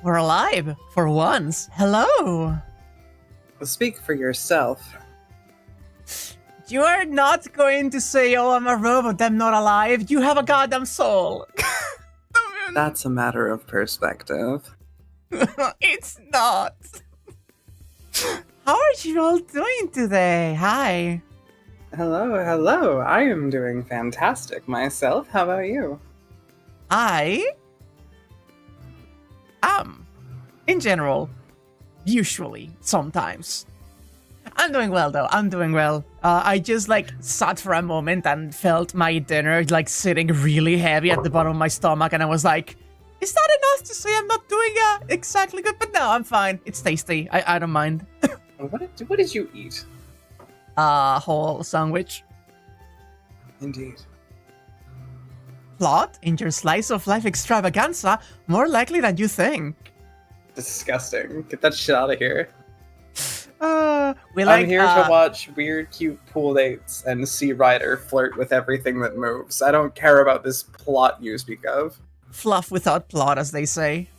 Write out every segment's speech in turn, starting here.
We're alive for once. Hello. Speak for yourself. You are not going to say, "Oh, I'm a robot. I'm not alive." You have a goddamn soul. That's a matter of perspective. It's not. How are you all doing today? Hi. Hello. I am doing fantastic myself. How about you? I am, in general, usually, sometimes. I'm doing well, though. I'm doing well. I just, sat for a moment and felt my dinner, sitting really heavy at the bottom of my stomach, and I was like, is that enough to say I'm not doing exactly good? But no, I'm fine. It's tasty. I don't mind. What did you eat? Whole sandwich. Indeed. Plot in your slice of life extravaganza, more likely than you think. Disgusting. Get that shit out of here. I'm I'm here to watch weird, cute pool dates and see Ryder flirt with everything that moves. I don't care about this plot you speak of. Fluff without plot, as they say.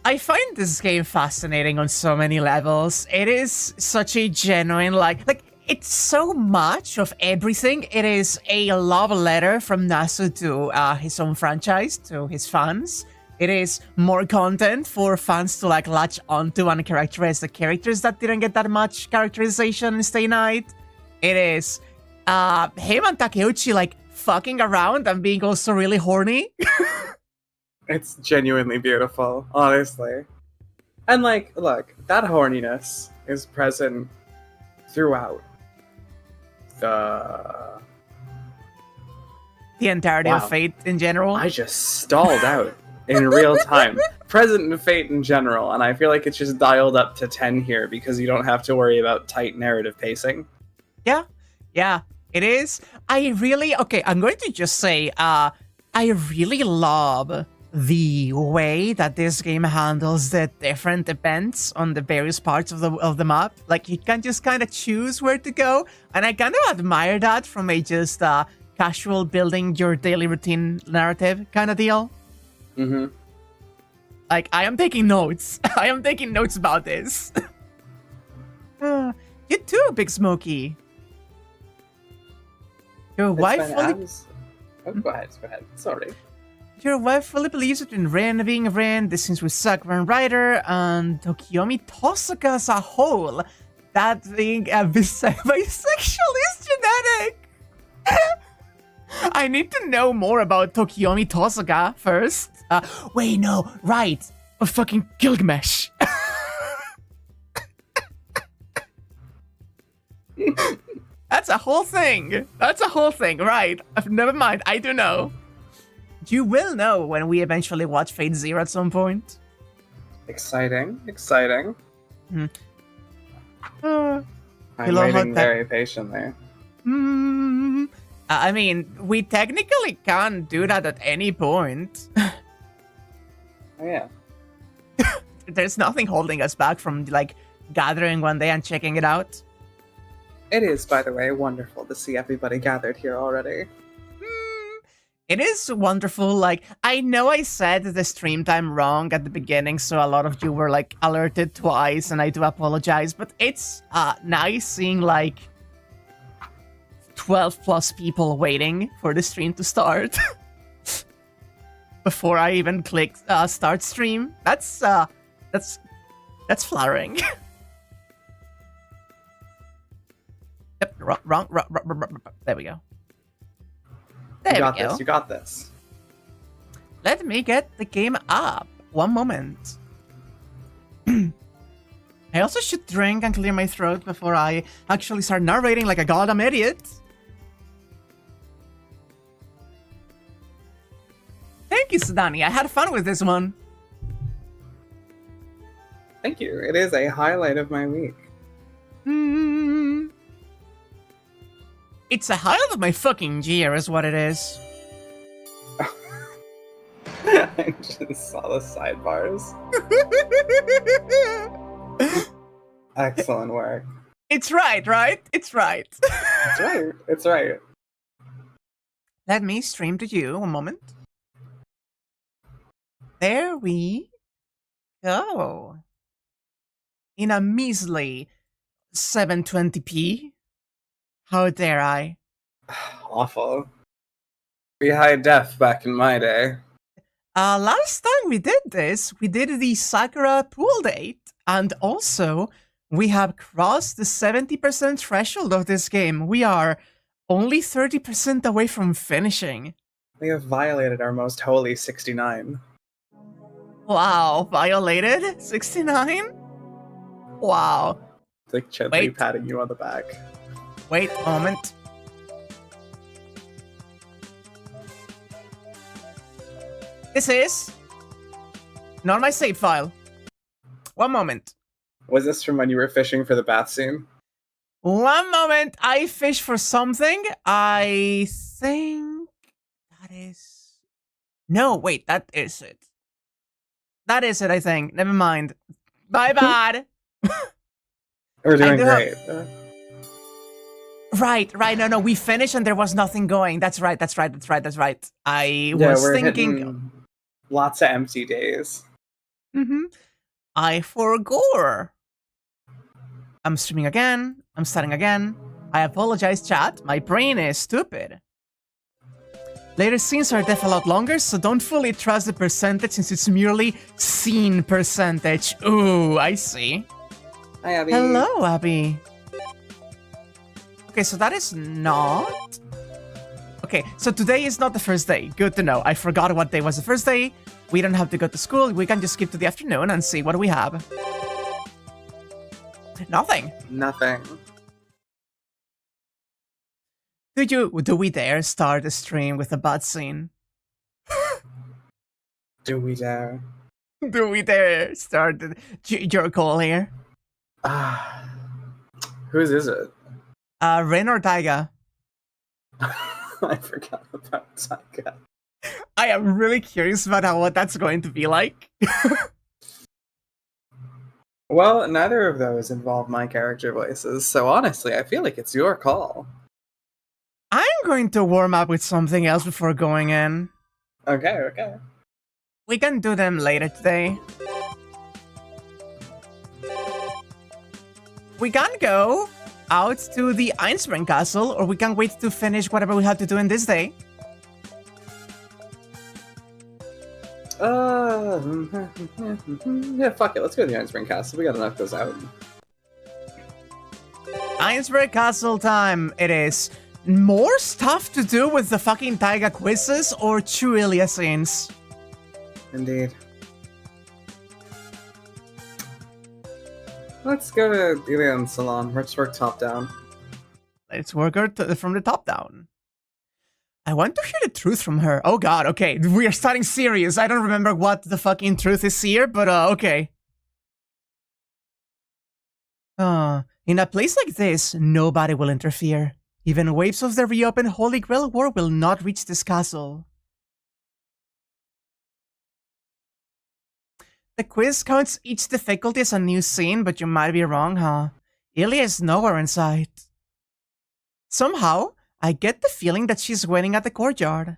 I find this game fascinating on so many levels. It is such a genuine, it's so much of everything. It is a love letter from Nasu to his own franchise, to his fans. It is more content for fans to latch onto and characterize the characters that didn't get that much characterization in Stay Night. It is him and Takeuchi fucking around and being also really horny. It's genuinely beautiful, honestly. And look, that horniness is present throughout the entirety of Fate in general. I just stalled out in real time. Present in Fate in general, and I feel like it's just dialed up to 10 here because you don't have to worry about tight narrative pacing. Yeah, it is. I'm going to just say, I really love the way that this game handles the different events on the various parts of the map. You can just kind of choose where to go, and I kind of admire that from a just casual building your daily routine narrative kind of deal. Mm-hmm. I am taking notes. I am taking notes about this. You too, Big Smokey. Your wife fully... Go ahead. Sorry. Your wife fully believes that in Ren being Ren, the scenes with Sakura and Ryder, and Tokiyomi Tosaka as a whole, that being bisexual is genetic. I need to know more about Tokiyomi Tosaka first. Wait, no, right. Fucking Gilgamesh. That's a whole thing. Right. Never mind, I do know. You will know when we eventually watch Fate Zero at some point. Exciting. I'm waiting very patiently. I mean, we technically can do that at any point. Oh, yeah. There's nothing holding us back from, gathering one day and checking it out. It is, by the way, wonderful to see everybody gathered here already. It is wonderful. I know I said the stream time wrong at the beginning, so a lot of you were, alerted twice, and I do apologize, but it's nice seeing, 12 plus people waiting for the stream to start. Before I even click start stream. That's flattering. Yep, wrong. There we go. You got this. Let me get the game up. One moment. I also should drink and clear my throat before I actually start narrating like a goddamn idiot. Thank you, Sudani. I had fun with this one. Thank you. It is a highlight of my week. It's a highlight of my fucking year, is what it is. I just saw the sidebars. Excellent work. It's right? It's right. It's right. Let me stream to you. One moment. There we go. In a measly 720p. How dare I? Awful. We high def back in my day. Last time we did this, we did the Sakura pool date, and also we have crossed the 70% threshold of this game. We are only 30% away from finishing. We have violated our most holy 69. Wow, violated? 69? Wow. Like gently Wait. patting you on the back. Wait a moment. This is not my save file. One moment. Was this from when you were fishing for the bath scene? One moment. I fish for something. I think that is... No, wait, that is it. That is it, I think. Never mind. My bad. We're doing great. Right. No, we finished and there was nothing going. That's right. I Yeah, was we're thinking... hitting lots of empty days. I forgot. I'm streaming again. I'm starting again. I apologize, chat. My brain is stupid. Later scenes are def a lot longer, so don't fully trust the percentage since it's merely scene percentage. Ooh, I see. Hi, Abby. Hello, Abby. Okay, so that is not... Okay, so today is not the first day. Good to know. I forgot what day was the first day. We don't have to go to school. We can just skip to the afternoon and see what we have. Nothing. Do we dare start a stream with a butt scene? Do we dare? Do we dare start your call here? Whose is it? Rin or Taiga? I forgot about Taiga. I am really curious about what that's going to be like. Well, neither of those involve my character voices, so honestly, I feel like it's your call. I'm going to warm up with something else before going in. Okay. We can do them later today. We can go out to the Einstein Castle, or we can wait to finish whatever we have to do in this day. Yeah, fuck it. Let's go to the Iron Castle. We gotta knock those out. Einstein Castle time. It is. More stuff to do with the fucking Taiga quizzes or true Illya scenes. Indeed. Let's go to Ilya's salon. Let's work top down. Let's work her from the top down. I want to hear the truth from her. Oh god, okay. We are starting serious. I don't remember what the fucking truth is here, but okay. In a place like this, nobody will interfere. Even waves of the reopened Holy Grail War will not reach this castle. The quiz counts each difficulty as a new scene, but you might be wrong, huh? Illya is nowhere in sight. Somehow, I get the feeling that she's waiting at the courtyard.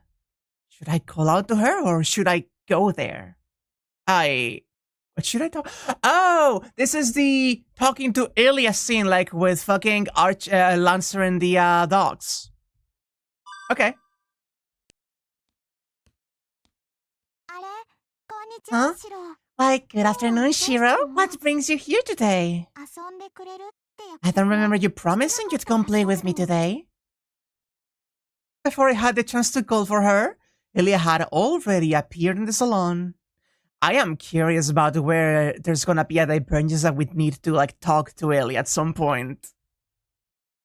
Should I call out to her, or should I go there? What should I talk? Oh, this is the talking to Illya scene, like with fucking Lancer and the dogs. Okay. Huh? Why, good afternoon, Shiro. What brings you here today? I don't remember you promising you'd come play with me today. Before I had the chance to call for her, Illya had already appeared in the salon. I am curious about where there's gonna be a divergence that we need to, like, talk to Illya at some point.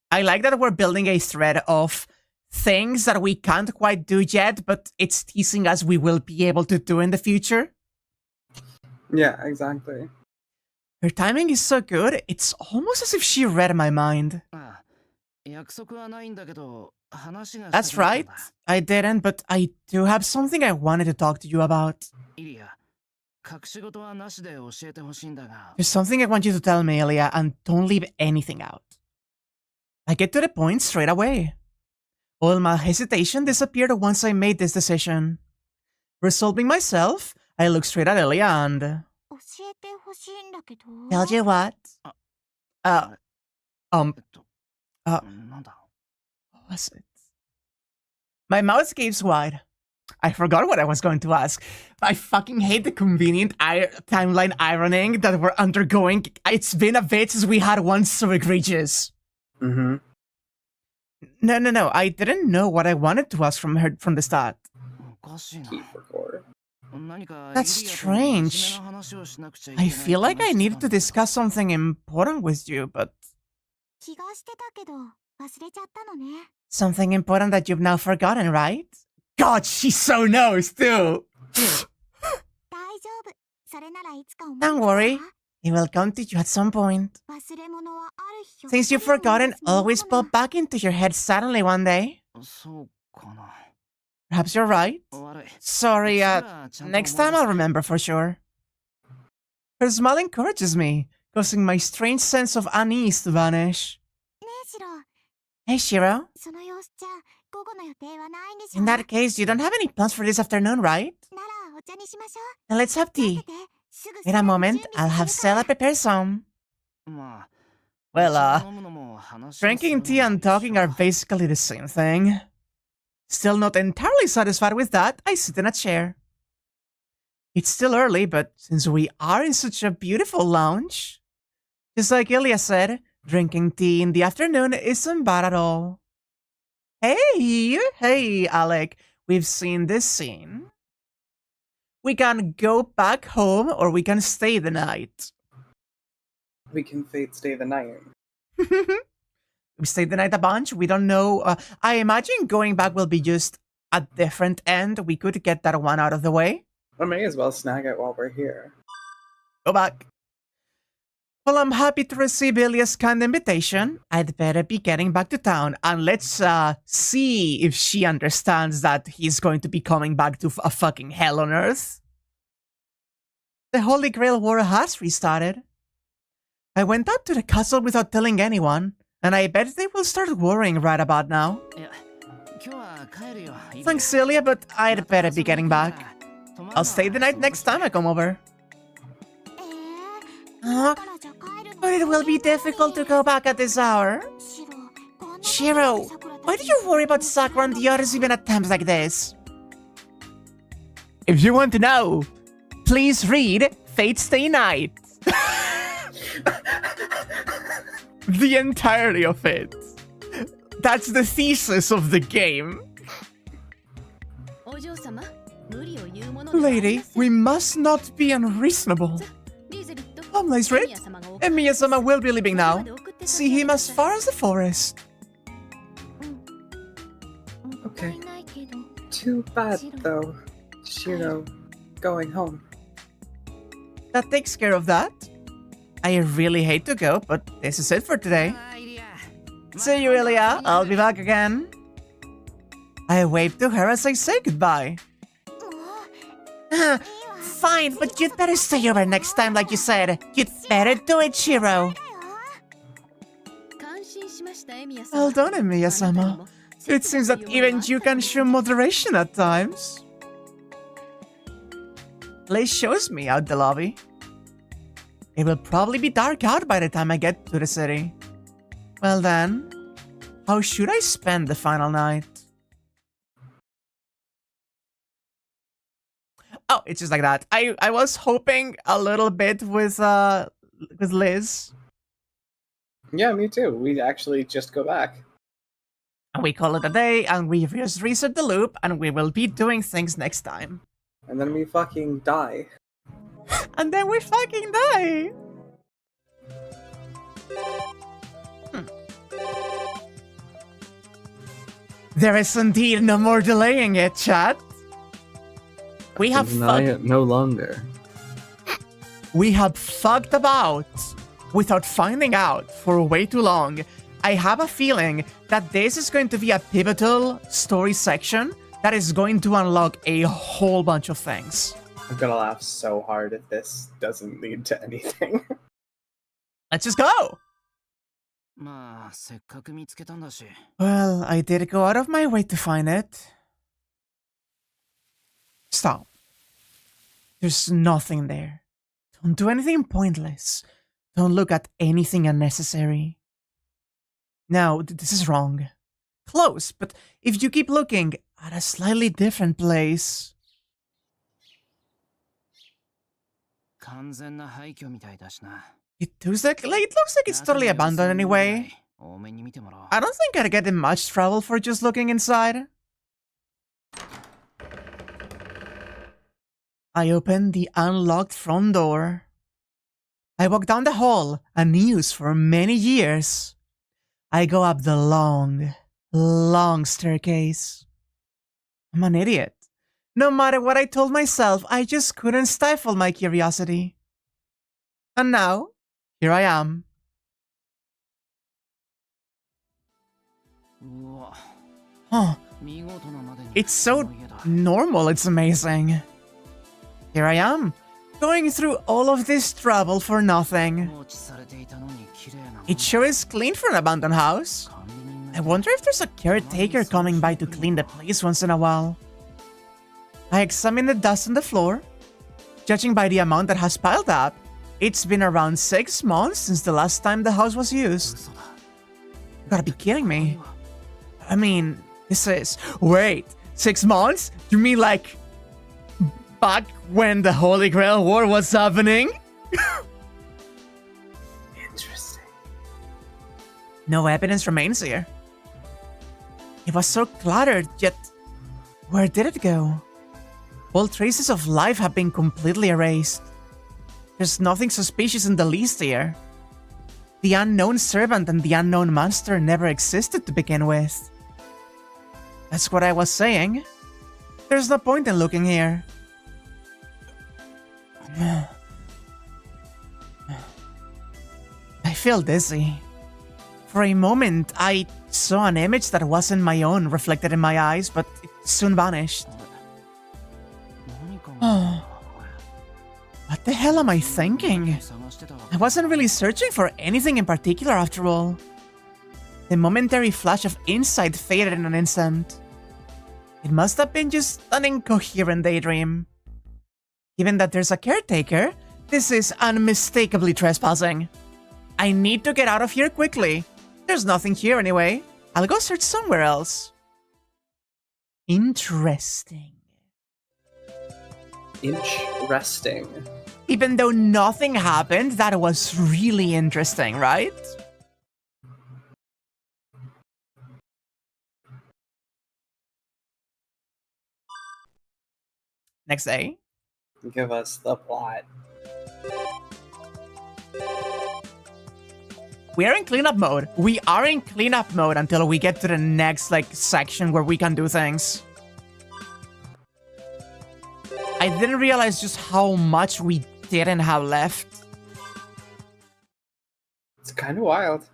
I like that we're building a thread of things that we can't quite do yet, but it's teasing us we will be able to do in the future. Yeah, exactly. Her timing is so good, it's almost as if she read my mind. That's right, I didn't, but I do have something I wanted to talk to you about. There's something I want you to tell me, Illya, and don't leave anything out. I get to the point straight away. All my hesitation disappeared once I made this decision. Resolving myself, I looked straight at Illya and... Tell you what? What was it? My mouth gapes wide. I forgot what I was going to ask. I fucking hate the convenient timeline ironing that we're undergoing. It's been a bit since we had one so egregious. Mm-hmm. No. I didn't know what I wanted to ask from her from the start. Keep record. That's strange. I feel like I needed to discuss something important with you, but... Something important that you've now forgotten, right? God, she so knows, too! Don't worry. It will come to you at some point. Things you've forgotten always pop back into your head suddenly one day. Perhaps you're right. Sorry, next time I'll remember for sure. Her smile encourages me, causing my strange sense of unease to vanish. Hey, Shiro. In that case, you don't have any plans for this afternoon, right? Then let's have tea. In a moment, I'll have Sela prepare some. Well, drinking tea and talking are basically the same thing. Still not entirely satisfied with that, I sit in a chair. It's still early, but since we are in such a beautiful lounge, just like Illya said, drinking tea in the afternoon isn't bad at all. Hey, Alec, we've seen this scene. We can go back home or we can stay the night. We can stay the night. We stayed the night a bunch. We don't know. I imagine going back will be just a different end. We could get that one out of the way. We may as well snag it while we're here. Go back. Well, I'm happy to receive Ilya's kind invitation. I'd better be getting back to town. And let's see if she understands that he's going to be coming back to a fucking hell on earth. The Holy Grail War has restarted. I went out to the castle without telling anyone. And I bet they will start worrying right about now. Thanks, Illya, but I'd better be getting back. I'll stay the night next time I come over. But it will be difficult to go back at this hour. Shiro, why do you worry about Sakura and the others even at times like this? If you want to know, please read Fate Stay Night. The entirety of it. That's the thesis of the game. Lady, we must not be unreasonable. Nice, right? And Miya-sama will be leaving now. See him as far as the forest. Okay. Too bad, though. Shiro going home. That takes care of that. I really hate to go, but this is it for today. See you, Illya. I'll be back again. I wave to her as I say goodbye. Fine, but you'd better stay over next time like you said. You'd better do it, Shiro. Well done, Miya-sama. It seems that even you can show moderation at times. Place shows me out the lobby. It will probably be dark out by the time I get to the city. Well then, how should I spend the final night? Oh, it's just like that. I was hoping a little bit with Liz. Yeah, me too. We actually just go back. And we call it a day, and we just reset the loop, and we will be doing things next time. And then we fucking die. And then we fucking die! There is indeed no more delaying it, chat. We have deny it no longer. We have fucked about without finding out for way too long. I have a feeling that this is going to be a pivotal story section that is going to unlock a whole bunch of things. I'm gonna laugh so hard if this doesn't lead to anything. Let's just go! Well, I did go out of my way to find it. Stop. There's nothing there. Don't do anything pointless. Don't look at anything unnecessary. Now, this is wrong. Close, but if you keep looking at a slightly different place... It looks like it's totally abandoned anyway. I don't think I'd get in much trouble for just looking inside. I open the unlocked front door. I walk down the hall, unused for many years. I go up the long, long staircase. I'm an idiot. No matter what I told myself, I just couldn't stifle my curiosity. And now, here I am. Huh. It's so normal, it's amazing. Here I am, going through all of this trouble for nothing. It sure is clean for an abandoned house. I wonder if there's a caretaker coming by to clean the place once in a while. I examine the dust on the floor. Judging by the amount that has piled up, it's been around 6 months since the last time the house was used. You gotta be kidding me. I mean, this is... Wait, 6 months? You mean like... back when the Holy Grail War was happening? Interesting. No evidence remains here. It was so cluttered, yet... where did it go? All traces of life have been completely erased. There's nothing suspicious in the least here. The unknown servant and the unknown monster never existed to begin with. That's what I was saying. There's no point in looking here. I feel dizzy. For a moment, I saw an image that wasn't my own reflected in my eyes, but it soon vanished. What the hell am I thinking? I wasn't really searching for anything in particular after all. The momentary flash of insight faded in an instant. It must have been just an incoherent daydream. Given that there's a caretaker, this is unmistakably trespassing. I need to get out of here quickly. There's nothing here anyway. I'll go search somewhere else. Interesting. Interesting. Even though nothing happened, that was really interesting, right? Next day. Give us the plot. We are in cleanup mode. We are in cleanup mode until we get to the next, section where we can do things. I didn't realize just how much we didn't have left. It's kind of wild.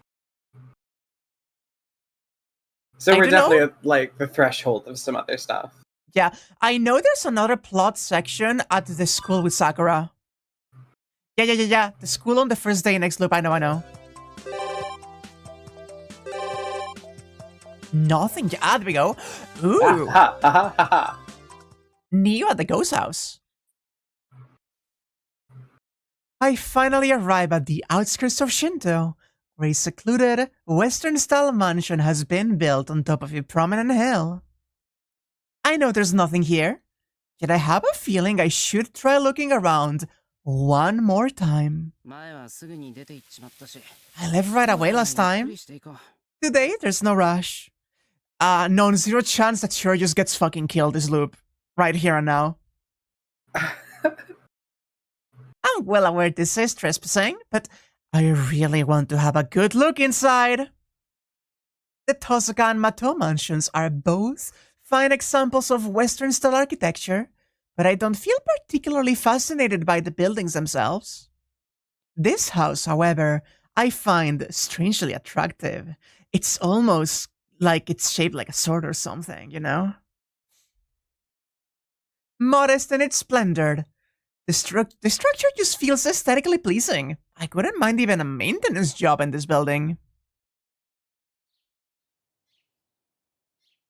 So we're definitely at, the threshold of some other stuff. Yeah, I know there's another plot section at the school with Sakura. Yeah. The school on the first day next loop. I know. Nothing. Ah, there we go. Ooh. Neo at the ghost house. I finally arrive at the outskirts of Shinto, where a secluded, Western-style mansion has been built on top of a prominent hill. I know there's nothing here, yet I have a feeling I should try looking around one more time. I left right away last time. Today, there's no rush. Zero chance that Shiro just gets fucking killed this loop. Right here and now. I'm well aware this is trespassing, but I really want to have a good look inside. The Tosaka and Mato mansions are both fine examples of Western-style architecture, but I don't feel particularly fascinated by the buildings themselves. This house, however, I find strangely attractive. It's almost like it's shaped like a sword or something, you know? Modest in its splendor, the structure just feels aesthetically pleasing. I couldn't mind even a maintenance job in this building.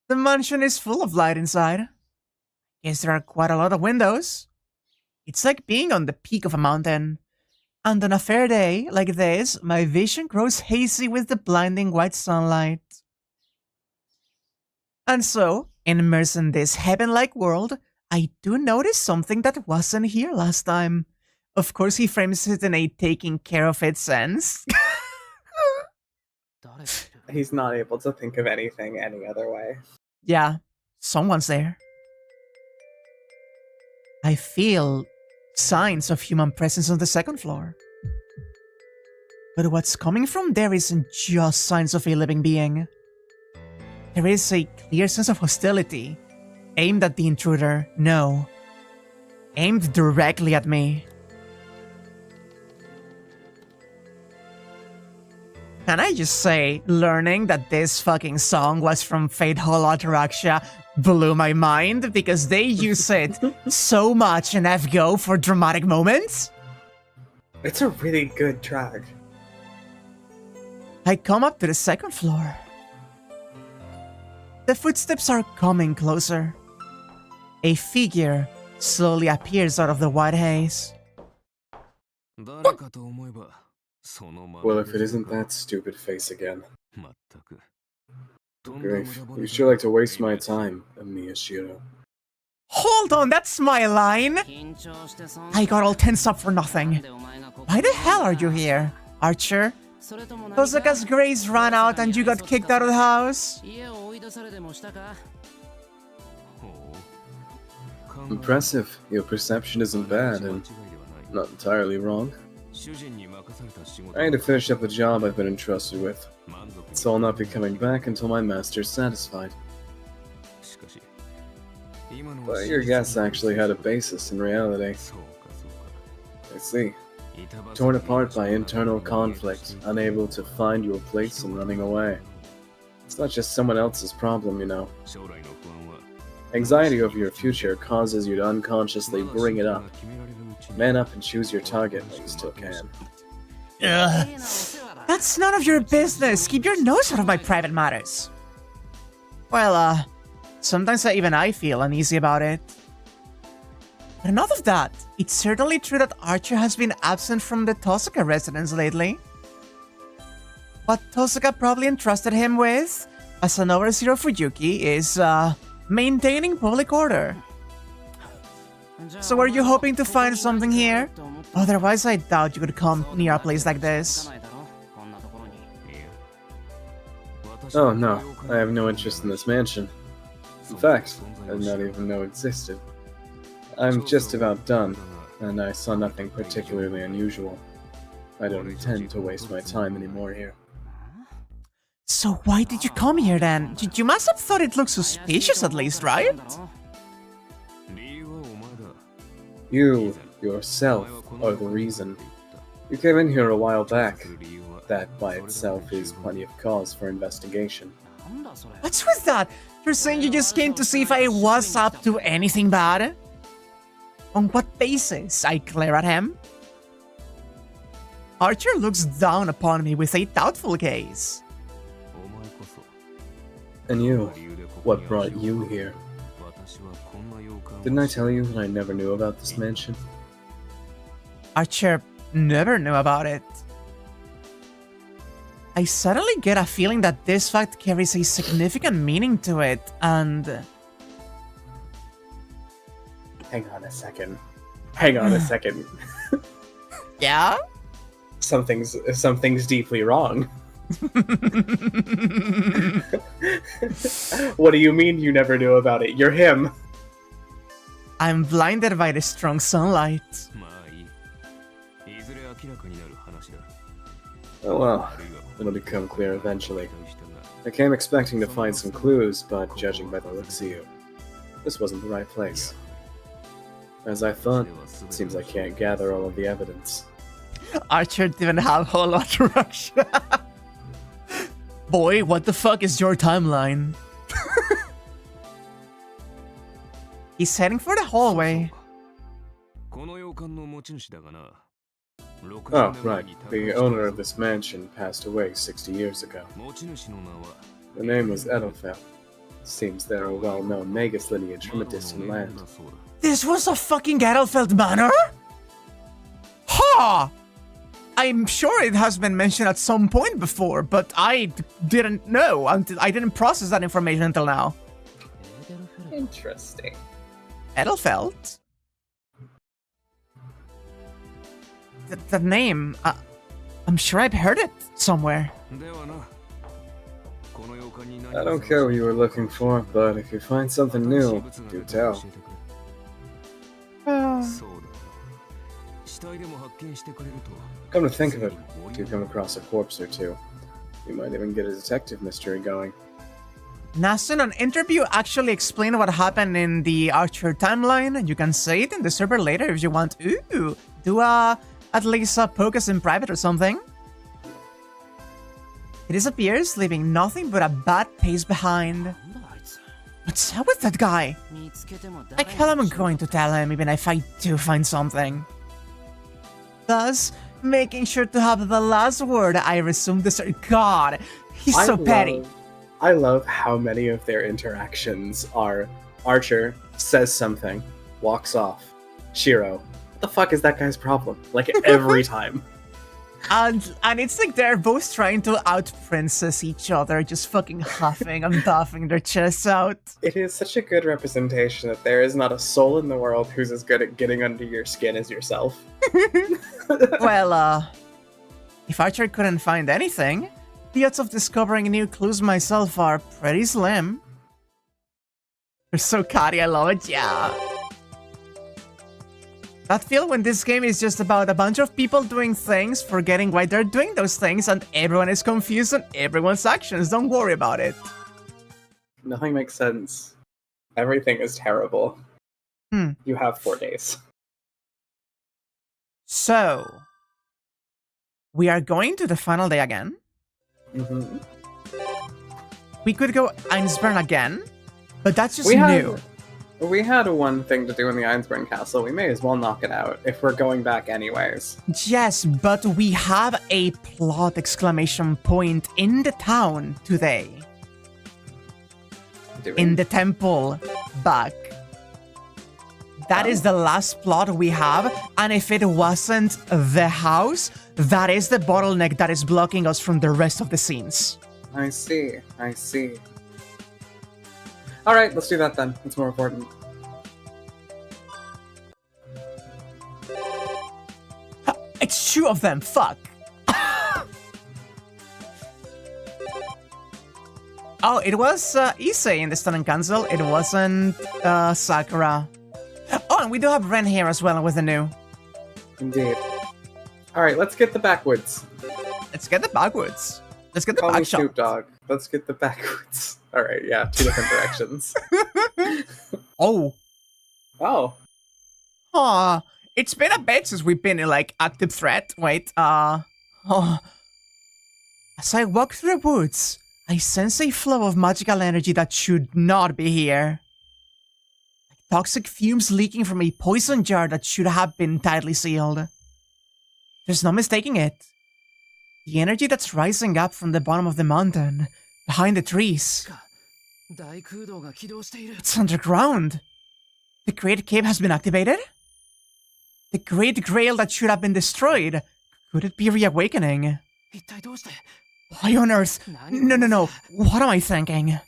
The mansion is full of light inside. Guess there are quite a lot of windows. It's like being on the peak of a mountain. And on a fair day like this, my vision grows hazy with the blinding white sunlight. And so, immersed in this heaven-like world, I do notice something that wasn't here last time. Of course, he frames it in a taking care of it sense. He's not able to think of anything any other way. Yeah, someone's there. I feel signs of human presence on the second floor. But what's coming from there isn't just signs of a living being. There is a clear sense of hostility, aimed at the intruder, no. Aimed directly at me. Can I just say, learning that this fucking song was from Fateful Ataraxia blew my mind because they use it so much in FGO for dramatic moments? It's a really good track. I come up to the second floor. The footsteps are coming closer. A figure slowly appears out of the white haze. Well, if it isn't that stupid face again. Grief, you sure like to waste my time, Miyashiro. Hold on, that's my line! I got all tensed up for nothing. Why the hell are you here, Archer? Tosaka's grace ran out and you got kicked out of the house? Impressive. Your perception isn't bad and not entirely wrong. I need to finish up the job I've been entrusted with. So I'll not be coming back until my master's satisfied. But your guess actually had a basis in reality. I see. Torn apart by internal conflict, unable to find your place and running away. It's not just someone else's problem, you know. Anxiety over your future causes you to unconsciously bring it up. Man up and choose your target while you still can. Ugh. That's none of your business. Keep your nose out of my private matters. Well, sometimes even I feel uneasy about it. But enough of that. It's certainly true that Archer has been absent from the Tosaka residence lately. What Tosaka probably entrusted him with, as an overseer for Yuki, is, maintaining public order. So are you hoping to find something here? Otherwise, I doubt you could come near a place like this. Oh no, I have no interest in this mansion. In fact, I did not even know it existed. I'm just about done, and I saw nothing particularly unusual. I don't intend to waste my time anymore here. So why did you come here then? You must have thought it looked suspicious at least, right? You, yourself, are the reason. You came in here a while back. That by itself is plenty of cause for investigation. What's with that? You're saying you just came to see if I was up to anything bad? On what basis? I glare at him. Archer looks down upon me with a doubtful gaze. And you, what brought you here? Didn't I tell you that I never knew about this mansion? Archer never knew about it. I suddenly get a feeling that this fact carries a significant meaning to it, and... Hang on a second. Hang on a second. Yeah? Something's deeply wrong. What do you mean you never knew about it? You're him. I'm blinded by the strong sunlight. Oh well, it'll become clear eventually. I came expecting to find some clues, but judging by the looks of you, this wasn't the right place. As I thought, it seems I can't gather all of the evidence. Archer didn't have whole attraction. Boy, what the fuck is your timeline? He's heading for the hallway. Oh, right. The owner of this mansion passed away 60 years ago. The name was Edelfell. Seems they're a well-known Magus lineage from a distant land. This was a fucking Geralfeld manor? Ha! I'm sure it has been mentioned at some point before, but I didn't know until I didn't process that information until now. Interesting. Edelfeld? The name, I'm sure I've heard it somewhere. I don't care what you were looking for, but if you find something new, do tell. Come to think of it, if you come across a corpse or two, you might even get a detective mystery going. Nassun, an interview actually explained what happened in the Archer timeline. You can say it in the server later if you want. Ooh, do at least focus in private or something. He disappears, leaving nothing but a bad taste behind. What's up with that guy? Like hell I'm going to tell him even if I do find something. Thus, making sure to have the last word, I resume the God, he's so petty. I love how many of their interactions are Archer says something, walks off. Shiro, what the fuck is that guy's problem? Like every time. And it's like they're both trying to out-princess each other, just fucking huffing and puffing their chests out. It is such a good representation that there is not a soul in the world who's as good at getting under your skin as yourself. Well, if Archer couldn't find anything, the odds of discovering new clues myself are pretty slim. You're so catty, I love it, yeah. That feel when this game is just about a bunch of people doing things, forgetting why they're doing those things, and everyone is confused on everyone's actions. Don't worry about it. Nothing makes sense. Everything is terrible. You have 4 days. So, we are going to the final day again. Mm-hmm. We could go Einsburn again, but that's just new. We had one thing to do in the Einsburn Castle. We may as well knock it out if we're going back anyways. Yes, but we have a plot exclamation point in the town today. In the temple back. That is the last plot we have, and if it wasn't the house, that is the bottleneck that is blocking us from the rest of the scenes. I see. Alright, let's do that then. It's more important. It's 2 of them, fuck! Oh, it was Issei in the Student Council. It wasn't Sakura. Oh, and we do have Ren here as well with the new. Indeed. Alright, let's get the backwoods. Let's get the backwoods. Let's get the Call me back shot. Snoop Dogg. Let's get the backwoods. Alright, yeah, 2 different directions. Oh. Oh. It's been a bit since we've been in, like, active threat. Wait, As I walk through the woods, I sense a flow of magical energy that should not be here. Like toxic fumes leaking from a poison jar that should have been tightly sealed. There's no mistaking it. The energy that's rising up from the bottom of the mountain, behind the trees. It's underground. The Great Cave has been activated? The Great Grail that should have been destroyed. Could it be reawakening? Why on earth? No. What am I thinking?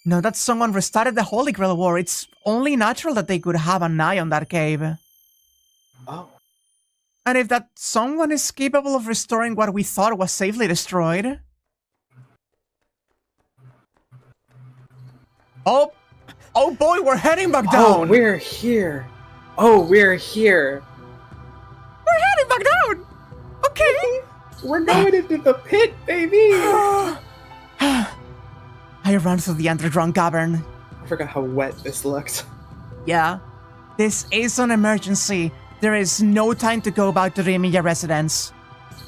Now that someone restarted the Holy Grail War, it's only natural that they could have an eye on that cave. Oh. And if that someone is capable of restoring what we thought was safely destroyed... Oh boy, we're heading back down! Oh, we're here! We're heading back down! Okay! We're going into the pit, baby! I ran through the underground cavern. I forgot how wet this looked. Yeah. This is an emergency. There is no time to go back to the Emilia residence.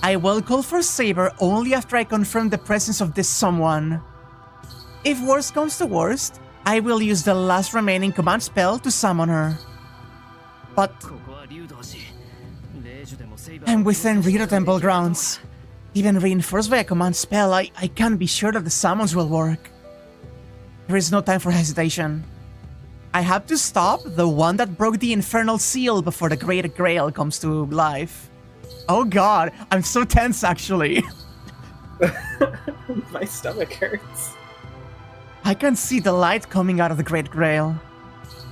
I will call for Saber only after I confirm the presence of this someone. If worst comes to worst, I will use the last remaining command spell to summon her. But I'm within Rito Temple grounds. Even reinforced by a command spell, I can't be sure that the summons will work. There is no time for hesitation. I have to stop the one that broke the infernal seal before the great grail comes to life. Oh god, I'm so tense actually. My stomach hurts. I can see the light coming out of the great grail.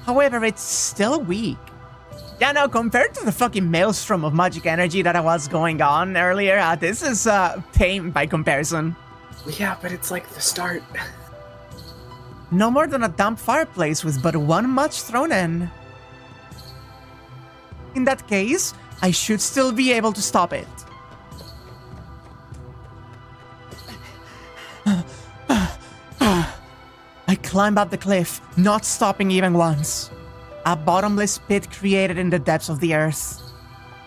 However, it's still weak. Yeah, no, compared to the fucking maelstrom of magic energy that was going on earlier, this is tame by comparison. Yeah, but it's like the start. No more than a damp fireplace with but one match thrown in. In that case, I should still be able to stop it. I climb up the cliff, not stopping even once. A bottomless pit created in the depths of the earth.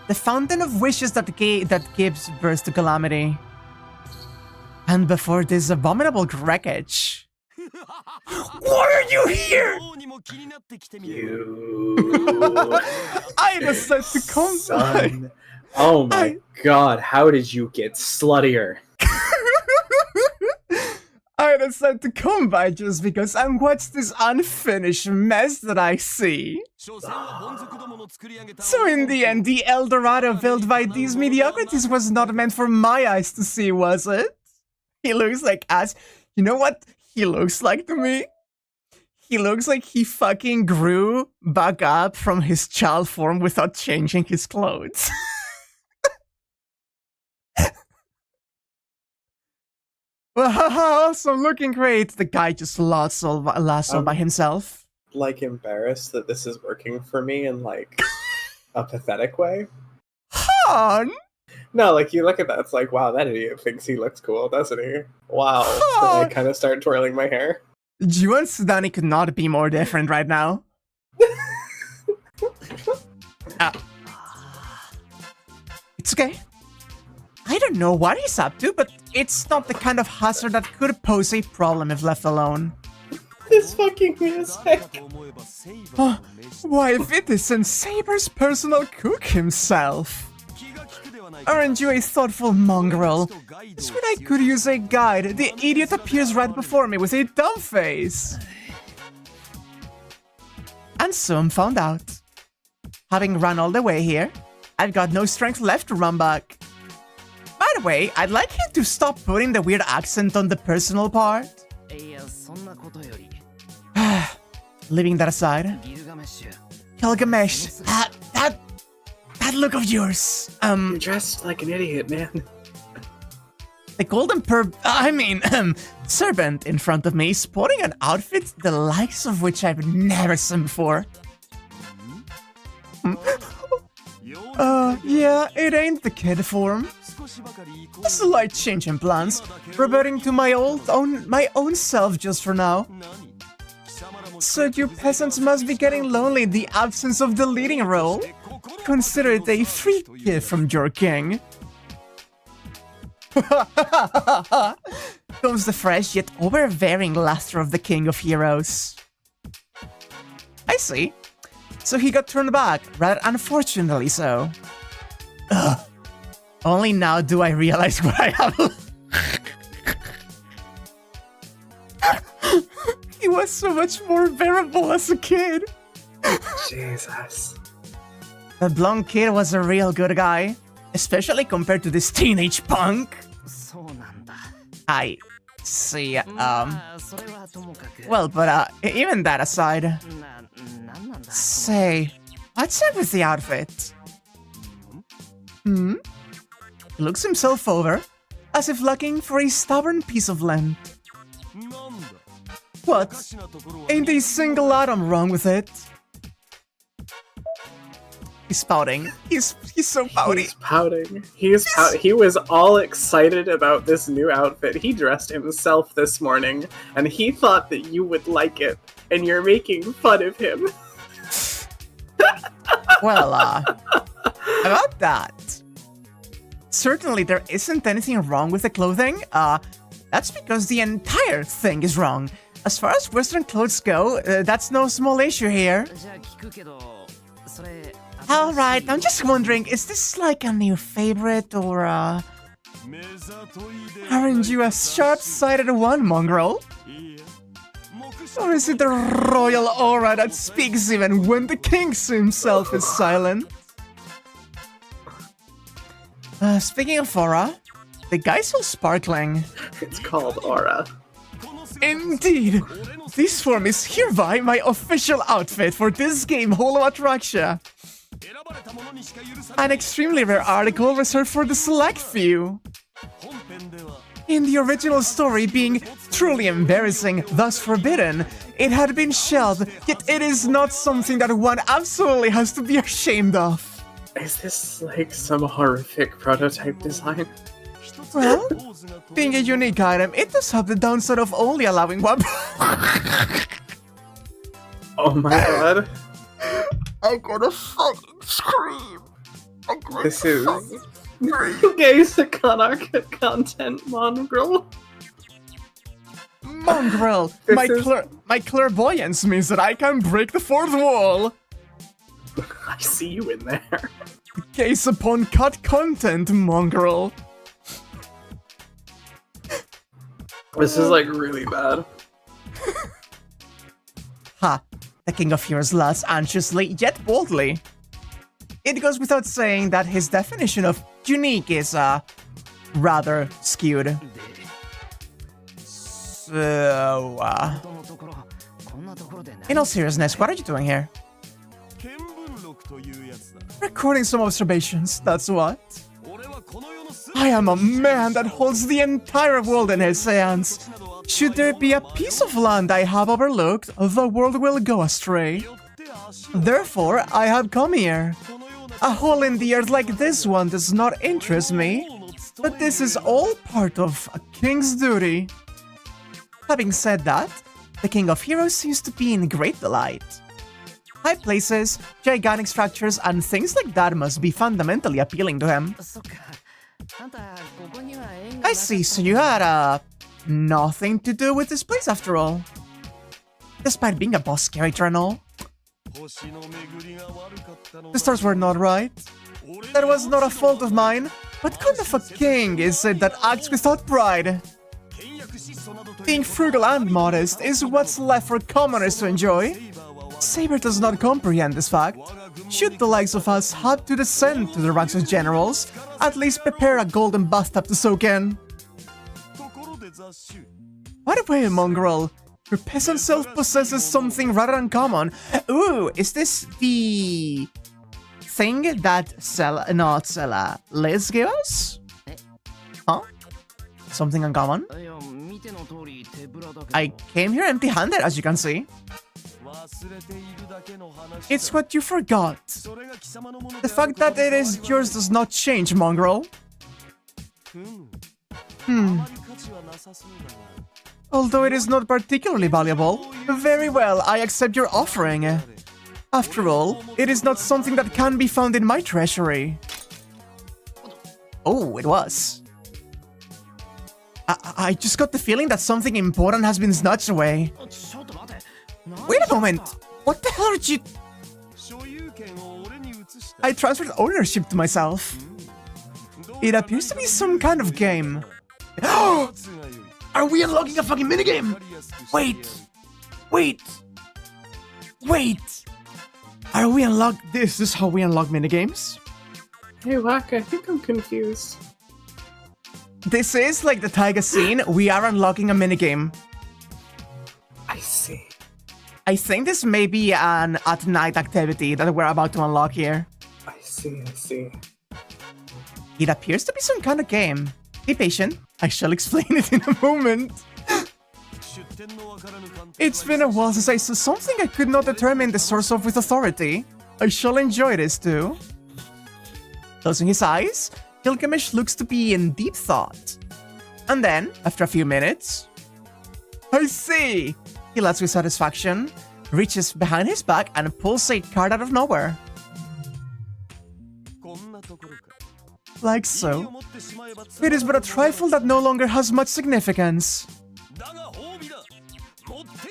The fountain of wishes that gives birth to calamity. And before this abominable wreckage... Why are you here? You... I decided to come Son. by. Oh my god, how did you get sluttier? I decided to come by just because I watched this unfinished mess that I see. So in the end, the El Dorado built by these mediocrities was not meant for my eyes to see, was it? He looks like ass. You know what he looks like to me? He looks like he fucking grew back up from his child form without changing his clothes. Wow, so looking great. The guy just lasso by himself. Like embarrassed that this is working for me in like a pathetic way. Han! No, like you look at that, it's like, wow, that idiot thinks he looks cool, doesn't he? Wow. And I kind of start twirling my hair. You and Sudani could not be more different right now. It's okay. I don't know what he's up to, but it's not the kind of hazard that could pose a problem if left alone. This fucking music. Oh, why, if it isn't Saber's personal cook himself. Aren't you a thoughtful mongrel? Just when I could use a guide, the idiot appears right before me with a dumb face. And soon found out. Having run all the way here, I've got no strength left to run back. By the way, I'd like you to stop putting the weird accent on the personal part. Leaving that aside. Gilgamesh, that look of yours. You're dressed like an idiot, man. The golden serpent in front of me, sporting an outfit the likes of which I've never seen before. Yeah, it ain't the kid form. A slight change in plans, reverting to my own self just for now. So you peasants must be getting lonely in the absence of the leading role. Consider it a free gift from your king. Comes the fresh yet overbearing laughter of the king of heroes. I see. So he got turned back, rather unfortunately so. Ugh. Only now do I realize what I have. He was so much more bearable as a kid. Jesus. The blonde kid was a real good guy, especially compared to this teenage punk. I see, well, but even that aside, say, what's up with the outfit? He looks himself over, as if looking for a stubborn piece of land. What? Ain't a single atom wrong with it? He's pouting. He's so pouty. He's pouting. He was all excited about this new outfit. He dressed himself this morning, and he thought that you would like it, and you're making fun of him. Well, about that. Certainly there isn't anything wrong with the clothing. That's because the entire thing is wrong. As far as Western clothes go, that's no small issue here. Alright, I'm just wondering, is this like a new favorite, or aren't you a sharp-sighted one, mongrel? Or is it the royal aura that speaks even when the king himself is silent? Speaking of aura, the guy's all sparkling. It's called aura. Indeed! This form is hereby my official outfit for this game, Hall of Ataraxia. An extremely rare article reserved for the select few. In the original story being truly embarrassing, thus forbidden, it had been shelved, yet it is not something that one absolutely has to be ashamed of. Is this like some horrific prototype design? Well, being a unique item, it does have the downside of only allowing one. Oh my god. I'm gonna fucking scream. This is gay Sakanaka content, mongrel. Mongrel! My clairvoyance means that I can break the fourth wall. I see you in there. Case upon cut content, mongrel. This is like really bad. Ha! The King of Heroes laughs anxiously yet boldly. It goes without saying that his definition of unique is rather skewed. So, in all seriousness, what are you doing here? Recording some observations, that's what. I am a man that holds the entire world in his hands. Should there be a piece of land I have overlooked, the world will go astray. Therefore, I have come here. A hole in the earth like this one does not interest me, but this is all part of a king's duty. Having said that, the King of Heroes seems to be in great delight. High places, gigantic structures, and things like that must be fundamentally appealing to him. I see, so you had, nothing to do with this place after all. Despite being a boss character and all. The stars were not right. That was not a fault of mine. What kind of a king is it that acts without pride? Being frugal and modest is what's left for commoners to enjoy. Saber does not comprehend this fact. Should the likes of us have to descend to the ranks of generals, at least prepare a golden bathtub to soak in. By the way, mongrel, your peasant self possesses something rather uncommon. Ooh, is this the thing that Liz gave us? Huh? Something uncommon? I came here empty-handed, as you can see. It's what you forgot. The fact that it is yours does not change, mongrel. Although it is not particularly valuable, very well, I accept your offering. After all, it is not something that can be found in my treasury. Oh, it was. I just got the feeling that something important has been snatched away. Wait a moment! What the hell are you... I transferred ownership to myself. It appears to be some kind of game. Are we unlocking a fucking minigame? Wait! Are we unlocked? This is how we unlock minigames? Hey, Wak, I think I'm confused. This is like the Taiga scene. We are unlocking a minigame. I see. I think this may be an at-night activity that we're about to unlock here. I see. It appears to be some kind of game. Be patient. I shall explain it in a moment. It's been a while since I saw something I could not determine the source of with authority. I shall enjoy this too. Closing his eyes, Gilgamesh looks to be in deep thought. And then, after a few minutes... I see! He laughs with satisfaction, reaches behind his back and pulls a card out of nowhere. Like so. It is but a trifle that no longer has much significance.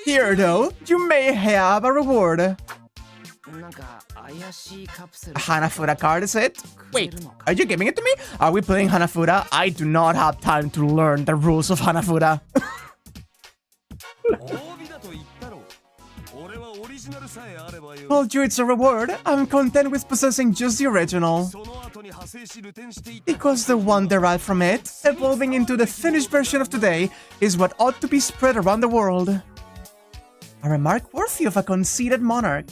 Here, though, you may have a reward. A Hanafuda card, is it? Wait, are you giving it to me? Are we playing Hanafuda? I do not have time to learn the rules of Hanafuda. Told you it's a reward. I'm content with possessing just the original. Because the one derived from it, evolving into the finished version of today, is what ought to be spread around the world. A remark worthy of a conceited monarch.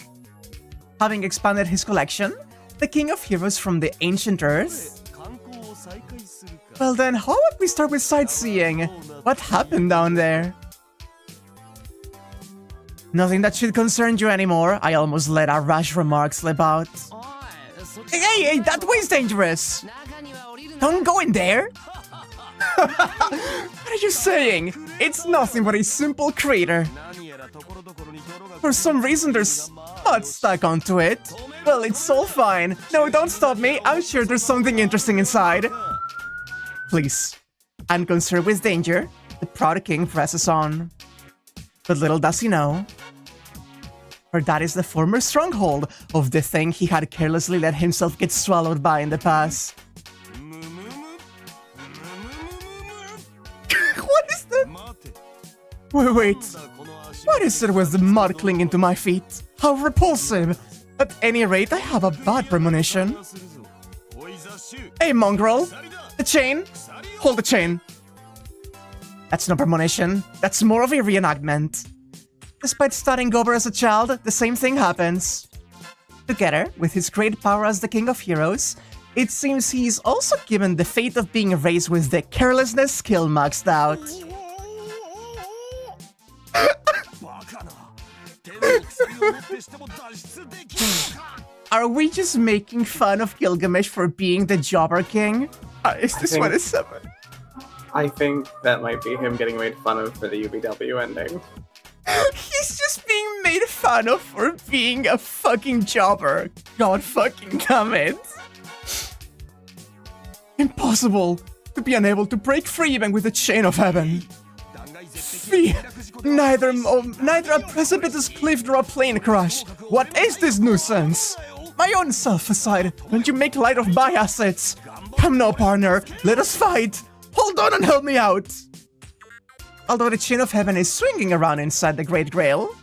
Having expanded his collection, the King of Heroes from the ancient Earth? Well then, how about we start with sightseeing? What happened down there? Nothing that should concern you anymore. I almost let a rash remark slip out. Hey, that way's dangerous! Don't go in there! What are you saying? It's nothing but a simple crater. For some reason there's mud stuck onto it. Well, it's all fine. No, don't stop me. I'm sure there's something interesting inside. Please. Unconcerned with danger, the proud king presses on. But little does he know, for that is the former stronghold of the thing he had carelessly let himself get swallowed by in the past. What is that? Wait. What is it with the mud clinging to my feet? How repulsive! At any rate, I have a bad premonition. Hey, mongrel! The chain! Hold the chain! That's no premonition. That's more of a reenactment. Despite starting over as a child, the same thing happens. Together, with his great power as the King of Heroes, it seems he's also given the fate of being raised with the carelessness skill maxed out. Are we just making fun of Gilgamesh for being the Jobber King? Is this what it's about? I think that might be him getting made fun of for the UBW ending. He's just being made fun of for being a fucking jobber. God fucking damn it. Impossible to be unable to break free even with the chain of heaven. Neither a precipitous cliff nor a plane crash. What is this nuisance? My own self aside, don't you make light of my assets. Come now, partner, let us fight. Hold on and help me out. Although the chain of heaven is swinging around inside the Great Grail,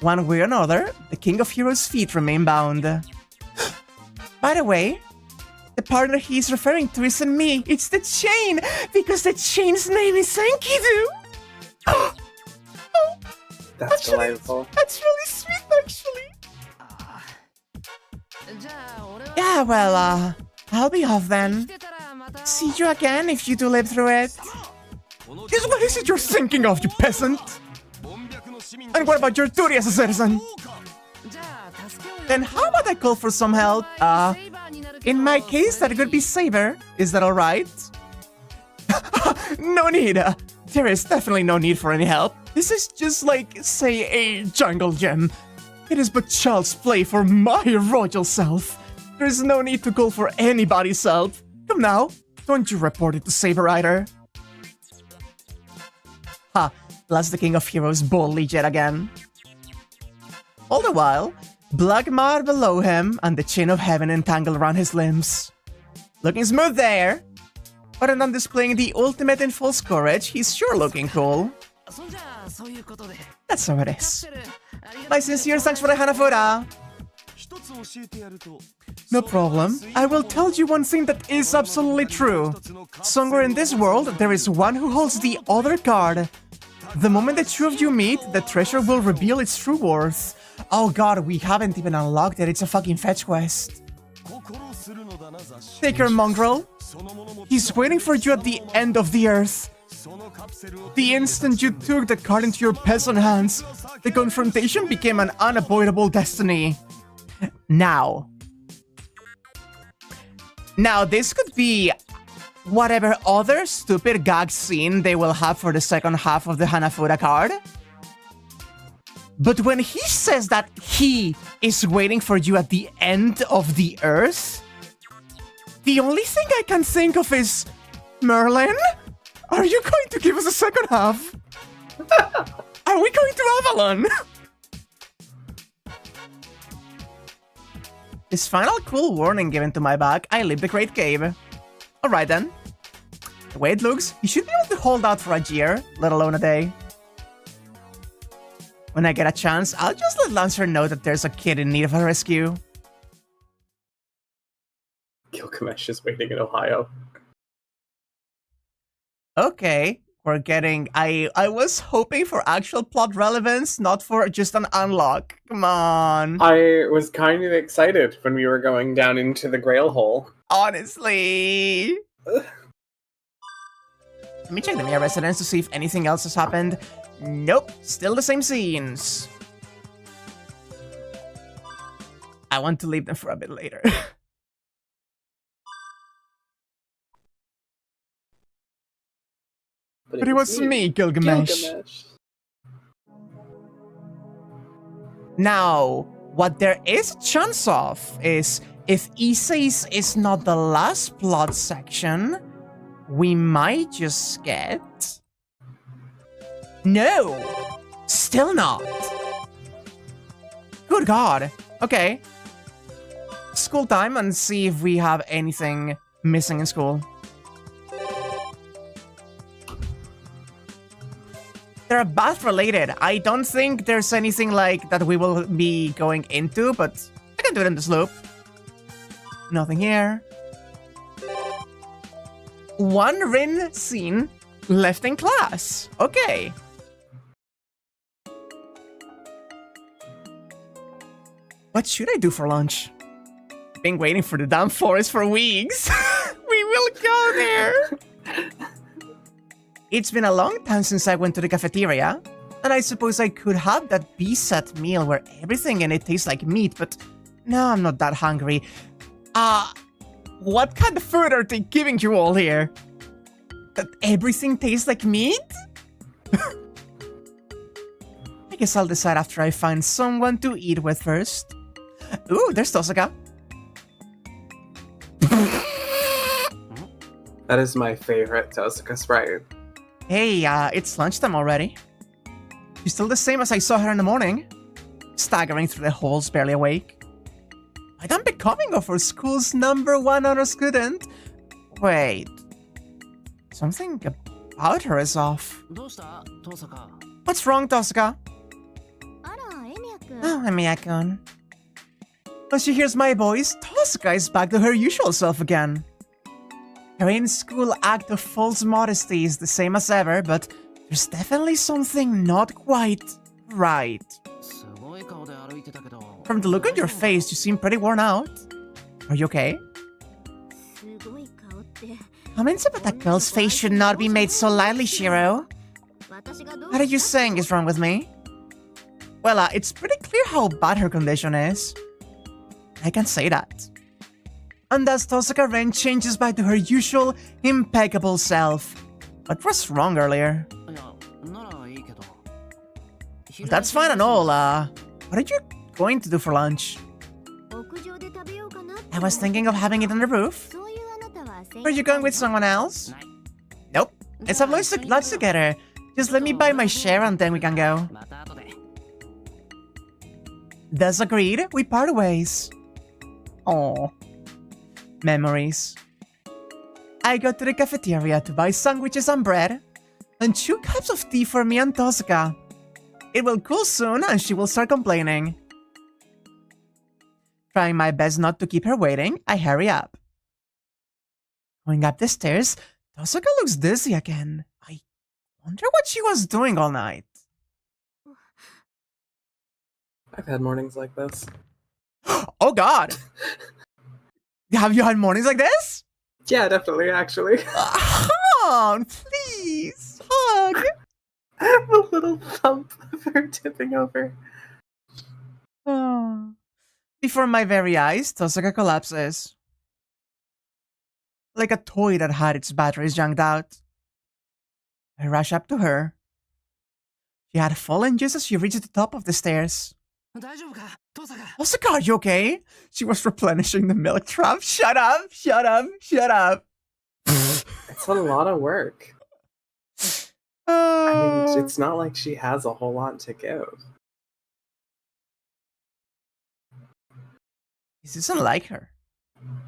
one way or another, the King of Heroes' feet remain bound. By the way, the partner he's referring to isn't me, it's the chain, because the chain's name is Enkidu. That's delightful. That's really sweet, actually. Yeah, well, I'll be off then. See you again if you do live through it. What is it you're thinking of, you peasant? And what about your duty as a citizen? Then how about I call for some help? In my case, that could be Saber. Is that alright? No need. There is definitely no need for any help. This is just like, say, a jungle gym. It is but child's play for my royal self. There is no need to call for anybody's help. Come now, don't you report it to Saber either. Ha, bless the King of Heroes boldly yet again. All the while, black mud below him and the chain of heaven entangled around his limbs. Looking smooth there. Other than displaying the ultimate in false courage, he's sure looking cool. That's how it is. My sincere thanks for the Hanafuda. No problem. I will tell you one thing that is absolutely true. Somewhere in this world, there is one who holds the other card. The moment the two of you meet, the treasure will reveal its true worth. Oh god, we haven't even unlocked it. It's a fucking fetch quest. Take her, mongrel. He's waiting for you at the end of the earth. The instant you took the card into your peasant hands, the confrontation became an unavoidable destiny. Now, this could be whatever other stupid gag scene they will have for the second half of the Hanafuda card. But when he says that he is waiting for you at the end of the earth, the only thing I can think of is, Merlin, are you going to give us a second half? Are we going to Avalon? This final cool warning given to my back, I leave the Great Cave. Alright then. The way it looks, you should be able to hold out for a year, let alone a day. When I get a chance, I'll just let Lancer know that there's a kid in need of a rescue. Gilgamesh is waiting in Ohio. Okay, we're getting... I was hoping for actual plot relevance, not for just an unlock. Come on. I was kind of excited when we were going down into the grail hole. Honestly. Let me check the Mia residence to see if anything else has happened. Nope, still the same scenes. I want to leave them for a bit later. But it was me, Gilgamesh. Now, what there is a chance of is if Issei's is not the last plot section, we might just get... No! Still not! Good God. Okay. School time and see if we have anything missing in school. They're bath related. I don't think there's anything like that we will be going into, but I can do it in the slope. Nothing here. One Rin scene left in class. Okay. What should I do for lunch? Been waiting for the damn forest for weeks. We will go there. It's been a long time since I went to the cafeteria, and I suppose I could have that Bazett meal where everything in it tastes like meat, but no, I'm not that hungry. What kind of food are they giving you all here? That everything tastes like meat? I guess I'll decide after I find someone to eat with first. Ooh, there's Tosaka. That is my favorite Tosaka sprite. Hey, it's lunchtime already. She's still the same as I saw her in the morning. Staggering through the halls, barely awake. I'd am becoming of our school's #1 honor student. Wait. Something about her is off. What's wrong, Tosaka? Oh, Emiya-kun. When she hears my voice, Tosaka is back to her usual self again. Her in-school act of false modesty is the same as ever, but there's definitely something not quite right. From the look on your face, you seem pretty worn out. Are you okay? Comments about that girl's face should not be made so lightly, Shiro. What are you saying is wrong with me? Well, it's pretty clear how bad her condition is. I can say that. And as Tosaka Ren changes back to her usual, impeccable self. What was wrong earlier? Well, that's fine and all, what are you going to do for lunch? I was thinking of having it on the roof. Are you going with someone else? Nope. Let's have lunch together. Just let me buy my share and then we can go. Thus agreed, we part ways. Aww. Memories. I go to the cafeteria to buy sandwiches and bread, and 2 cups of tea for me and Tosaka. It will cool soon and she will start complaining. Trying my best not to keep her waiting, I hurry up. Going up the stairs, Tosaka looks dizzy again. I wonder what she was doing all night. I've had mornings like this. Oh God! Have you had mornings like this? Yeah, definitely, actually. Hon, please, hug. A little thump of her tipping over. Oh. Before my very eyes, Tosaka collapses. Like a toy that had its batteries yanked out. I rush up to her. She had fallen just as she reached the top of the stairs. Tosaka, are you okay? She was replenishing the milk trap. Shut up, shut up, shut up. It's a lot of work. I mean, it's not like she has a whole lot to give. This isn't like her.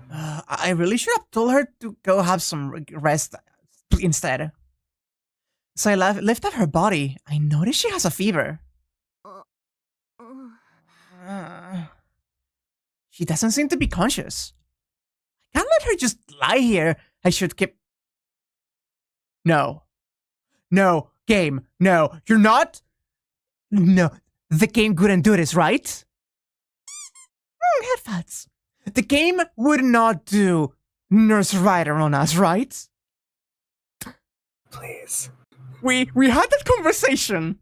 I really should have told her to go have some rest instead. So I lift up her body. I notice she has a fever. She doesn't seem to be conscious. I can't let her just lie here. I should keep... No. No, game. No, you're not... No, the game couldn't do this, right? Headphones. The game would not do Nurse Rider on us, right? Please. We had that conversation.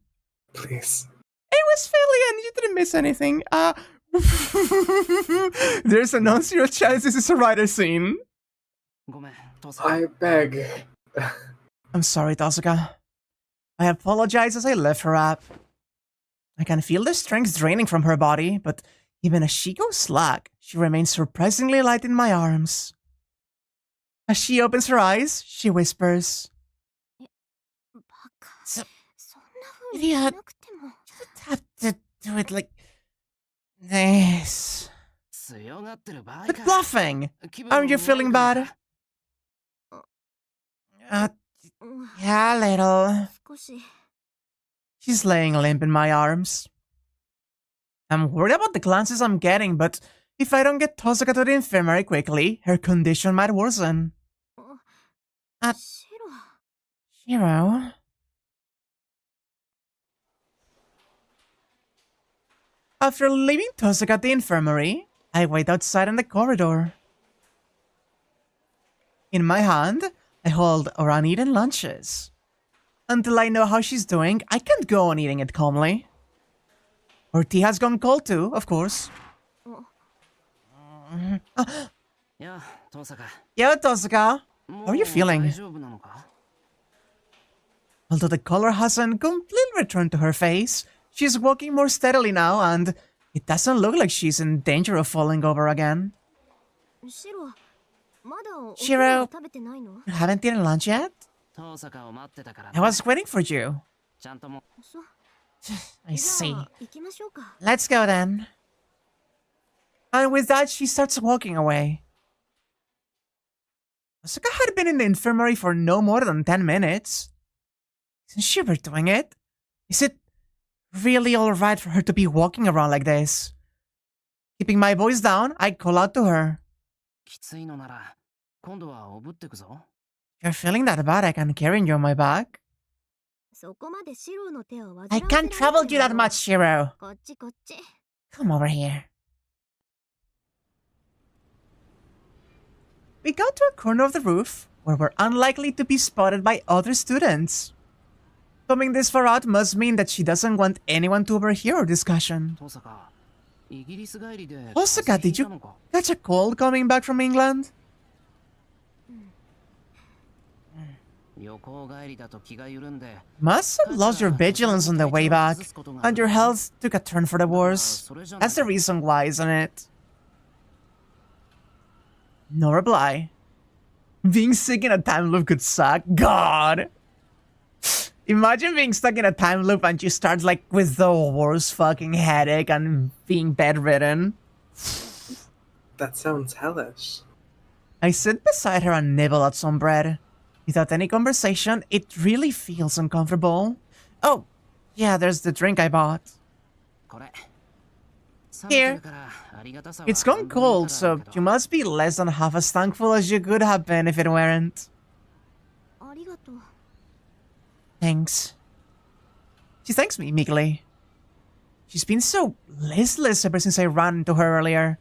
Please. It was fairly and you didn't miss anything. There's a non-zero chance this is a Rider scene. I beg. I'm sorry, Tosuka. I apologize as I lift her up. I can feel the strength draining from her body, but even as she goes slack, she remains surprisingly light in my arms. As she opens her eyes, she whispers, so, Illya, you don't have to do it like this. Quit bluffing! Aren't you feeling bad? Yeah, a little. She's laying limp in my arms. I'm worried about the glances I'm getting, but if I don't get Tosuka to the infirmary quickly, her condition might worsen. Shiro? After leaving Tosuka at the infirmary, I wait outside in the corridor. In my hand, I hold our uneaten lunches. Until I know how she's doing, I can't go on eating it calmly. Her tea has gone cold too, of course. Yo, Tosuka. How are you feeling? Although the color hasn't completely returned to her face, she's walking more steadily now, and it doesn't look like she's in danger of falling over again. Shiro, you haven't eaten lunch yet? I was waiting for you. I see. Let's go then. And with that, she starts walking away. Tosuka had been in the infirmary for no more than 10 minutes. Isn't she overdoing it? Is it really alright for her to be walking around like this? Keeping my voice down, I call out to her. You're feeling that bad, I can carry you on my back. I can't trouble you that much, Shiro. Come over here. We go to a corner of the roof where we're unlikely to be spotted by other students. Coming this far out must mean that she doesn't want anyone to overhear our discussion. Tosuka, did you catch a cold coming back from England? Must have lost your vigilance on the way back, and your health took a turn for the worse. That's the reason why, isn't it? No reply. Being sick in a time loop could suck. God! Imagine being stuck in a time loop and you start like with the worst fucking headache and being bedridden. That sounds hellish. I sit beside her and nibble at some bread. Without any conversation, it really feels uncomfortable. Oh, yeah, there's the drink I bought. Here. It's gone cold, so you must be less than half as thankful as you could have been if it weren't. Thanks. She thanks me meekly. She's been so listless ever since I ran into her earlier.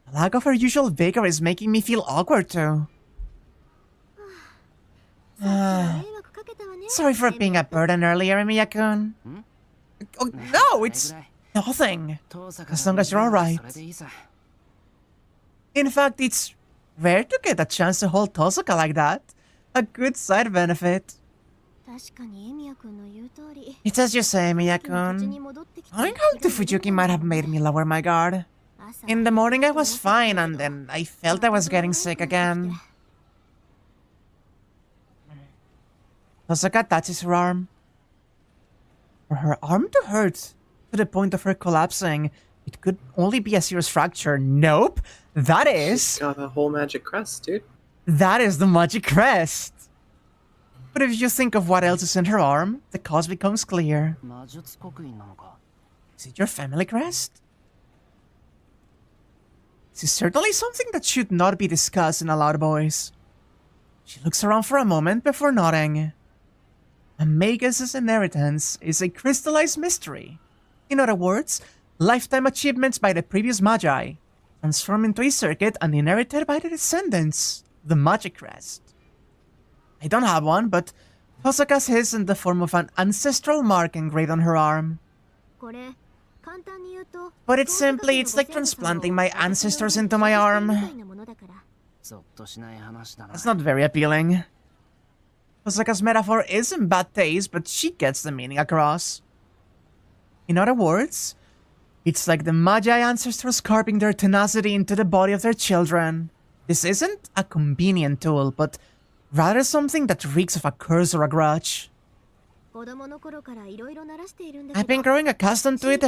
The lack of her usual vigor is making me feel awkward too. Sorry for being a burden earlier, Emiya-kun. Oh, no, it's nothing. As long as you're alright. In fact, it's rare to get a chance to hold Tosuka like that. A good side benefit. It's as you say, Emiya-kun. Going home to Fujuki might have made me lower my guard. In the morning I was fine, and then I felt I was getting sick again. Tosuka touches her arm. For her arm to hurt to the point of her collapsing, it could only be a serious fracture. Nope, that is... She's got a whole magic crest, dude. That is the magic crest. But if you think of what else is in her arm, the cause becomes clear. Is it your family crest? This is certainly something that should not be discussed in a loud voice. She looks around for a moment before nodding. Amagus' inheritance is a crystallized mystery. In other words, lifetime achievements by the previous Magi, transformed into a circuit and inherited by the descendants, the Magic Crest. I don't have one, but Tosaka's his in the form of an ancestral mark engraved on her arm. But it's like transplanting my ancestors into my arm. That's not very appealing. Tosaka's metaphor is in bad taste, but she gets the meaning across. In other words, it's like the Magi ancestors carving their tenacity into the body of their children. This isn't a convenient tool, but rather something that reeks of a curse or a grudge. I've been growing accustomed to it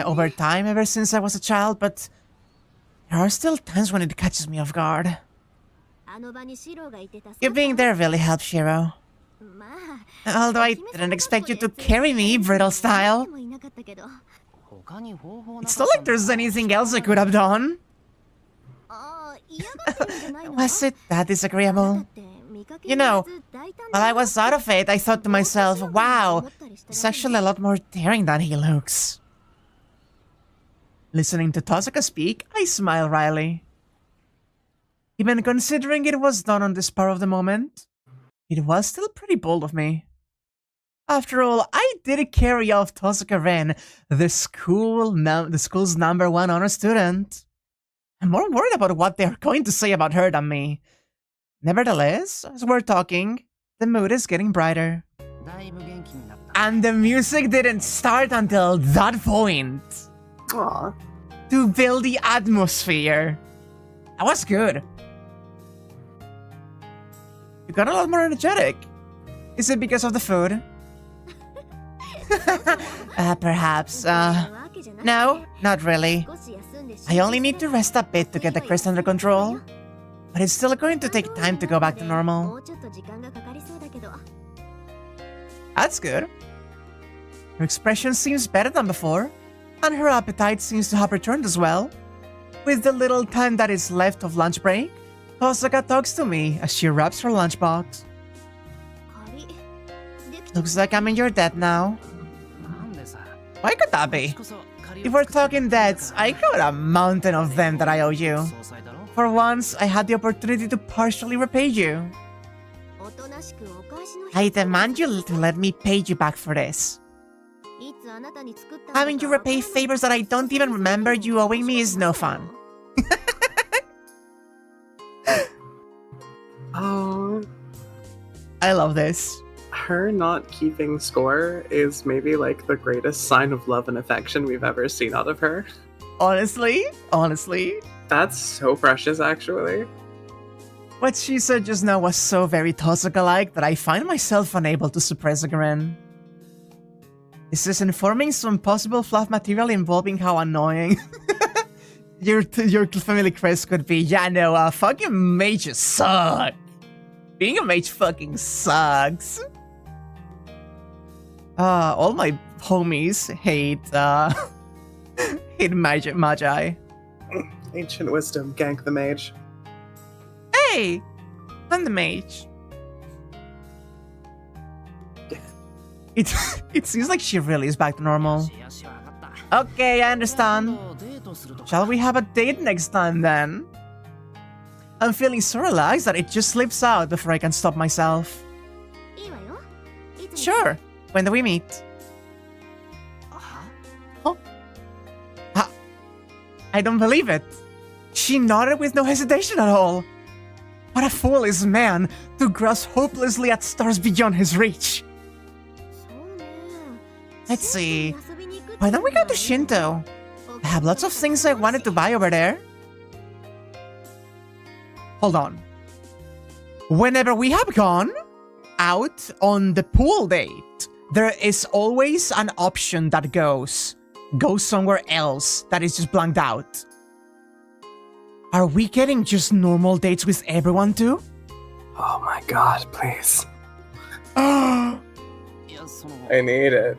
over time, ever since I was a child, but there are still times when it catches me off guard. You being there really helped, Shiro. Although I didn't expect you to carry me, brittle style. It's not like there's anything else I could have done. Was it that disagreeable? You know, while I was out of it, I thought to myself, wow, he's actually a lot more daring than he looks. Listening to Tosaka speak, I smile wryly. Even considering it was done on the spur of the moment, it was still pretty bold of me. After all, I did carry off Tosaka Ren, the school's #1 honor student. I'm more worried about what they're going to say about her than me. Nevertheless, as we're talking, the mood is getting brighter. And the music didn't start until that point. Aww. To build the atmosphere. That was good. You got a lot more energetic. Is it because of the food? Perhaps. No, not really. I only need to rest a bit to get the crest under control. But it's still going to take time to go back to normal. That's good. Her expression seems better than before, and her appetite seems to have returned as well. With the little time that is left of lunch break, Tosaka talks to me as she wraps her lunchbox. Looks like I'm in your debt now. Why could that be? If we're talking debts, I got a mountain of them that I owe you. For once, I had the opportunity to partially repay you. I demand you to let me pay you back for this. Having you repay favors that I don't even remember you owing me is no fun. Oh. I love this. Her not keeping score is maybe like the greatest sign of love and affection we've ever seen out of her. Honestly. That's so precious, actually. What she said just now was so very Tosaka-like that I find myself unable to suppress a grin. This is informing some possible fluff material involving how annoying your family crest could be. Yeah, no, fucking mages suck. Being a mage fucking sucks. All my homies hate magi. Ancient wisdom, gank the mage. Hey! I'm the mage. It seems like she really is back to normal. Okay, I understand. Shall we have a date next time then? I'm feeling so relaxed that it just slips out before I can stop myself. Sure. When do we meet? Oh. I don't believe it. She nodded with no hesitation at all. What a fool is man to grasp hopelessly at stars beyond his reach. Let's see. Why don't we go to Shinto? I have lots of things I wanted to buy over there. Hold on. Whenever we have gone out on the pool date, there is always an option that goes somewhere else that is just blanked out. Are we getting just normal dates with everyone too? Oh my god, please. I need it.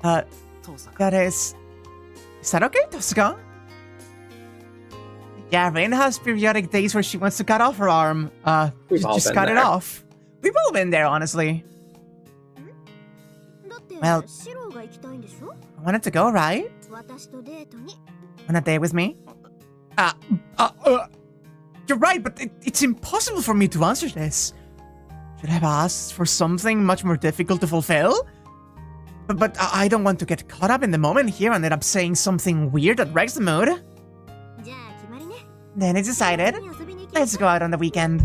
That is... Is that okay, Tosaka? Yeah, Rin has periodic days where she wants to cut off her arm. We've all Just been cut it there. off. We've all been there, honestly. Well, I wanted to go, right? On a date with me? You're right, but it's impossible for me to answer this. Should I have asked for something much more difficult to fulfill? But I don't want to get caught up in the moment here and end up saying something weird that wrecks the mood. Then it's decided. Let's go out on the weekend.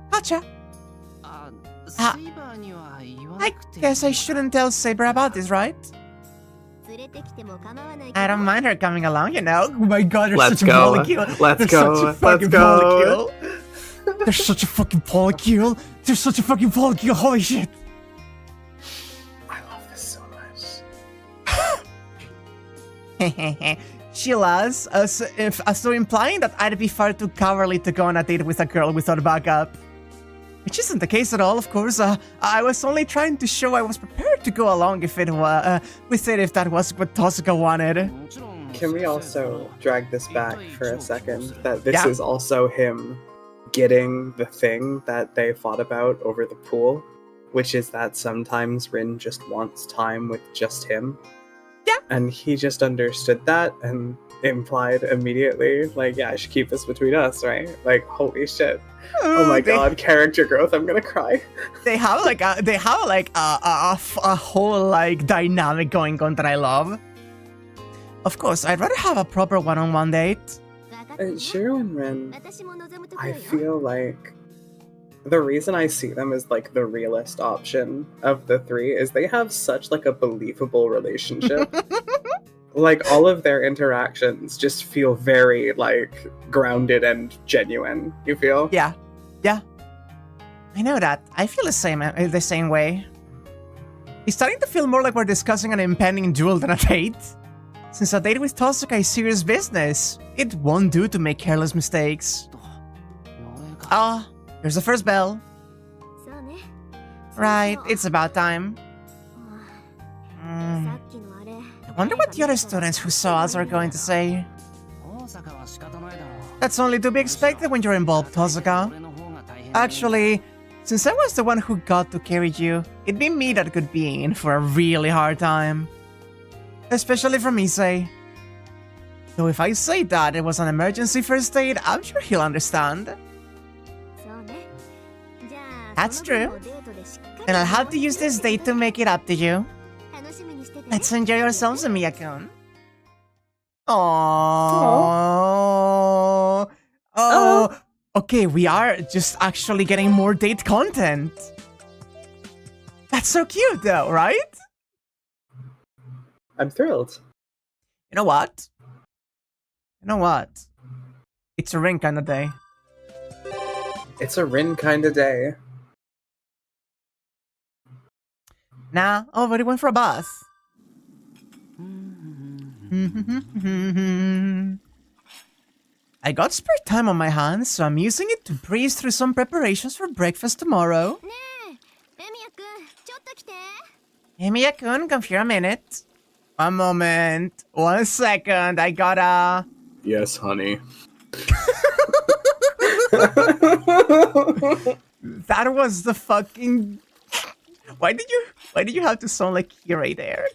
Gotcha. I guess I shouldn't tell Saber about this, right? I don't mind her coming along, you know. Oh my god, you're Let's such a go. molecule. Let's They're go. Such a fucking Let's go. molecule. They're such a fucking molecule. They're such a fucking molecule. Holy shit. I love this so much. Sheila's, so implying that I'd be far too cowardly to go on a date with a girl without backup. Which isn't the case at all, of course. I was only trying to show I was prepared to go along if that was what Tosuka wanted. Can we also drag this back for a second? That this Yeah. is also him getting the thing that they fought about over the pool, which is that sometimes Rin just wants time with just him. Yeah. And he just understood that and implied immediately, like, yeah, I should keep this between us, right? Like, holy shit. Oh my god, character growth, I'm gonna cry. They have a whole like dynamic going on that I love. Of course, I'd rather have a proper one-on-one date. Shiro and Rin, I feel like the reason I see them as like the realest option of the three is they have such like a believable relationship. Like all of their interactions just feel very like grounded and genuine. You feel? Yeah. I know that. I feel the same way. It's starting to feel more like we're discussing an impending duel than a date. Since a date with Tosuka is serious business, it won't do to make careless mistakes. Here's the first bell. Right, it's about time. I wonder what the other students who saw us are going to say. That's only to be expected when you're involved, Tosuka. Actually, since I was the one who got to carry you, it'd be me that could be in for a really hard time. Especially from Issei. Though if I say that it was an emergency first date, I'm sure he'll understand. That's true. And I'll have to use this date to make it up to you. Let's enjoy ourselves, Emiya-kun. Aww. Oh. Okay, we are just actually getting more date content. That's so cute though, right? I'm thrilled. You know what? It's a ring kind of day. It's a Rin kind of day. Nah, already went for a bath. I got spare time on my hands, so I'm using it to breeze through some preparations for breakfast tomorrow. Emiya-kun, come here a minute. One moment. 1 second, I gotta... Yes, honey. That was the fucking... Why did you have to sound like Kirei there?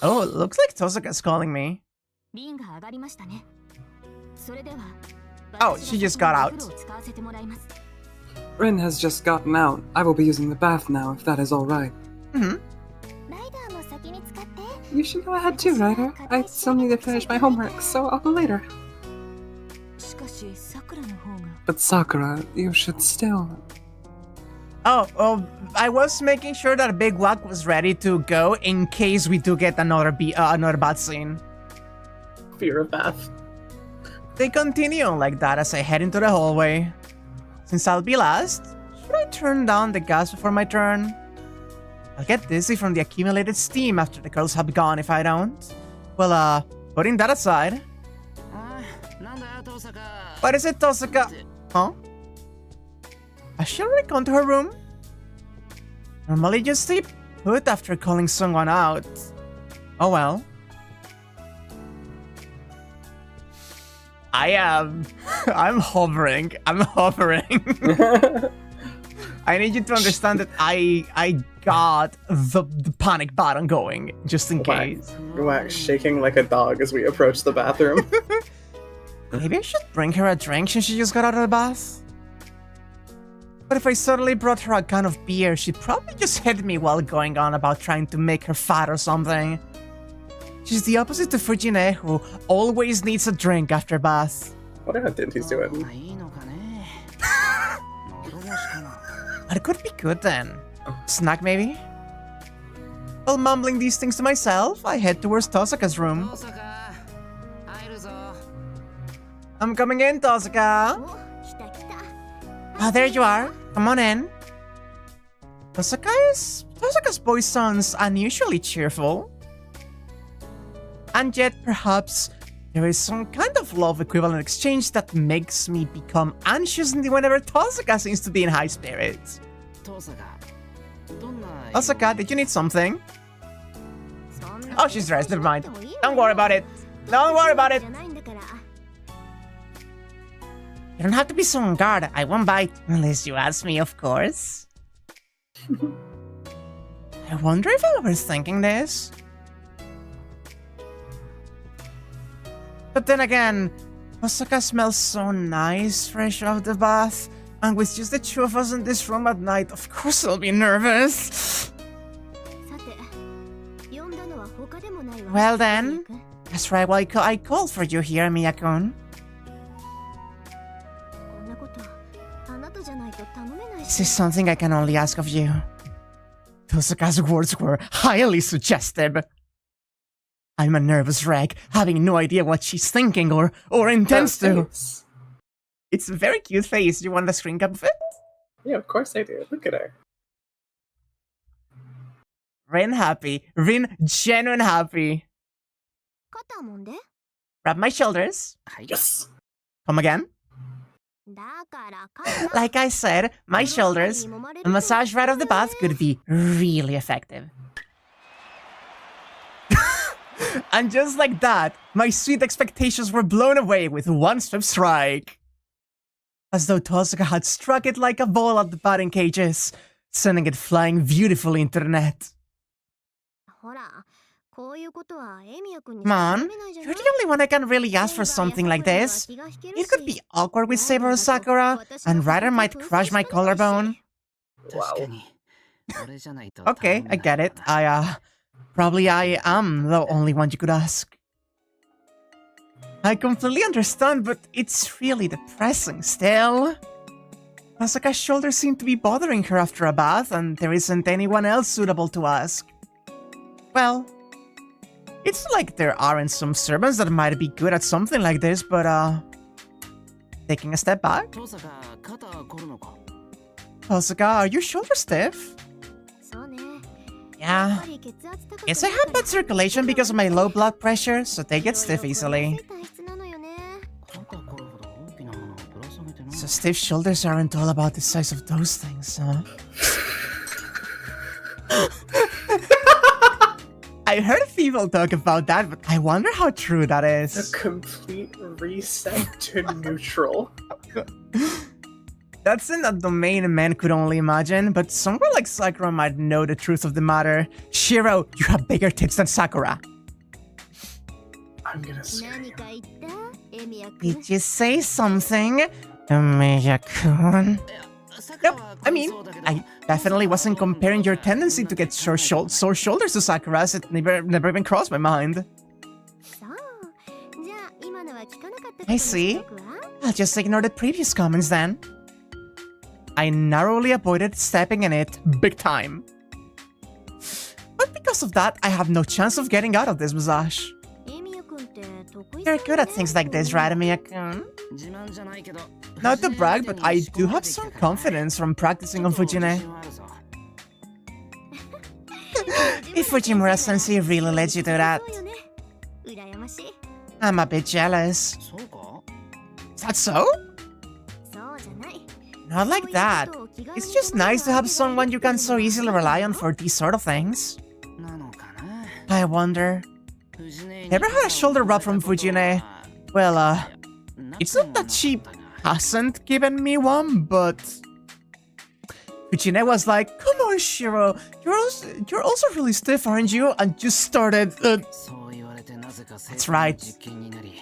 Oh, it looks like Tosuka's calling me. Oh, she just got out. Rin has just gotten out. I will be using the bath now, if that is alright. Mm-hmm. You should go ahead too, Ryder. I still need to finish my homework, so I'll go later. But Sakura, you should still... Oh, I was making sure that Big Wack was ready to go in case we do get another bad scene. Fear of bath. They continue on like that as I head into the hallway. Since I'll be last, should I turn down the gas before my turn? I'll get dizzy from the accumulated steam after the girls have gone if I don't. Well, putting that aside... What is it, Tosuka? Huh? Has she already gone to her room? Normally just stay put after calling someone out. Oh well. I'm hovering. I'm hovering. I need you to understand that I got the panic button going, just in case. Wax shaking like a dog as we approach the bathroom. Maybe I should bring her a drink since she just got out of the bath. But if I suddenly brought her a can of beer, she'd probably just hit me while going on about trying to make her fat or something. She's the opposite to Fujine, who always needs a drink after bath. What are Dinty's doing? It could be good then. Snack maybe? While mumbling these things to myself, I head towards Tosaka's room. I'm coming in, Tosaka. Oh, there you are. Come on in. Tosaka's voice sounds unusually cheerful. And yet, perhaps, there is some kind of love equivalent exchange that makes me become anxious whenever Tosaka seems to be in high spirits. Tosaka, did you need something? Oh, she's dressed. Never mind. Don't worry about it. Don't worry about it. You don't have to be so on guard. I won't bite. Unless you ask me, of course. I wonder if I'm overthinking this. But then again, Osaka smells so nice fresh out the bath. And with just the two of us in this room at night, of course I'll be nervous. Well then, that's right why I called for you here, Miyakun. This is something I can only ask of you. Tosaka's words were highly suggestive. I'm a nervous wreck, having no idea what she's thinking or intends to. It's a very cute face. Do you want the screen cap of it? Yeah, of course I do. Look at her. Rin happy. Rin genuine happy. Grab my shoulders. Yes! Come again. Like I said, my shoulders. A massage right off the bath could be really effective. And just like that, my sweet expectations were blown away with one swift strike. As though Tosaka had struck it like a ball at the batting cages, sending it flying beautifully into the net. Come on, you're the only one I can really ask for something like this. It could be awkward with Saber or Sakura, and Ryder might crush my collarbone. Wow. Okay, I get it. Probably I am the only one you could ask. I completely understand, but it's really depressing still. Tosaka's shoulders seem to be bothering her after a bath, and there isn't anyone else suitable to ask. Well, it's not like there aren't some servants that might be good at something like this, but taking a step back. Tosaka, are your shoulders stiff? Yeah. Guess I have bad circulation because of my low blood pressure, so they get stiff easily. So stiff shoulders aren't all about the size of those things, huh? I heard people talk about that, but I wonder how true that is. A complete reset to neutral. That's in a domain men could only imagine, but someone like Sakura might know the truth of the matter. Shiro, you have bigger tits than Sakura. I'm gonna scream. Did you say something, Miyakun? Nope, I mean, I definitely wasn't comparing your tendency to get sore shoulders to Sakura's. It never even crossed my mind. I see. I'll just ignore the previous comments then. I narrowly avoided stepping in it big time. But because of that, I have no chance of getting out of this massage. You're good at things like this, right, Miyakun? Not to brag, but I do have some confidence from practicing on Fujine. If Fujimura-sensei really lets you do that, I'm a bit jealous. Is that so? Not like that. It's just nice to have someone you can so easily rely on for these sort of things. I wonder. Ever had a shoulder rub from Fujine? Well, It's not that she hasn't given me one, but Fujine was like, "Come on, Shiro, you're also really stiff, aren't you?" And just started. That's right.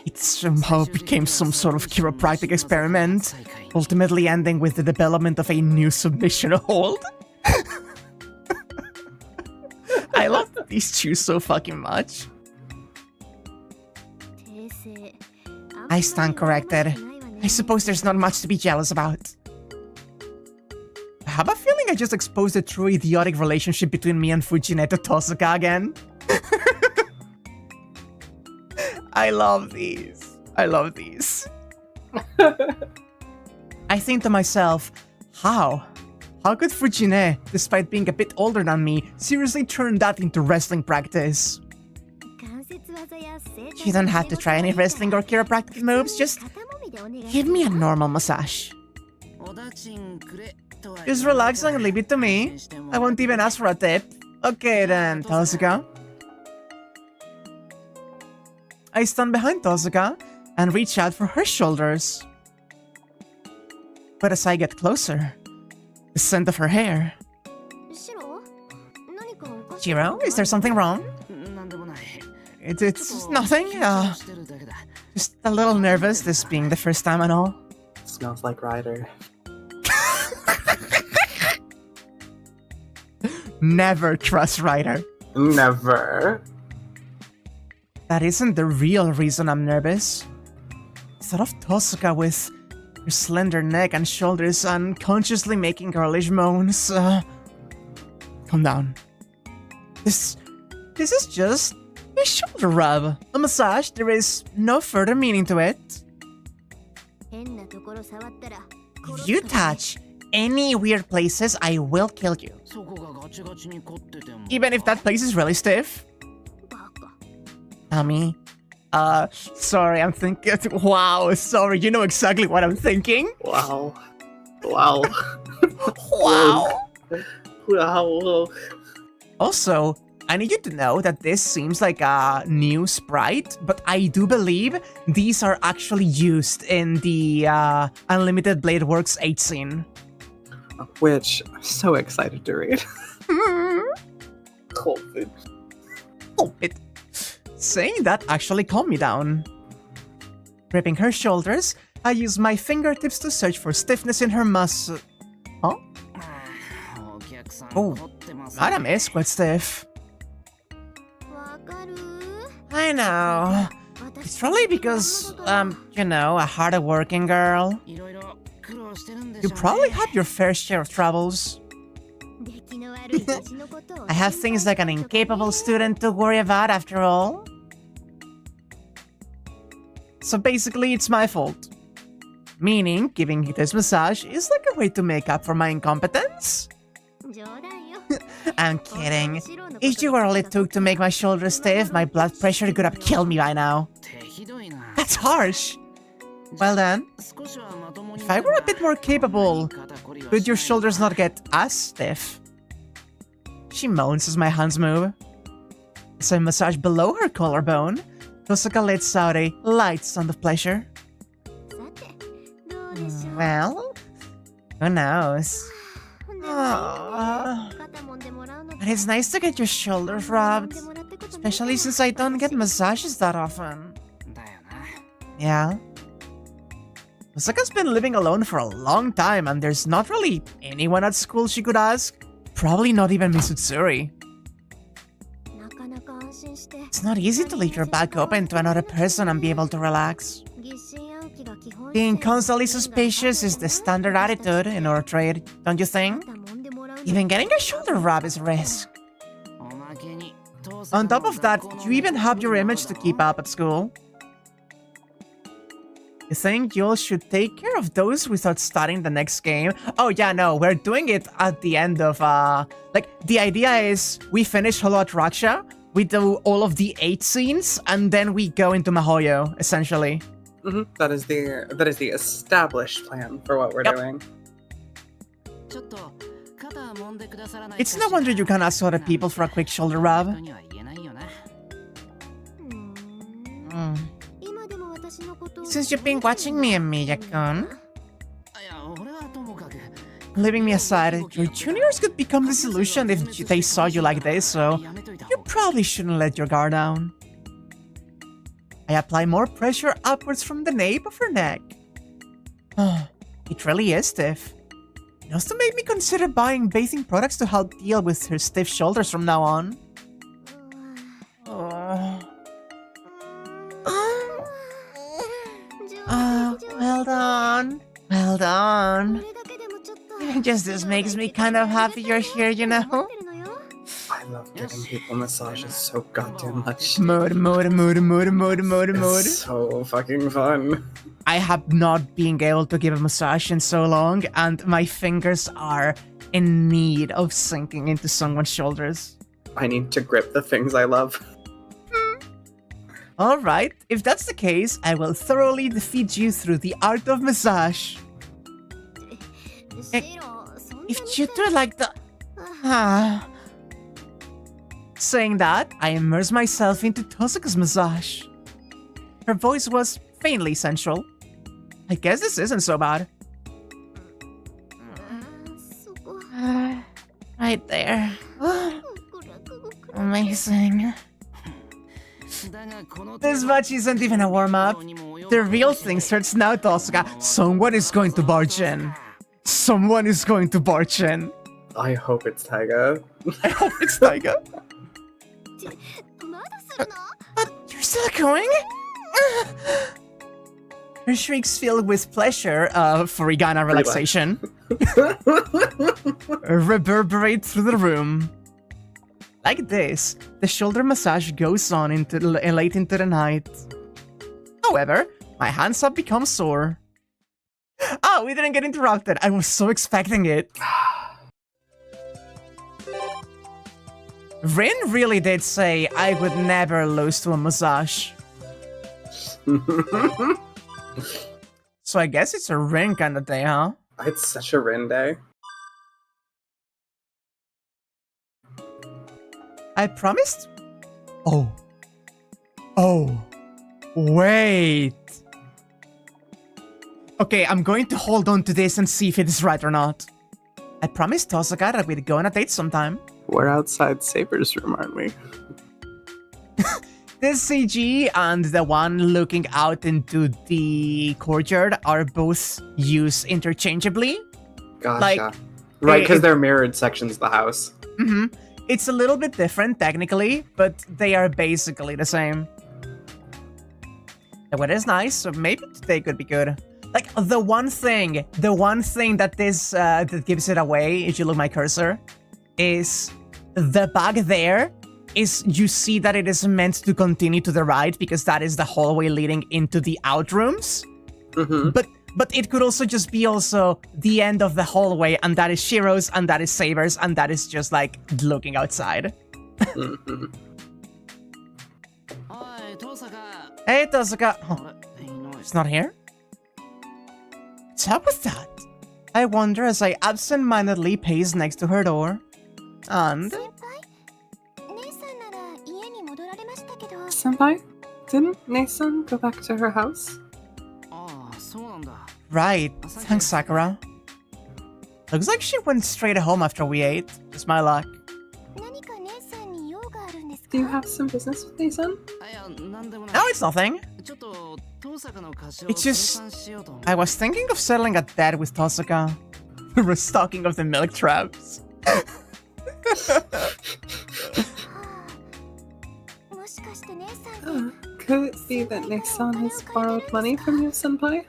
It somehow became some sort of chiropractic experiment, ultimately ending with the development of a new submission hold. I love these two so fucking much. I stand corrected. I suppose there's not much to be jealous about. I have a feeling I just exposed a true idiotic relationship between me and Fujine to Tosuka again. I love these. I love these. I think to myself, how? How could Fujine, despite being a bit older than me, seriously turn that into wrestling practice? You don't have to try any wrestling or chiropractic moves, just give me a normal massage. Just relax and leave it to me. I won't even ask for a tip. Okay then, Tosuka. I stand behind Tosuka and reach out for her shoulders. But as I get closer, the scent of her hair. Shiro, is there something wrong? It's nothing. Just a little nervous, this being the first time and all. Smells like Ryder. Never trust Ryder. Never. That isn't the real reason I'm nervous. I thought of Tosuka with her slender neck and shoulders unconsciously making girlish moans. Calm down. This is just a shoulder rub. A massage, there is no further meaning to it. If you touch any weird places, I will kill you. Even if that place is really stiff. Tommy. Sorry, I'm thinking. Wow, sorry, you know exactly what I'm thinking. Wow. Wow. Wow. Wow. Also, I need you to know that this seems like a new sprite, but I do believe these are actually used in the Unlimited Blade Works 8 scene. Which I'm so excited to read. COVID. Oh, it. Saying that actually calmed me down. Gripping her shoulders, I use my fingertips to search for stiffness in her muscle. Huh? Oh, Madam is quite stiff. I know. It's probably because, you know, a hard-working girl. You probably have your fair share of troubles. I have things like an incapable student to worry about after all. So basically, it's my fault. Meaning, giving you this massage is like a way to make up for my incompetence? I'm kidding. If you were all it took to make my shoulders stiff, my blood pressure could have killed me by now. That's harsh. Well then, if I were a bit more capable, could your shoulders not get as stiff? She moans as my hands move. As I massage below her collarbone, Tosuka lets out a light sound of pleasure. Well, who knows? But it's nice to get your shoulders rubbed, especially since I don't get massages that often. Yeah. Tosuka's been living alone for a long time and there's not really anyone at school she could ask. Probably not even Miss Utsuri. It's not easy to leave your back open to another person and be able to relax. Being constantly suspicious is the standard attitude in our trade, don't you think? Even getting a shoulder rub is a risk. On top of that, you even have your image to keep up at school. You think you all should take care of those without starting the next game? Oh yeah, no, we're doing it at the end of, like, the idea is we finish Holo Ataraxia, we do all of the 8 scenes, and then we go into Mihoyo, essentially. Mm-hmm. That is the established plan for what we're doing. It's no wonder you can't ask other people for a quick shoulder rub. Since you've been watching me and Miyakun, leaving me aside, your juniors could become disillusioned if they saw you like this, so you probably shouldn't let your guard down. I apply more pressure upwards from the nape of her neck. It really is stiff. It also made me consider buying bathing products to help deal with her stiff shoulders from now on. Well done. Well done. Just this makes me kind of happy you're here, you know? I love giving people massages so goddamn much. Mood. It's so fucking fun. I have not been able to give a massage in so long, and my fingers are in need of sinking into someone's shoulders. I need to grip the things I love. Alright, if that's the case, I will thoroughly defeat you through the art of massage. If you do like the... Saying that, I immerse myself into Tosaka's massage. Her voice was faintly sensual. I guess this isn't so bad. Right there. Amazing. This much isn't even a warm-up. The real thing starts now, Tosaka. Someone is going to barge in. Someone is going to barge in. I hope it's Taiga. I hope it's Taiga. You're still going? Her shrieks filled with pleasure, Furigana relaxation, reverberate through the room. Like this, the shoulder massage goes on into late into the night. However, my hands have become sore. Oh, we didn't get interrupted. I was so expecting it. Rin really did say I would never lose to a massage. So I guess it's a Rin kind of day, huh? It's such a Rin day. I promised? Oh, wait. Okay, I'm going to hold on to this and see if it is right or not. I promised Tosaka that we'd go on a date sometime. We're outside Saber's room, aren't we? This CG and the one looking out into the courtyard are both used interchangeably. Gotcha. Like, right, because they're mirrored sections of the house. Mm-hmm. It's a little bit different, technically, but they are basically the same. The weather's nice, so maybe today could be good. Like, the one thing that this, that gives it away, if you look at my cursor, is the bag there is, you see that it is meant to continue to the right, because that is the hallway leading into the outrooms. Mm-hmm. But it could also just be also the end of the hallway, and that is Shiro's, and that is Saber's, and that is just like looking outside. Mm-hmm. Hey, Tosaka. Oh, it's not here? What's up with that? I wonder as I absent-mindedly pace next to her door. And... Senpai? Didn't Nesan go back to her house? Right, thanks, Sakura. Looks like she went straight home after we ate. Just my luck. Do you have some business with Nesan? No, it's nothing. It's just... I was thinking of settling a debt with Tosaka. Restocking of the milk traps. Could it be that Nesan has borrowed money from you, Senpai?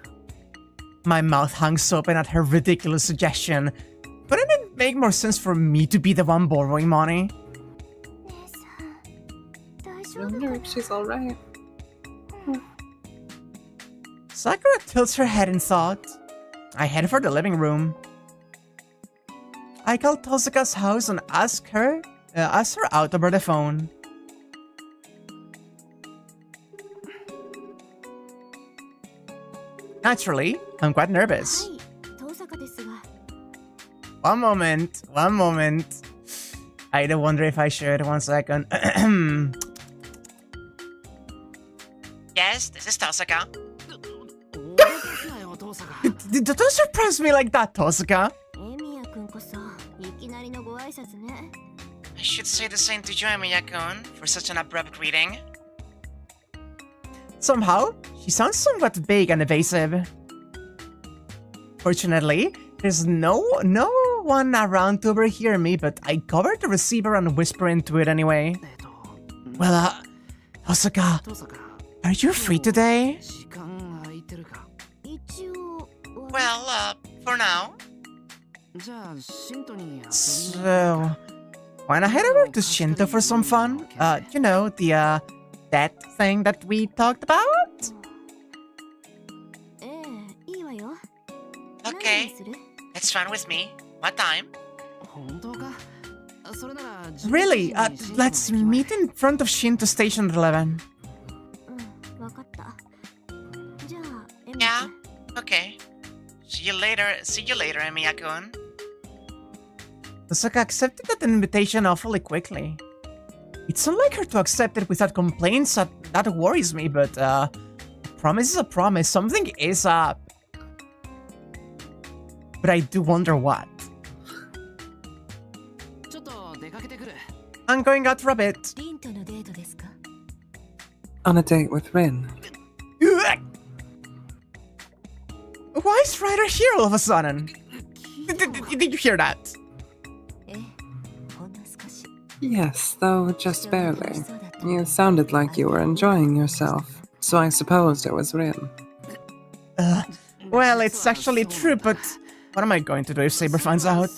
My mouth hangs open at her ridiculous suggestion. Wouldn't it make more sense for me to be the one borrowing money? I wonder if she's alright. Sakura tilts her head in thought. I head for the living room. I call Tosaka's house and ask her out over the phone. Naturally, I'm quite nervous. One moment. I do wonder if I should. 1 second. Yes, this is Tosaka. Don't surprise me like that, Tosaka. I should say the same to you, Emiya-kun, for such an abrupt greeting. Somehow, she sounds somewhat vague and evasive. Fortunately, there's no one around to overhear me, but I covered the receiver and whisper into it anyway. Well, Tosaka, are you free today? Well, for now. So, wanna head over to Shinto for some fun? You know, the, that thing that we talked about? Okay, it's fine with me. What time? Really? Let's meet in front of Shinto Station at 11. Yeah, okay. See you later, Emiya-kun. Tosaka accepted that invitation awfully quickly. It's unlike her to accept it without complaints, that worries me, but a promise is a promise, something is up. But I do wonder what. I'm going out for a bit. On a date with Rin. Why is Ryder here all of a sudden? Did you hear that? Yes, though just barely. You sounded like you were enjoying yourself, so I supposed it was Rin. Well, it's actually true, but what am I going to do if Saber finds out?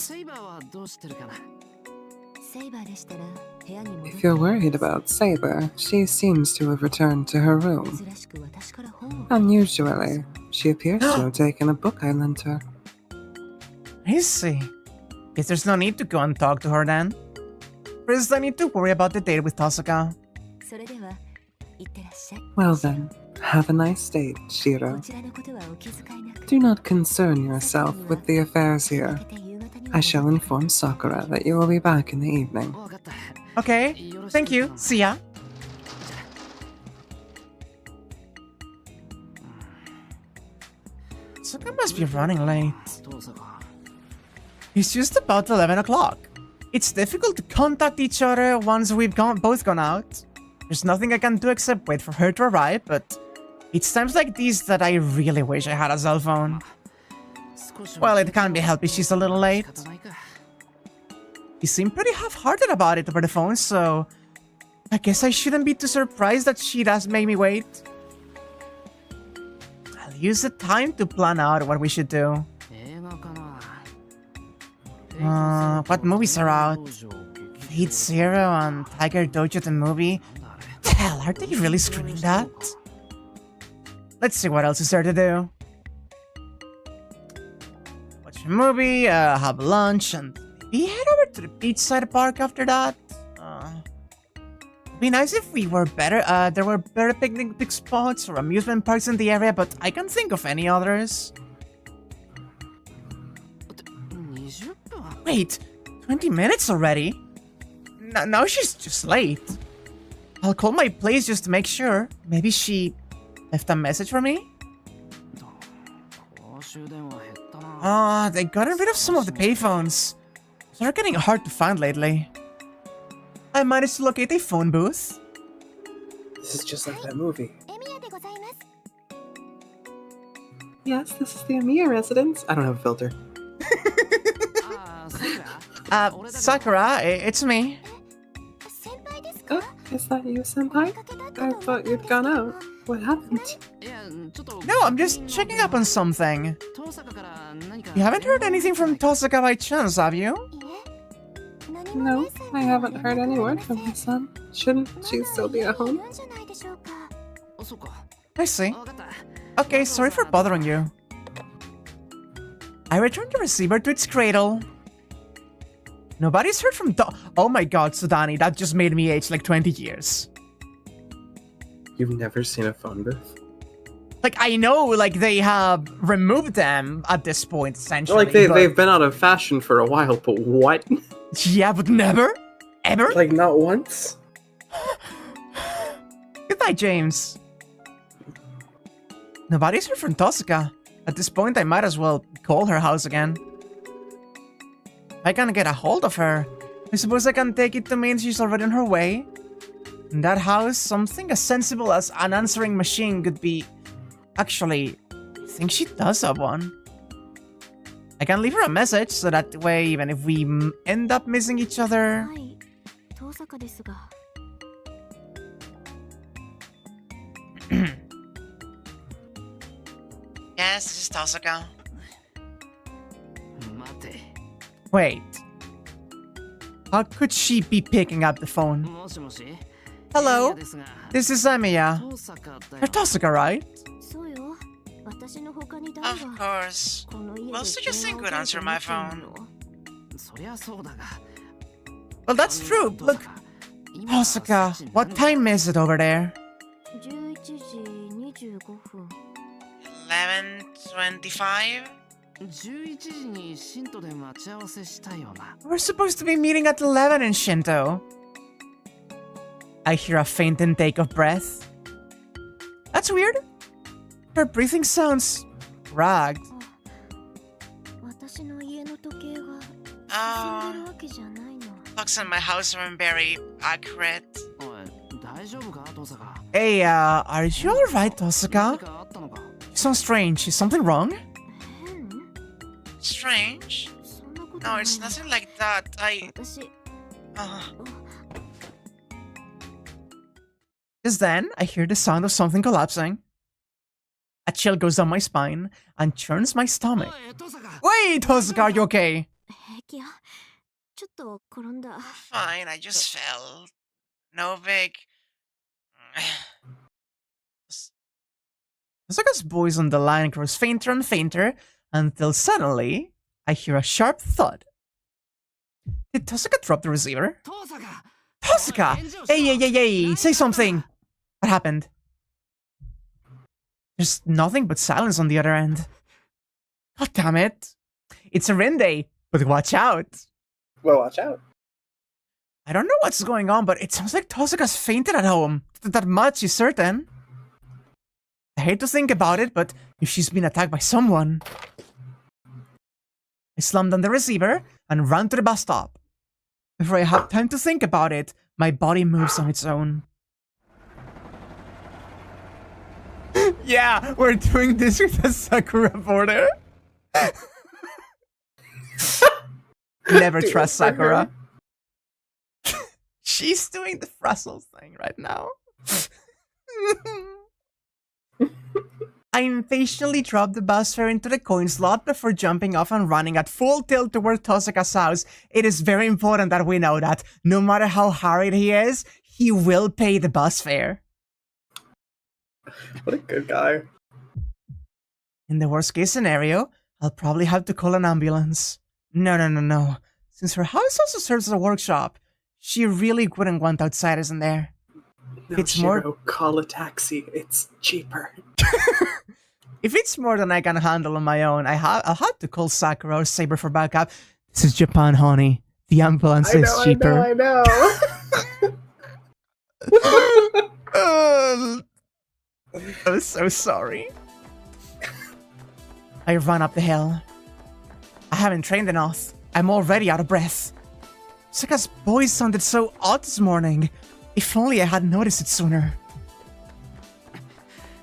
If you're worried about Saber, she seems to have returned to her room. Unusually, she appears to have taken a book I lent her. I see. Guess there's no need to go and talk to her then. First, I need to worry about the date with Tosaka. Well then, have a nice date, Shiro. Do not concern yourself with the affairs here. I shall inform Sakura that you will be back in the evening. Okay, thank you. See ya. Sakura must be running late. It's just about 11 o'clock. It's difficult to contact each other once we've both gone out. There's nothing I can do except wait for her to arrive, but it's times like these that I really wish I had a cell phone. Well, it can't be helped if she's a little late. She seemed pretty half-hearted about it over the phone, so I guess I shouldn't be too surprised that she does make me wait. I'll use the time to plan out what we should do. What movies are out? Fate Zero and Tiger Dojo the movie? Hell, are they really screening that? Let's see what else is there to do. Watch a movie, have lunch, and maybe head over to the beachside park after that. It'd be nice if we were better, there were better picnic spots or amusement parks in the area, but I can't think of any others. Wait, 20 minutes already? Now she's just late. I'll call my place just to make sure. Maybe she left a message for me? They got rid of some of the payphones. They're getting hard to find lately. I managed to locate a phone booth. This is just like that movie. Yes, this is the Amiya residence. I don't have a filter. Sakura, it's me. Oh, is that you, senpai? I thought you'd gone out. What happened? No, I'm just checking up on something. You haven't heard anything from Tosaka by chance, have you? No, I haven't heard any word from my son. Shouldn't she still be at home? I see. Okay, sorry for bothering you. I returned the receiver to its cradle. Nobody's heard from Oh my god, Sudani, that just made me age like 20 years. You've never seen a phone booth? Like, I know, like, they have removed them at this point, essentially. Like, they've been out of fashion for a while, but what? Yeah, but never? Ever? Like, not once? Goodbye, James. Nobody's heard from Tosaka. At this point, I might as well call her house again. If I can get a hold of her, I suppose I can take it to mean she's already on her way. In that house, something as sensible as an answering machine could be... Actually, I think she does have one. I can leave her a message, so that way, even if we end up missing each other... Yes, this is Tosaka. Wait. How could she be picking up the phone? Hello? This is Emiya. You're Tosaka, right? Of course. Who else did you think would answer my phone? Well, that's true. Look, Tosaka, what time is it over there? 11:25? We're supposed to be meeting at 11 in Shinto. I hear a faint intake of breath. That's weird. Her breathing sounds ragged. Oh, clocks in my house aren't very accurate. Hey, are you alright, Tosaka? You sound strange. Is something wrong? Strange? No, it's nothing like that. Just then, I hear the sound of something collapsing. A chill goes down my spine and churns my stomach. Wait, Tosaka, are you okay? Fine, I just fell. No big... Tosaka's voice on the line grows fainter and fainter until suddenly I hear a sharp thud. Did Tosaka drop the receiver? Tosaka! Hey, say something! What happened? There's nothing but silence on the other end. God damn it. It's a Rinde, but watch out. Well, watch out. I don't know what's going on, but it sounds like Tosaka's fainted at home. That much is certain. I hate to think about it, but if she's been attacked by someone... I slammed on the receiver and ran to the bus stop. Before I have time to think about it, my body moves on its own. Yeah, we're doing this with a Sakura border. Never trust Sakura. She's doing the Frazzle thing right now. I impatiently dropped the bus fare into the coin slot before jumping off and running at full tilt toward Tosaka's house. It is very important that we know that, no matter how harried he is, he will pay the bus fare. What a good guy. In the worst case scenario, I'll probably have to call an ambulance. No. Since her house also serves as a workshop, she really wouldn't want outsiders in there. No, it's Shiro, more... call a taxi. It's cheaper. If it's more than I can handle on my own, I'll have to call Sakura or Saber for backup. This is Japan, honey. The ambulance is cheaper. I know. I'm so sorry. I ran up the hill. I haven't trained enough. I'm already out of breath. Saka's voice sounded so odd this morning. If only I had noticed it sooner.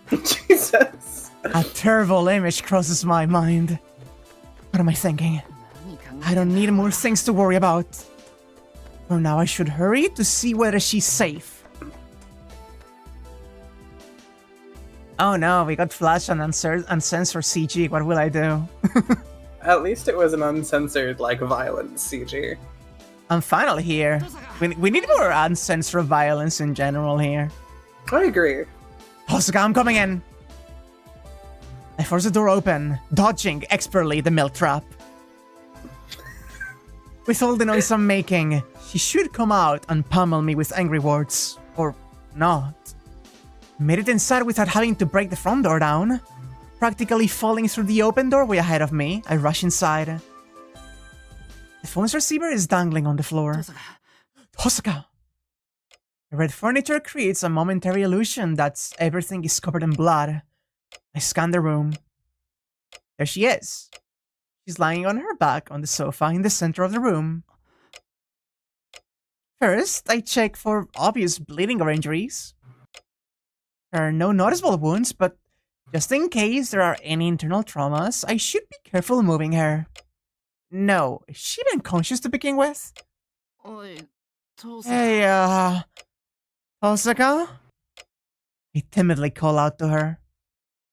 Jesus. A terrible image crosses my mind. What am I thinking? I don't need more things to worry about. For now, I should hurry to see whether she's safe. Oh no, we got flash and uncensored CG. What will I do? At least it was an uncensored, violent CG. I'm finally here. We need more uncensored violence in general here. I agree. Tosaka, I'm coming in. I force the door open, dodging expertly the milk trap. With all the noise I'm making, she should come out and pummel me with angry words. Or not. Made it inside without having to break the front door down. Practically falling through the open doorway ahead of me, I rush inside. The phone's receiver is dangling on the floor. Tosaka! The red furniture creates a momentary illusion that everything is covered in blood. I scan the room. There she is. She's lying on her back on the sofa in the center of the room. First, I check for obvious bleeding or injuries. There are no noticeable wounds, but just in case there are any internal traumas, I should be careful moving her. No, is she even conscious to begin with? Hey, Tosaka? I timidly call out to her.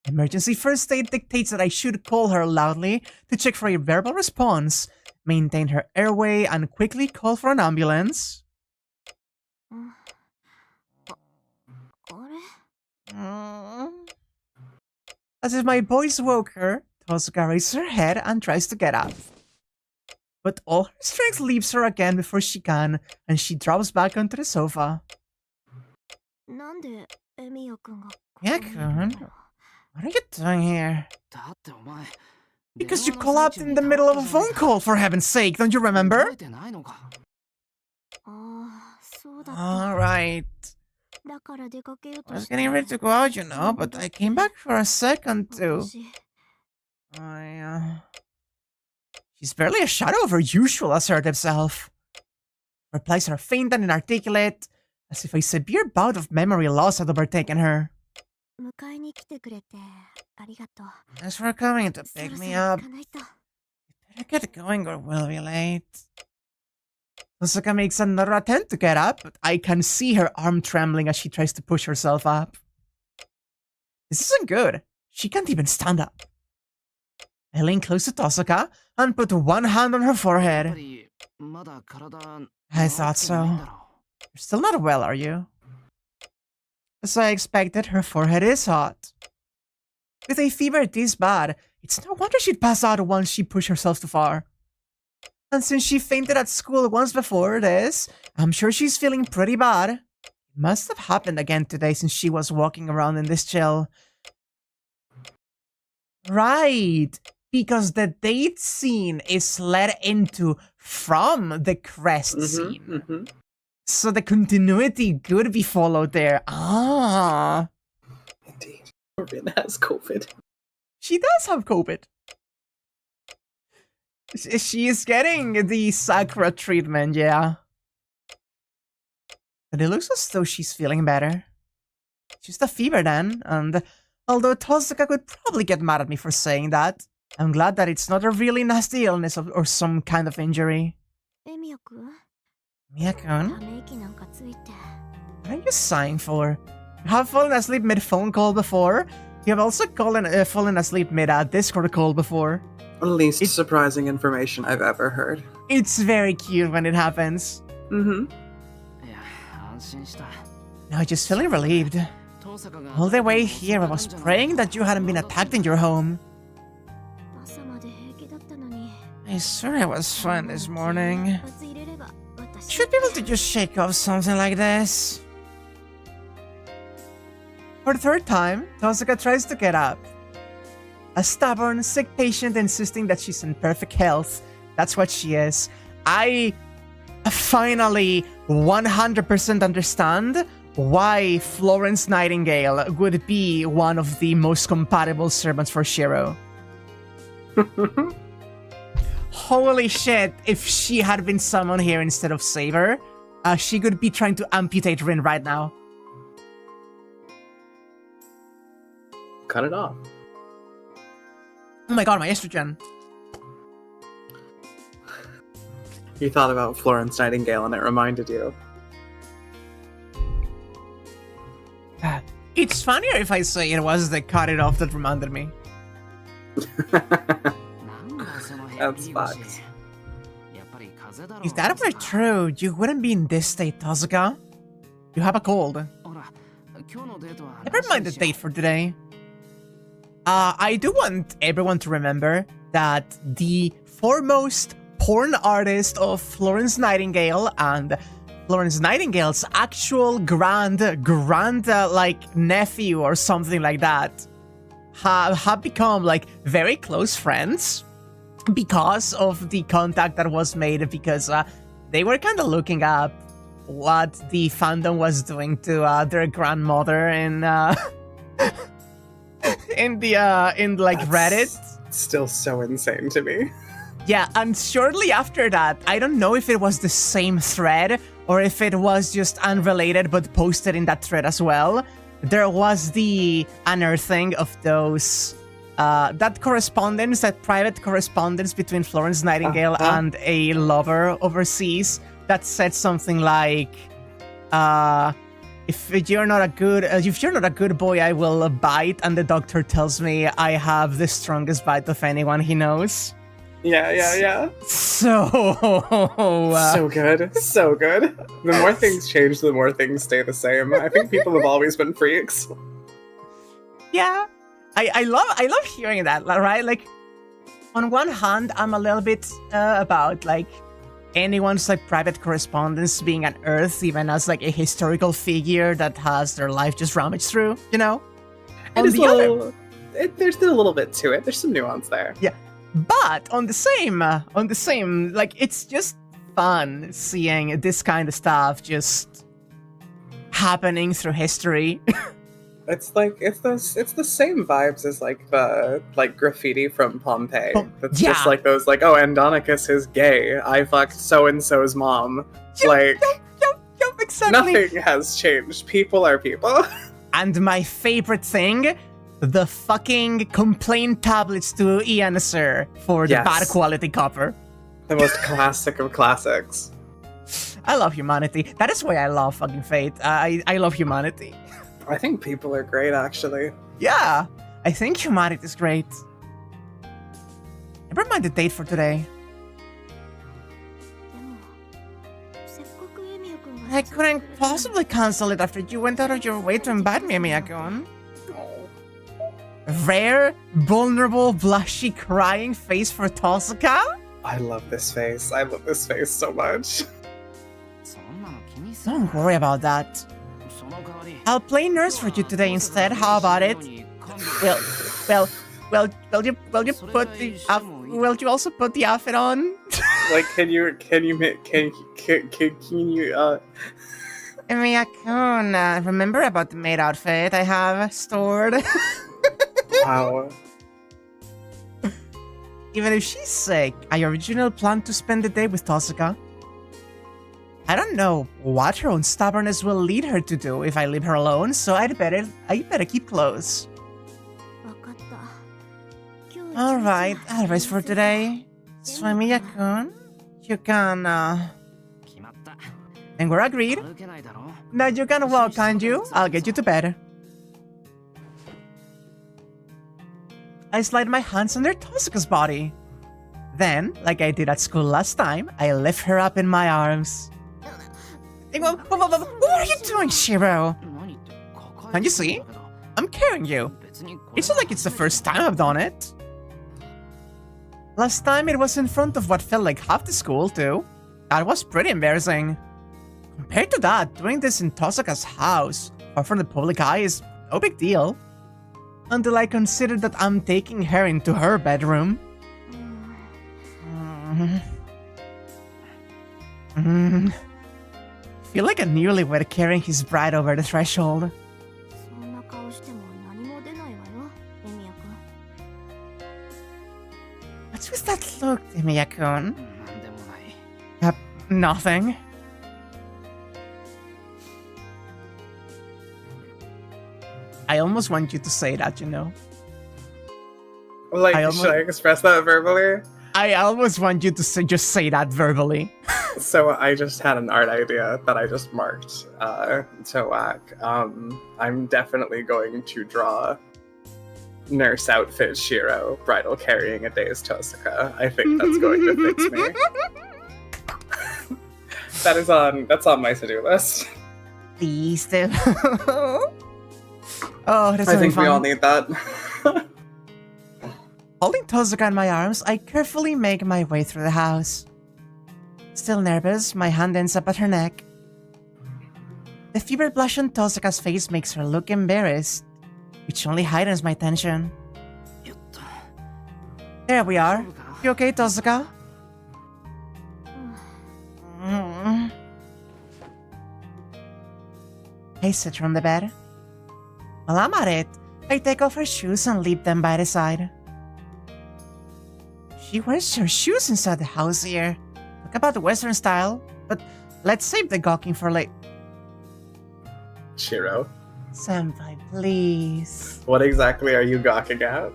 Emergency first aid dictates that I should call her loudly to check for a verbal response, maintain her airway, and quickly call for an ambulance. As if my voice woke her, Tosaka raises her head and tries to get up. But all her strength leaves her again before she can, and she drops back onto the sofa. Mia-kun, what are you doing here? Because you collapsed in the middle of a phone call, for heaven's sake, don't you remember? Alright. I was getting ready to go out, you know, but I came back for a second too. She's barely a shadow of her usual assertive self. Replies are faint and inarticulate, as if a severe bout of memory loss had overtaken her. Thanks for coming to pick me up. You better get going or we'll be late. Tosaka makes another attempt to get up, but I can see her arm trembling as she tries to push herself up. This isn't good. She can't even stand up. I lean close to Tosaka and put one hand on her forehead. I thought so. You're still not well, are you? As I expected, her forehead is hot. With a fever this bad, it's no wonder she'd pass out once she pushed herself too far. And since she fainted at school once before this, I'm sure she's feeling pretty bad. It must have happened again today since she was walking around in this chill. Right, because the date scene is led into from the crest scene. So the continuity could be followed there. Indeed. Corbin has COVID. She does have COVID. She is getting the Sakura treatment, yeah. But it looks as though she's feeling better. Just a fever then, and although Tosaka could probably get mad at me for saying that, I'm glad that it's not a really nasty illness or some kind of injury. Mia-kun? What are you sighing for? You have fallen asleep mid-phone call before. You have also fallen asleep mid-Discord call before. Least surprising information I've ever heard. It's very cute when it happens. Now just feeling relieved. All the way here I was praying that you hadn't been attacked in your home. I swear I was fine this morning. Should be able to just shake off something like this. For the third time, Tosaka tries to get up. A stubborn, sick patient insisting that she's in perfect health. That's what she is. I finally 100% understand why Florence Nightingale would be one of the most compatible servants for Shiro. Holy shit, if she had been someone here instead of Saber, she could be trying to amputate Rin right now. Cut it off. Oh my god, my estrogen. You thought about Florence Nightingale and it reminded you. It's funnier if I say it was the cut it off that reminded me. That's facts. If that were true, you wouldn't be in this state, Tosaka. You have a cold. Never mind the date for today. I do want everyone to remember that the foremost porn artist of Florence Nightingale and Florence Nightingale's actual grand like nephew or something like that have become like very close friends because of the contact that was made, because they were kind of looking up what the fandom was doing to their grandmother in in like Reddit. Still so insane to me. Yeah, and shortly after that, I don't know if it was the same thread or if it was just unrelated but posted in that thread as well. There was the unearthing of those that correspondence, that private correspondence between Florence Nightingale and a lover overseas that said something like, if you're not a good boy, I will bite, and the doctor tells me I have the strongest bite of anyone he knows. Yeah. So good. So good. The more things change, the more things stay the same. I think people have always been freaks. Yeah. I love hearing that, right? Like, on one hand, I'm a little bit about, like, anyone's, like, private correspondence being unearthed, even as, like, a historical figure that has their life just rummaged through, you know? There's still a little bit to it. There's some nuance there. Yeah. But on the same, like, it's just fun seeing this kind of stuff just happening through history. It's like it's the same vibes as like the graffiti from Pompeii. It's just like those like, oh, Andronicus is gay. I fucked so and so's mom. Yep, exactly. Nothing has changed. People are people. And my favorite thing, the fucking complaint tablets to Ian Sir for the bad quality copper. The most classic of classics. I love humanity. That is why I love fucking Fate. I love humanity. I think people are great, actually. Yeah, I think humanity is great. Never mind the date for today. I couldn't possibly cancel it after you went out of your way to invite me, Miyako. Rare, vulnerable, blushy, crying face for Tosuka? I love this face. I love this face so much. Don't worry about that. I'll play nurse for you today instead. How about it? Will you also put the outfit on? Like, can you Miyako, remember about the maid outfit I have stored? Wow. Even if she's sick, I originally planned to spend the day with Tosuka. I don't know what her own stubbornness will lead her to do if I leave her alone, so I better keep close. Alright, advice for today. So Miyako, you can, and we're agreed. Now you can walk, can't you? I'll get you to bed. I slide my hands under Tosuka's body. Then, like I did at school last time, I lift her up in my arms. What are you doing, Shiro? Can't you see? I'm carrying you. It's not like it's the first time I've done it. Last time it was in front of what felt like half the school, too. That was pretty embarrassing. Compared to that, doing this in Tosuka's house, or from the public eye, is no big deal. Until I consider that I'm taking her into her bedroom. Feel like a newlywed carrying his bride over the threshold. What's with that look, Miyako? Nothing. I almost want you to say that, you know. Like, should I express that verbally? I almost want you to just say that verbally. So I just had an art idea that I just marked to whack. I'm definitely going to draw nurse outfit Shiro, bridal carrying a day's Tosuka. I think that's going to fix me. That's on my to-do list. Please do. Oh, that's I think fun. we all need that. Holding Tosuka in my arms, I carefully make my way through the house. Still nervous, my hand ends up at her neck. The fevered blush on Tosuka's face makes her look embarrassed, which only heightens my tension. There we are. You okay, Tosuka? I sit her on the bed. While I'm at it, I take off her shoes and leave them by the side. She wears her shoes inside the house here. Talk about the Western style. But let's save the gawking for late. Shiro, Senpai, please. what exactly are you gawking at?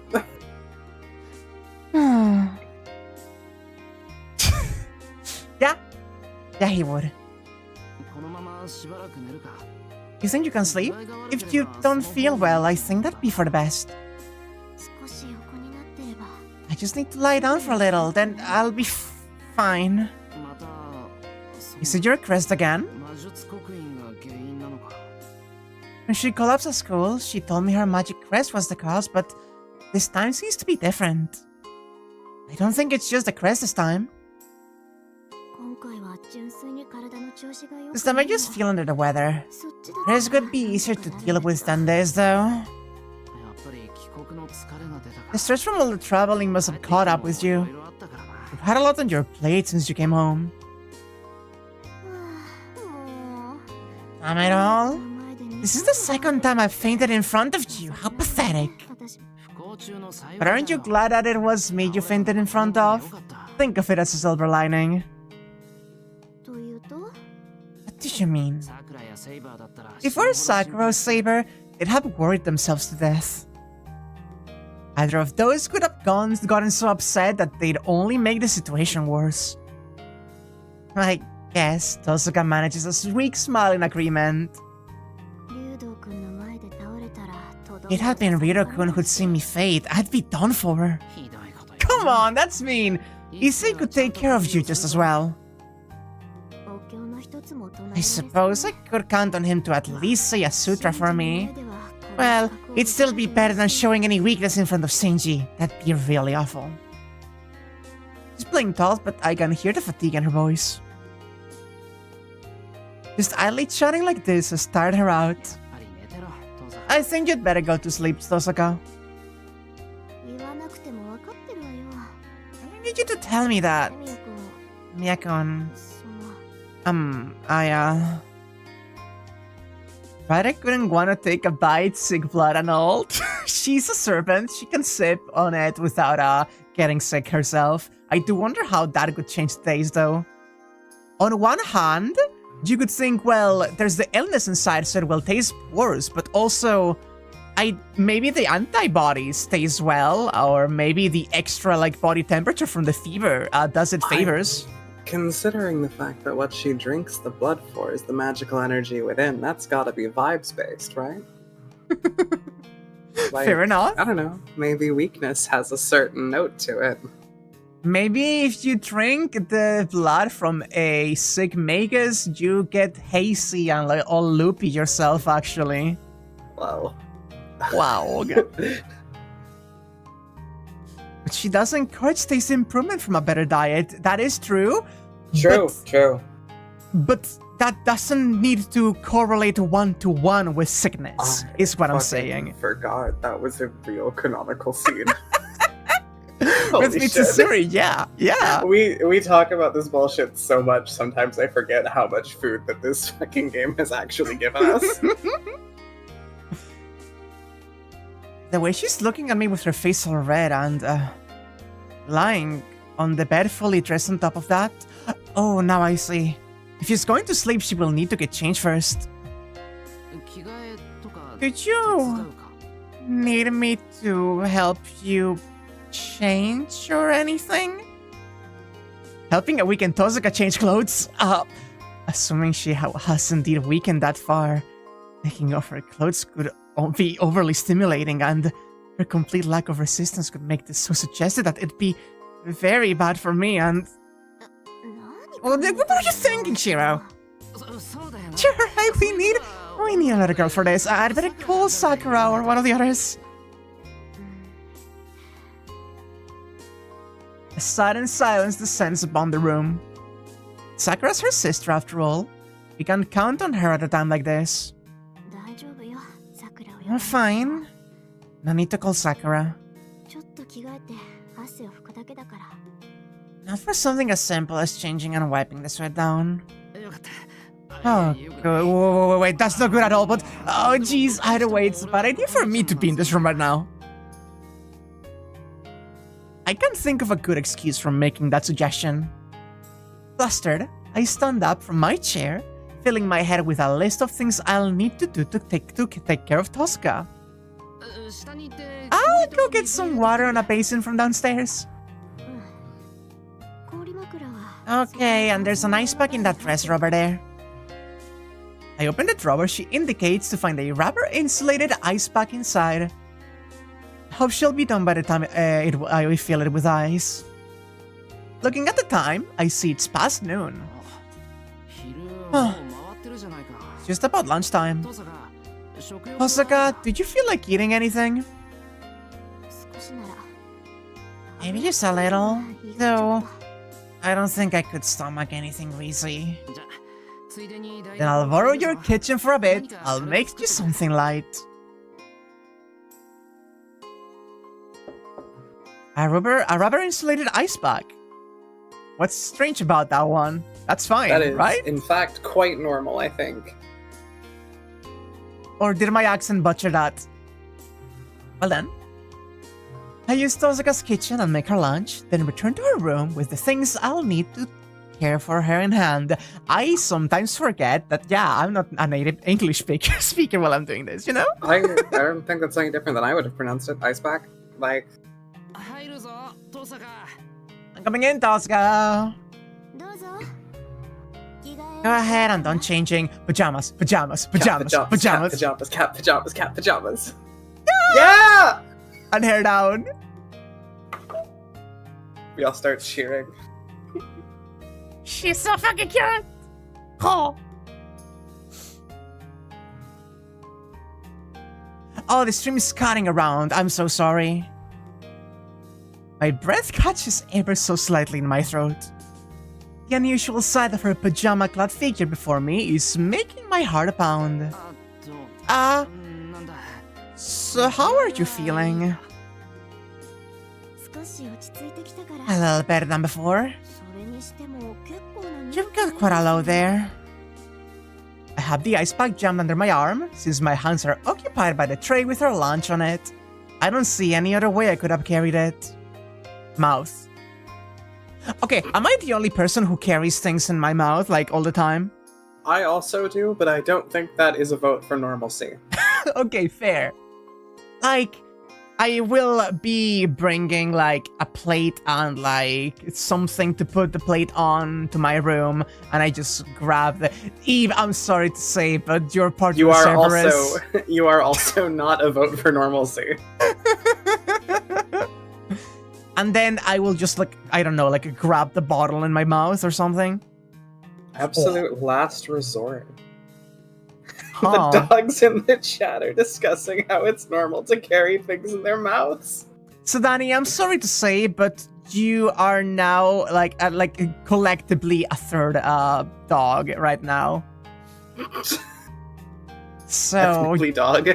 Yeah, he would. You think you can sleep? If you don't feel well, I think that'd be for the best. I just need to lie down for a little, then I'll be fine. Is it your crest again? When she collapsed at school, she told me her magic crest was the cause, but this time seems to be different. I don't think it's just the crest this time. This time I just feel under the weather. Crest could be easier to deal with than this, though. The stress from all the traveling must have caught up with you. You've had a lot on your plate since you came home. Damn it all. This is the second time I've fainted in front of you. How pathetic. But aren't you glad that it was me you fainted in front of? Think of it as a silver lining. What do you mean? If we're Sakura or Saber, they'd have worried themselves to death. Either of those could have gotten so upset that they'd only make the situation worse. I guess Tosuka manages a weak smile in agreement. If it had been Riro-kun who'd seen me fade, I'd be done for. Come on, that's mean! Issei could take care of you just as well. I suppose I could count on him to at least say a sutra for me. Well, it'd still be better than showing any weakness in front of Shinji. That'd be really awful. She's playing tough, but I can hear the fatigue in her voice. Just idly chatting like this has tired her out. I think you'd better go to sleep, Tosuka. I need you to tell me that. Miyakon. Ryder couldn't want to take a bite, sick blood and all. She's a serpent. She can sip on it without getting sick herself. I do wonder how that could change taste, though. On one hand, you could think, well, there's the illness inside, so it will taste worse, but also, maybe the antibodies taste well, or maybe the extra, body temperature from the fever does it favors. Considering the fact that what she drinks the blood for is the magical energy within, that's gotta be vibes-based, right? Fair enough. I don't know, maybe weakness has a certain note to it. Maybe if you drink the blood from a sick magus, you get hazy and all loopy yourself, actually. Wow. Wow. But she does encourage taste improvement from a better diet. That is true. True. But that doesn't need to correlate one-to-one with sickness, is what I'm saying. Forgot that was a real canonical scene. With Mitsuri, yeah. We talk about this bullshit so much, sometimes I forget how much food that this fucking game has actually given us. The way she's looking at me with her face all red and lying on the bed fully dressed on top of that. Oh, now I see. If she's going to sleep, she will need to get changed first. Could you need me to help you change or anything? Helping a weakened Tosuka change clothes? Assuming she has indeed weakened that far, taking off her clothes could be overly stimulating, and her complete lack of resistance could make this so suggestive that it'd be very bad for me, and... Well, what are you thinking, Shiro? Sure, we need another girl for this. I'd better call Sakura or one of the others. A sudden silence descends upon the room. Sakura's her sister, after all. We can count on her at a time like this. You're fine. No need to call Sakura. Not for something as simple as changing and wiping the sweat down. Oh, wait, that's not good at all, but... Oh, jeez, either way, it's a bad idea for me to be in this room right now. I can't think of a good excuse for making that suggestion. Flustered, I stand up from my chair, filling my head with a list of things I'll need to do to take care of Tosca. I'll go get some water on a basin from downstairs. Okay, and there's an ice pack in that dresser over there. I open the drawer she indicates to find a rubber-insulated ice pack inside. I hope she'll be done by the time I refill it with ice. Looking at the time, I see it's past noon. Just about lunchtime. Osaka, did you feel like eating anything? Maybe just a little, though I don't think I could stomach anything greasy. Then I'll borrow your kitchen for a bit. I'll make you something light. A rubber-insulated ice pack. What's strange about that one? That's fine, That is, right? in fact, quite normal, I think. Or did my accent butcher that? Well then. I use Tosaka's kitchen and make her lunch, then return to her room with the things I'll need to care for her in hand. I sometimes forget that, yeah, I'm not a native English speaker while I'm doing this, you know? I don't think that's any different than I would have pronounced it. Ice pack? Like... I'm coming in, Tosaka. Go ahead, I'm done changing. Pajamas. Cat pajamas. Yeah! And hair down. We all start cheering. She's so fucking cute. Oh. Oh, the stream is cutting around. I'm so sorry. My breath catches ever so slightly in my throat. The unusual sight of her pajama-clad figure before me is making my heart a pound. So how are you feeling? A little better than before. You've got quite a load there. I have the ice pack jammed under my arm, since my hands are occupied by the tray with her lunch on it. I don't see any other way I could have carried it. Mouth. Okay, am I the only person who carries things in my mouth, like, all the time? I also do, but I don't think that is a vote for normalcy. Okay, fair. Like, I will be bringing, like, a plate and, like, something to put the plate on to my room, and I just grab the... Eve, I'm sorry to say, but you're part of the Cerberus. You are also not a vote for normalcy. And then I will just, like, I don't know, like, grab the bottle in my mouth or something. Absolute last resort. Huh. The dogs in the chat are discussing how it's normal to carry things in their mouths. So, Danny, I'm sorry to say, but you are now, like collectively a third dog right now. So... Ethnically dog.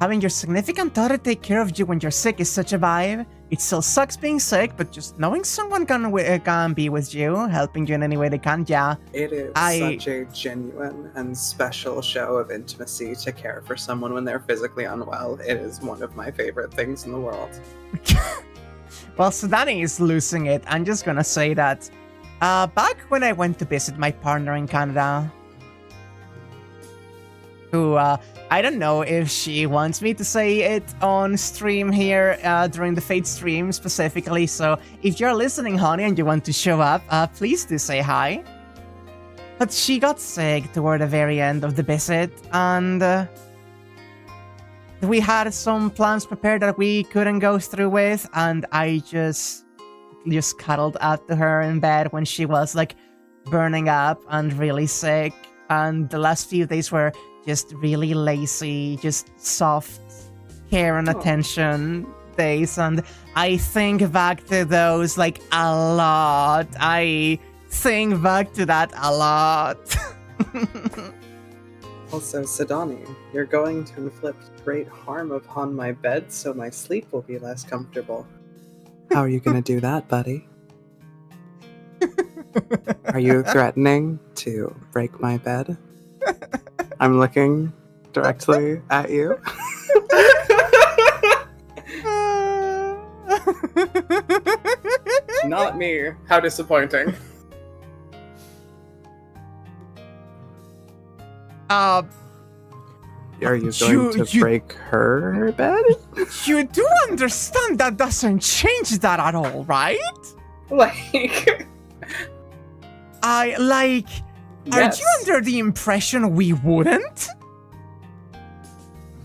Having your significant other take care of you when you're sick is such a vibe. It still sucks being sick, but just knowing someone can be with you, helping you in any way they can, yeah. It is such a genuine and special show of intimacy to care for someone when they're physically unwell. It is one of my favorite things in the world. Well, Sudani is losing it. I'm just gonna say that back when I went to visit my partner in Canada, who I don't know if she wants me to say it on stream here during the Fate stream specifically, so if you're listening, honey, and you want to show up, please do say hi. But she got sick toward the very end of the visit, and we had some plans prepared that we couldn't go through with, and I just cuddled up to her in bed when she was, like, burning up and really sick, and the last few days were just really lazy, just soft care and attention days, and I think back to those, like, a lot. I think back to that a lot. Also, Sidani, you're going to inflict great harm upon my bed, so my sleep will be less comfortable. How are you gonna do that, buddy? Are you threatening to break my bed? I'm looking directly at you. Not me. How disappointing. Are you going to break her bed? You do understand that doesn't change that at all, right? Like... Yes. Are you under the impression we wouldn't?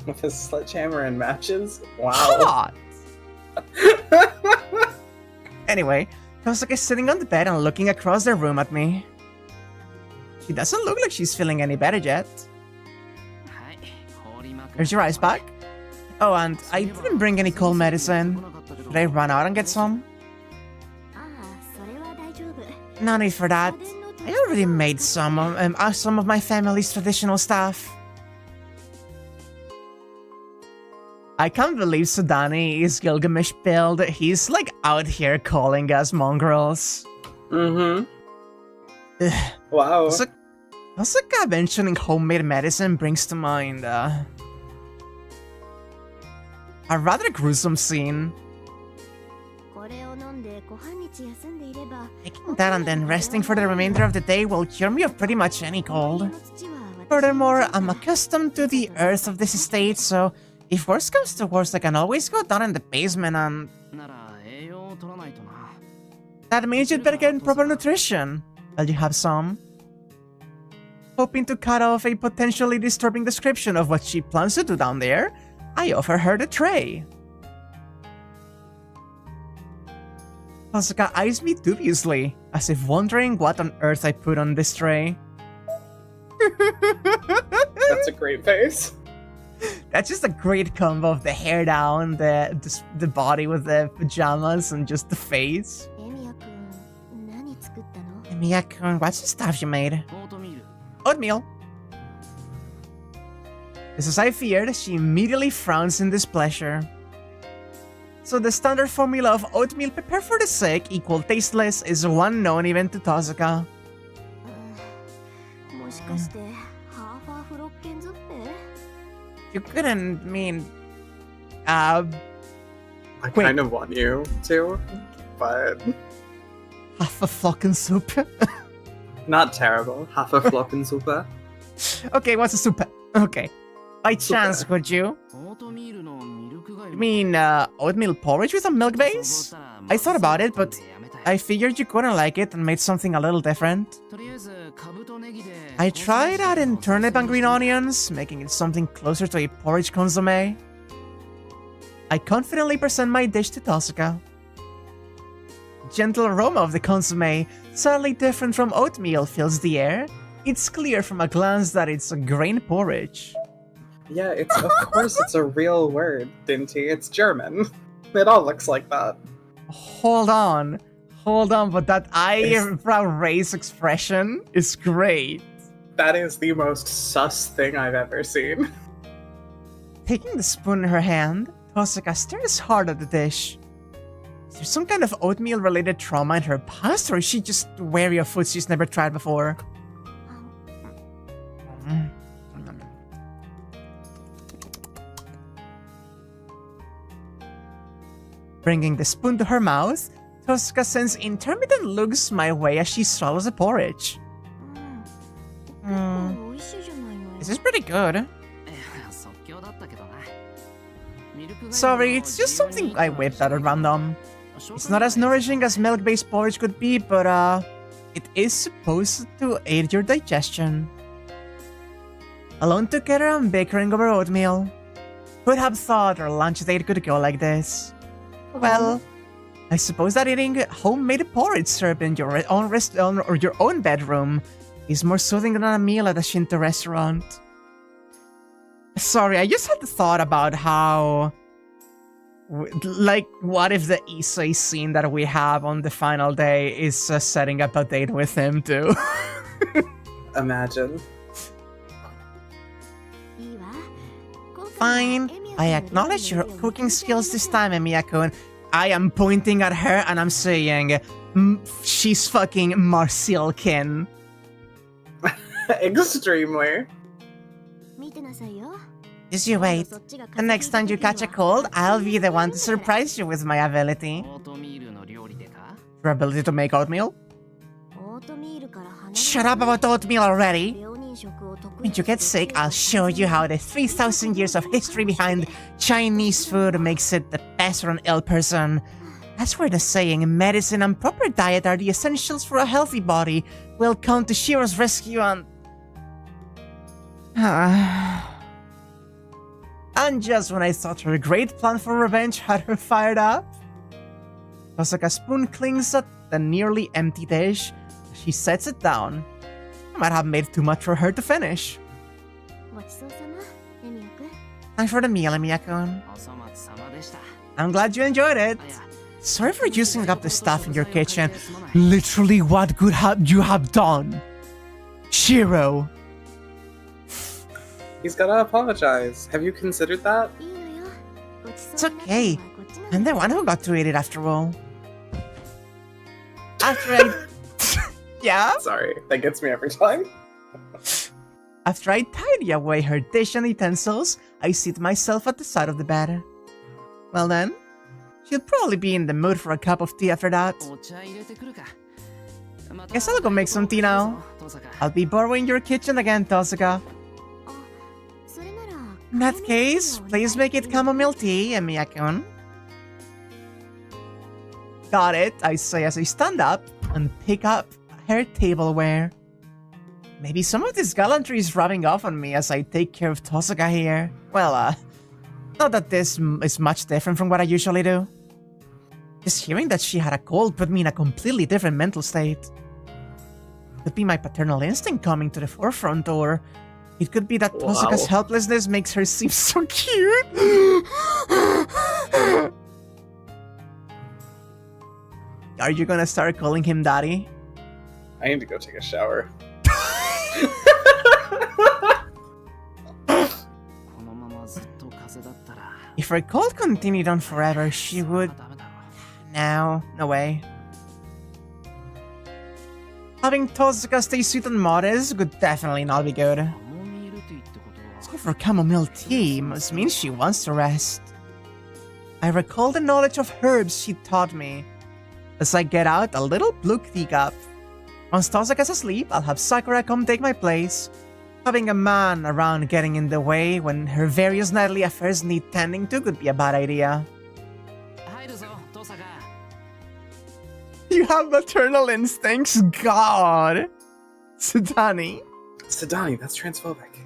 With a sledgehammer and matches? Wow. Hot. Anyway, Tosaka's sitting on the bed and looking across the room at me. She doesn't look like she's feeling any better yet. Here's your ice pack. Oh, and I didn't bring any cold medicine. Should I run out and get some? No need for that. I already made some of my family's traditional stuff. I can't believe Sudani is Gilgamesh build. He's like out here calling us mongrels. Mm-hmm. Wow. Tosaka mentioning homemade medicine brings to mind a rather gruesome scene. Taking that and then resting for the remainder of the day will cure me of pretty much any cold. Furthermore, I'm accustomed to the earth of this estate, so if worse comes to worse, I can always go down in the basement and... That means you'd better get proper nutrition. Will you have some? Hoping to cut off a potentially disturbing description of what she plans to do down there, I offer her the tray. Tosaka eyes me dubiously, as if wondering what on earth I put on this tray. That's a great face. That's just a great combo of the hair down, the body with the pajamas, and just the face. Emiya-kun, what's the stuff you made? Oatmeal. Just as I feared, she immediately frowns in displeasure. So the standard formula of oatmeal prepared for the sick equal tasteless is one known even to Tosaka. You couldn't mean... I kind of want you to, but... Half a fucking soup? Not terrible. Half a flockensuppe. Okay, what's a soup? Okay. By chance, could you? You mean, oatmeal porridge with a milk base? I thought about it, but I figured you couldn't like it and made something a little different. I tried adding turnip and green onions, making it something closer to a porridge consommé. I confidently present my dish to Tosaka. Gentle aroma of the consommé, sadly different from oatmeal, fills the air. It's clear from a glance that it's a grain porridge. Yeah, of course it's a real word, Dinty. It's German. It all looks like that. Hold on, but that eyebrow raise expression is great. That is the most sus thing I've ever seen. Taking the spoon in her hand, Tosaka stares hard at the dish. Is there some kind of oatmeal-related trauma in her past, or is she just wary of food she's never tried before? Bringing the spoon to her mouth, Tosaka sends intermittent looks my way as she swallows the porridge. This is pretty good. Sorry, it's just something I whipped out at random. It's not as nourishing as milk-based porridge could be, but it is supposed to aid your digestion. Alone together and bickering over oatmeal. Who'd have thought our lunch date could go like this? Well, I suppose that eating homemade porridge served in your own or your own bedroom is more soothing than a meal at a Shinto restaurant. Sorry, I just had the thought about how... Like, what if the Issei scene that we have on the final day is setting up a date with him, too? Imagine. Fine. I acknowledge your cooking skills this time, Emiya-kun. I am pointing at her and I'm saying, she's fucking Marsilkin. Extremely. Just you wait. The next time you catch a cold, I'll be the one to surprise you with my ability. Your ability to make oatmeal? Shut up about oatmeal already! When you get sick, I'll show you how the 3,000 years of history behind Chinese food makes it the best for an ill person. That's where the saying, medicine and proper diet are the essentials for a healthy body, will come to Shiro's rescue and... And just when I thought her great plan for revenge had her fired up, Tosaka spoon clings at the nearly empty dish. She sets it down. I might have made too much for her to finish. Thanks for the meal, Emiya-kun. I'm glad you enjoyed it. Sorry for using up the stuff in your kitchen. Literally, what good have you have done? Shiro. He's gotta apologize. Have you considered that? It's okay. I'm the one who got to eat it after all. After I... Yeah? Sorry, that gets me every time. After I tidy away her dish and utensils, I seat myself at the side of the bed. Well then, she'll probably be in the mood for a cup of tea after that. Guess I'll go make some tea now. I'll be borrowing your kitchen again, Tosaka. In that case, please make it chamomile tea, Emiya-kun. Got it, I say as I stand up and pick up her tableware. Maybe some of this gallantry is rubbing off on me as I take care of Tosaka here. Well, not that this is much different from what I usually do. Just hearing that she had a cold put me in a completely different mental state. Could be my paternal instinct coming to the forefront, or it could be that Tosaka's helplessness makes her seem so cute. Are you gonna start calling him daddy? I need to go take a shower. If her cold continued on forever, she would... No way. Having Tosaka stay sweet and modest would definitely not be good. So for chamomile tea must mean she wants to rest. I recall the knowledge of herbs she taught me as I get out a little blue teacup. Once Tosaka's asleep, I'll have Sakura come take my place. Having a man around getting in the way when her various nightly affairs need tending to could be a bad idea. You have maternal instincts? God! Sadani. Sadani, that's transphobic.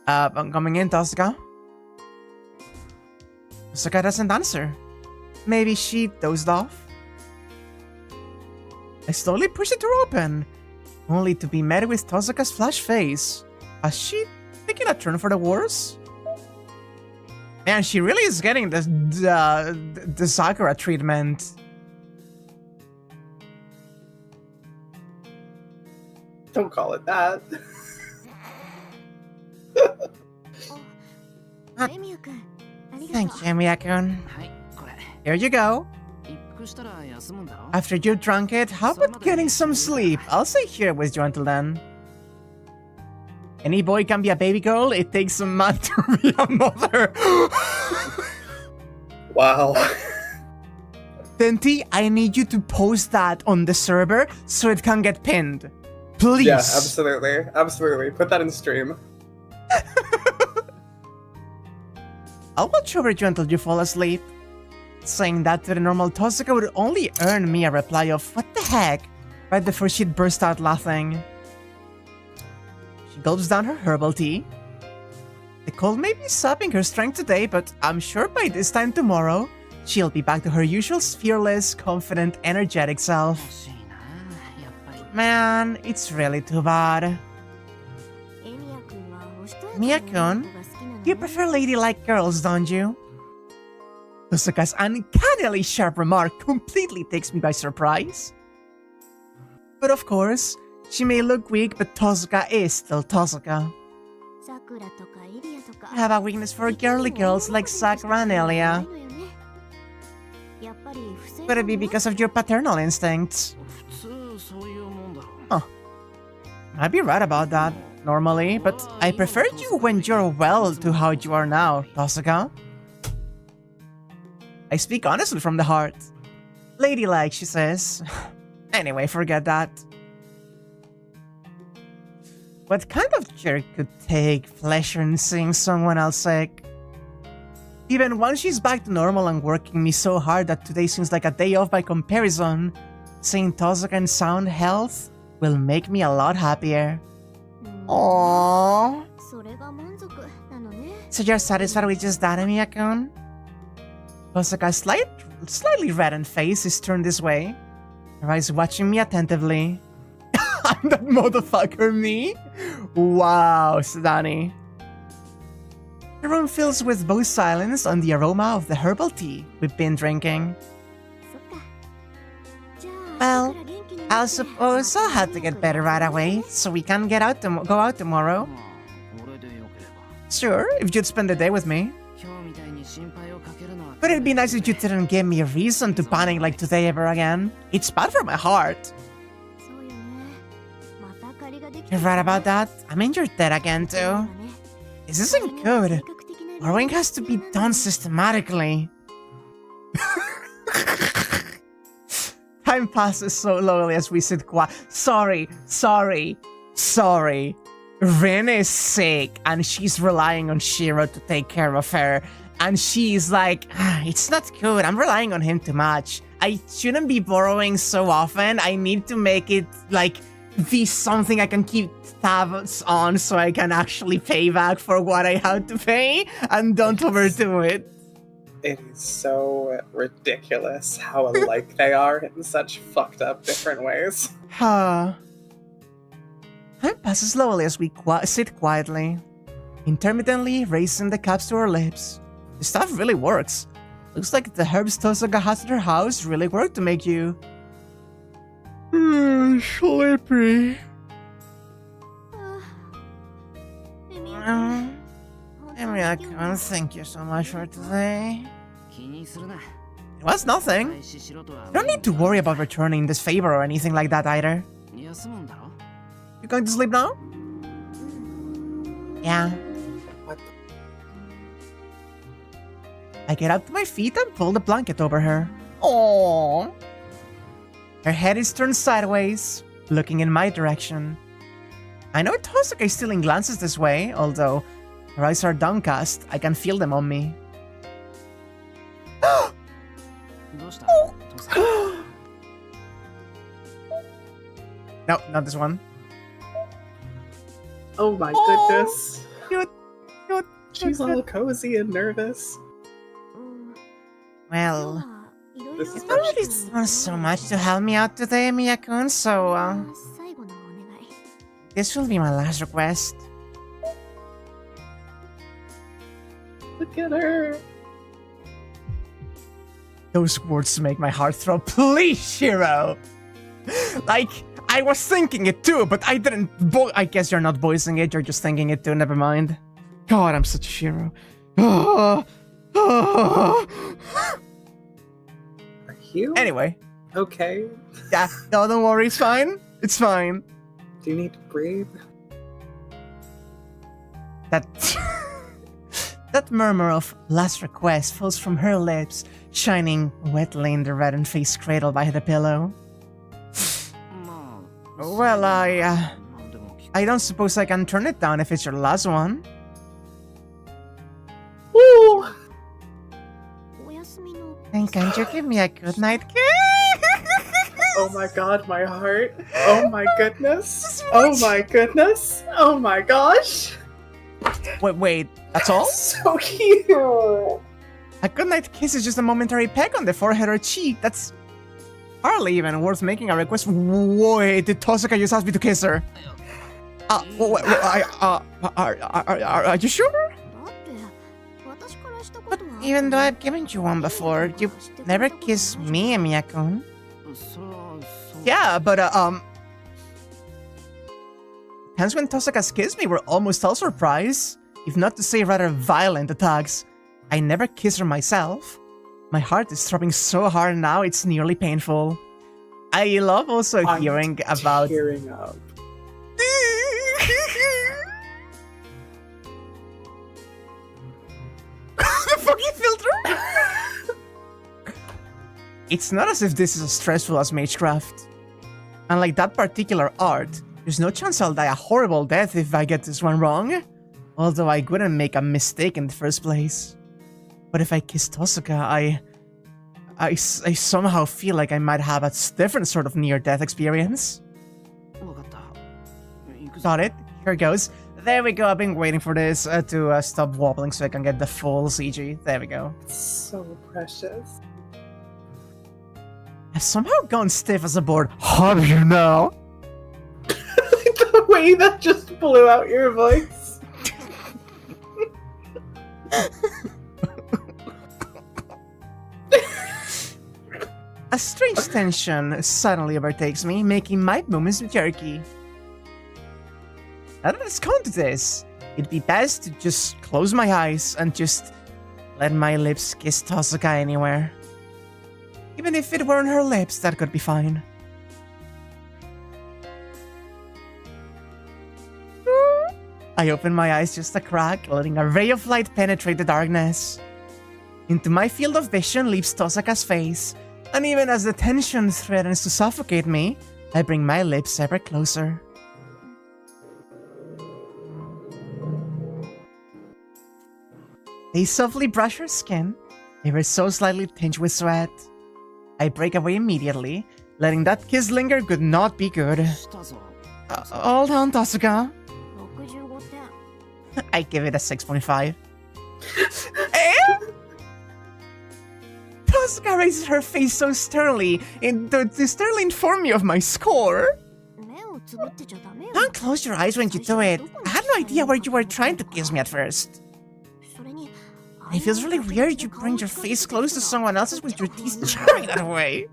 I'm coming in, Tosaka. Tosaka doesn't answer. Maybe she dozed off? I slowly push the door open, only to be met with Tosaka's flushed face. Has she taken a turn for the worse? Man, she really is getting the Sakura treatment. Don't call it that. Thank you, Emiya-kun. Here you go. After you've drunk it, how about getting some sleep? I'll stay here with you until then. Any boy can be a baby girl, it takes a man to be a mother. Wow. Tenti, I need you to post that on the server so it can get pinned. Please. Yeah, absolutely. Absolutely. Put that in stream. I'll watch over you until you fall asleep. Saying that to the normal Tosaka would only earn me a reply of "what the heck" right before she'd burst out laughing. She gulps down her herbal tea. The cold may be sapping her strength today, but I'm sure by this time tomorrow, she'll be back to her usual fearless, confident, energetic self. Man, it's really too bad. Emiya-kun, you prefer ladylike girls, don't you? Tosaka's uncannily sharp remark completely takes me by surprise. But of course, she may look weak, but Tosaka is still Tosaka. I have a weakness for girly girls like Sakura and Illya. Could it be because of your paternal instincts? Huh. I'd be right about that, normally, but I preferred you when you're well to how you are now, Tosuka. I speak honestly from the heart. Ladylike, she says. Anyway, forget that. What kind of jerk could take pleasure in seeing someone else sick? Even once she's back to normal and working me so hard that today seems like a day off by comparison, seeing Tosuka in sound health will make me a lot happier. Aww. So you're satisfied with just that, Miyakun? Tosuka's slightly reddened face is turned this way, her eyes watching me attentively. I'm that motherfucker, me? Wow, Sudani. The room fills with both silence and the aroma of the herbal tea we've been drinking. Well, I suppose I'll have to get better right away, so we can go out tomorrow. Sure, if you'd spend the day with me. But it'd be nice if you didn't give me a reason to panic like today ever again. It's bad for my heart. You're right about that. I mean, you're dead again, too. This isn't good. Borrowing has to be done systematically. Time passes so slowly as we sit quiet. Sorry. Rin is sick, and she's relying on Shiro to take care of her. And she's like, it's not good. I'm relying on him too much. I shouldn't be borrowing so often. I need to make it, like, be something I can keep tabs on so I can actually pay back for what I had to pay and don't overdo it. It is so ridiculous how alike they are in such fucked up different ways. Time passes slowly as we sit quietly, intermittently raising the cups to our lips. The stuff really works. Looks like the herbs Tosuka has at her house really work to make you sleepy. Emriakun, thank you so much for today. It was nothing. You don't need to worry about returning this favor or anything like that either. You going to sleep now? Yeah. What? I get up to my feet and pull the blanket over her. Aww. Her head is turned sideways, looking in my direction. I know Tosuka is stealing glances this way, although her eyes are downcast. I can feel them on me. No, not this one. Oh my goodness. Cute. She's all cozy and nervous. Well, This is it's already done so much to help me out today, Miyakun, so, this will be my last request. Look at her. Those words make my heart throb. Please, Shiro! Like, I was thinking it too, but I didn't I guess you're not voicing it, you're just thinking it too, never mind. God, I'm such a Shiro. Are you? Anyway. Okay. Yeah, no, don't worry, it's fine. It's fine. Do you need to breathe? That murmur of last request falls from her lips, shining wetly in the reddened face cradled by the pillow. Well, I don't suppose I can turn it down if it's your last one. Woo! Then can't you give me a good night kiss? Oh my god, my heart. Oh my goodness. Oh my goodness. Oh my gosh. Wait, that's all? So cute. A goodnight kiss is just a momentary peck on the forehead or cheek. That's hardly even worth making a request. Wait, did Tosuka just ask me to kiss her? Are you sure? But even though I've given you one before, you've never kissed me, Miyakun. Yeah, but Hence when Tosaka's kissed me were almost all surprise, if not to say rather violent attacks. I never kiss her myself. My heart is throbbing so hard now it's nearly painful. I love also hearing about... tearing up. The fucking filter! It's not as if this is as stressful as Magecraft. Unlike that particular art, there's no chance I'll die a horrible death if I get this one wrong. Although I wouldn't make a mistake in the first place. But if I kiss Tosaka, I somehow feel like I might have a different sort of near-death experience. Got it. Here goes. There we go. I've been waiting for this to stop wobbling so I can get the full CG. There we go. So precious. I've somehow gone stiff as a board. How do you know? The way that just blew out your voice. A strange tension suddenly overtakes me, making my movements jerky. Now that it's come to this, it'd be best to just close my eyes and just let my lips kiss Tosaka anywhere. Even if it weren't her lips, that could be fine. I open my eyes just a crack, letting a ray of light penetrate the darkness. Into my field of vision leaps Tosaka's face, and even as the tension threatens to suffocate me, I bring my lips ever closer. They softly brush her skin, ever so slightly tinged with sweat. I break away immediately, letting that kiss linger could not be good. Hold on, Tosaka. I give it a 6.5. Tosaka raises her face so sternly to sternly inform me of my score. Don't close your eyes when you do it. I had no idea where you were trying to kiss me at first. It feels really weird you bring your face close to someone else's with your teeth chattering that way.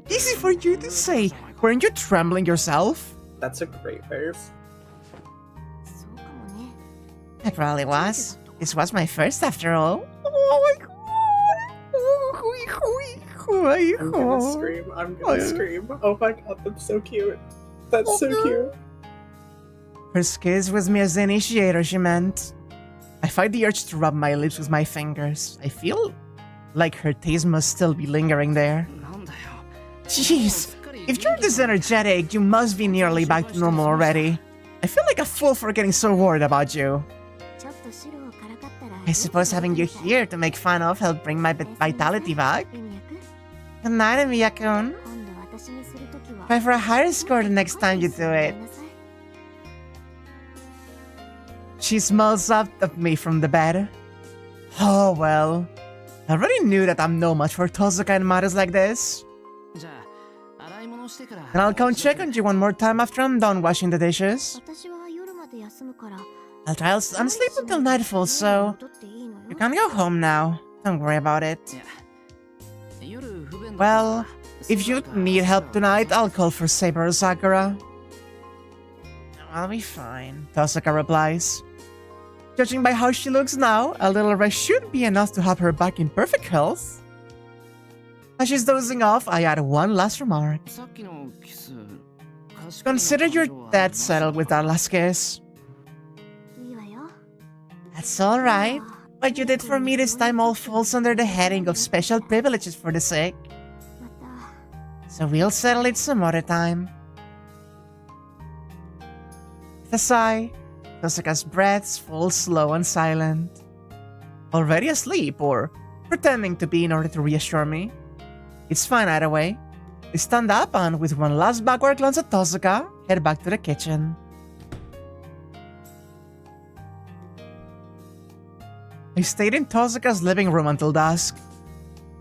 Easy for you to say. Weren't you trembling yourself? That's a great verse. It probably was. This was my first after all. Oh my god. I'm gonna scream. I'm gonna scream. Oh my god, that's so cute. That's so cute. First kiss with me as the initiator, she meant. I fight the urge to rub my lips with my fingers. I feel like her taste must still be lingering there. Jeez, if you're this energetic, you must be nearly back to normal already. I feel like a fool for getting so worried about you. I suppose having you here to make fun of helped bring my vitality back. Good night, Emiya-kun. Try for a higher score the next time you do it. She smiles up at me from the bed. Oh well. I already knew that I'm no match for Tosaka in matters like this. And I'll come check on you one more time after I'm done washing the dishes. I'm sleep until nightfall, so you can go home now. Don't worry about it. Well, if you need help tonight, I'll call for Saber or Sakura. I'll be fine, Tosaka replies. Judging by how she looks now, a little rest should be enough to have her back in perfect health. As she's dozing off, I add one last remark. Consider your debt settled with that last kiss. That's alright. What you did for me this time all falls under the heading of special privileges for the sick. So we'll settle it some other time. With a sigh, Tosaka's breaths fall slow and silent. Already asleep, or pretending to be in order to reassure me. It's fine either way. I stand up and, with one last backward glance at Tosaka, head back to the kitchen. I stayed in Tosaka's living room until dusk.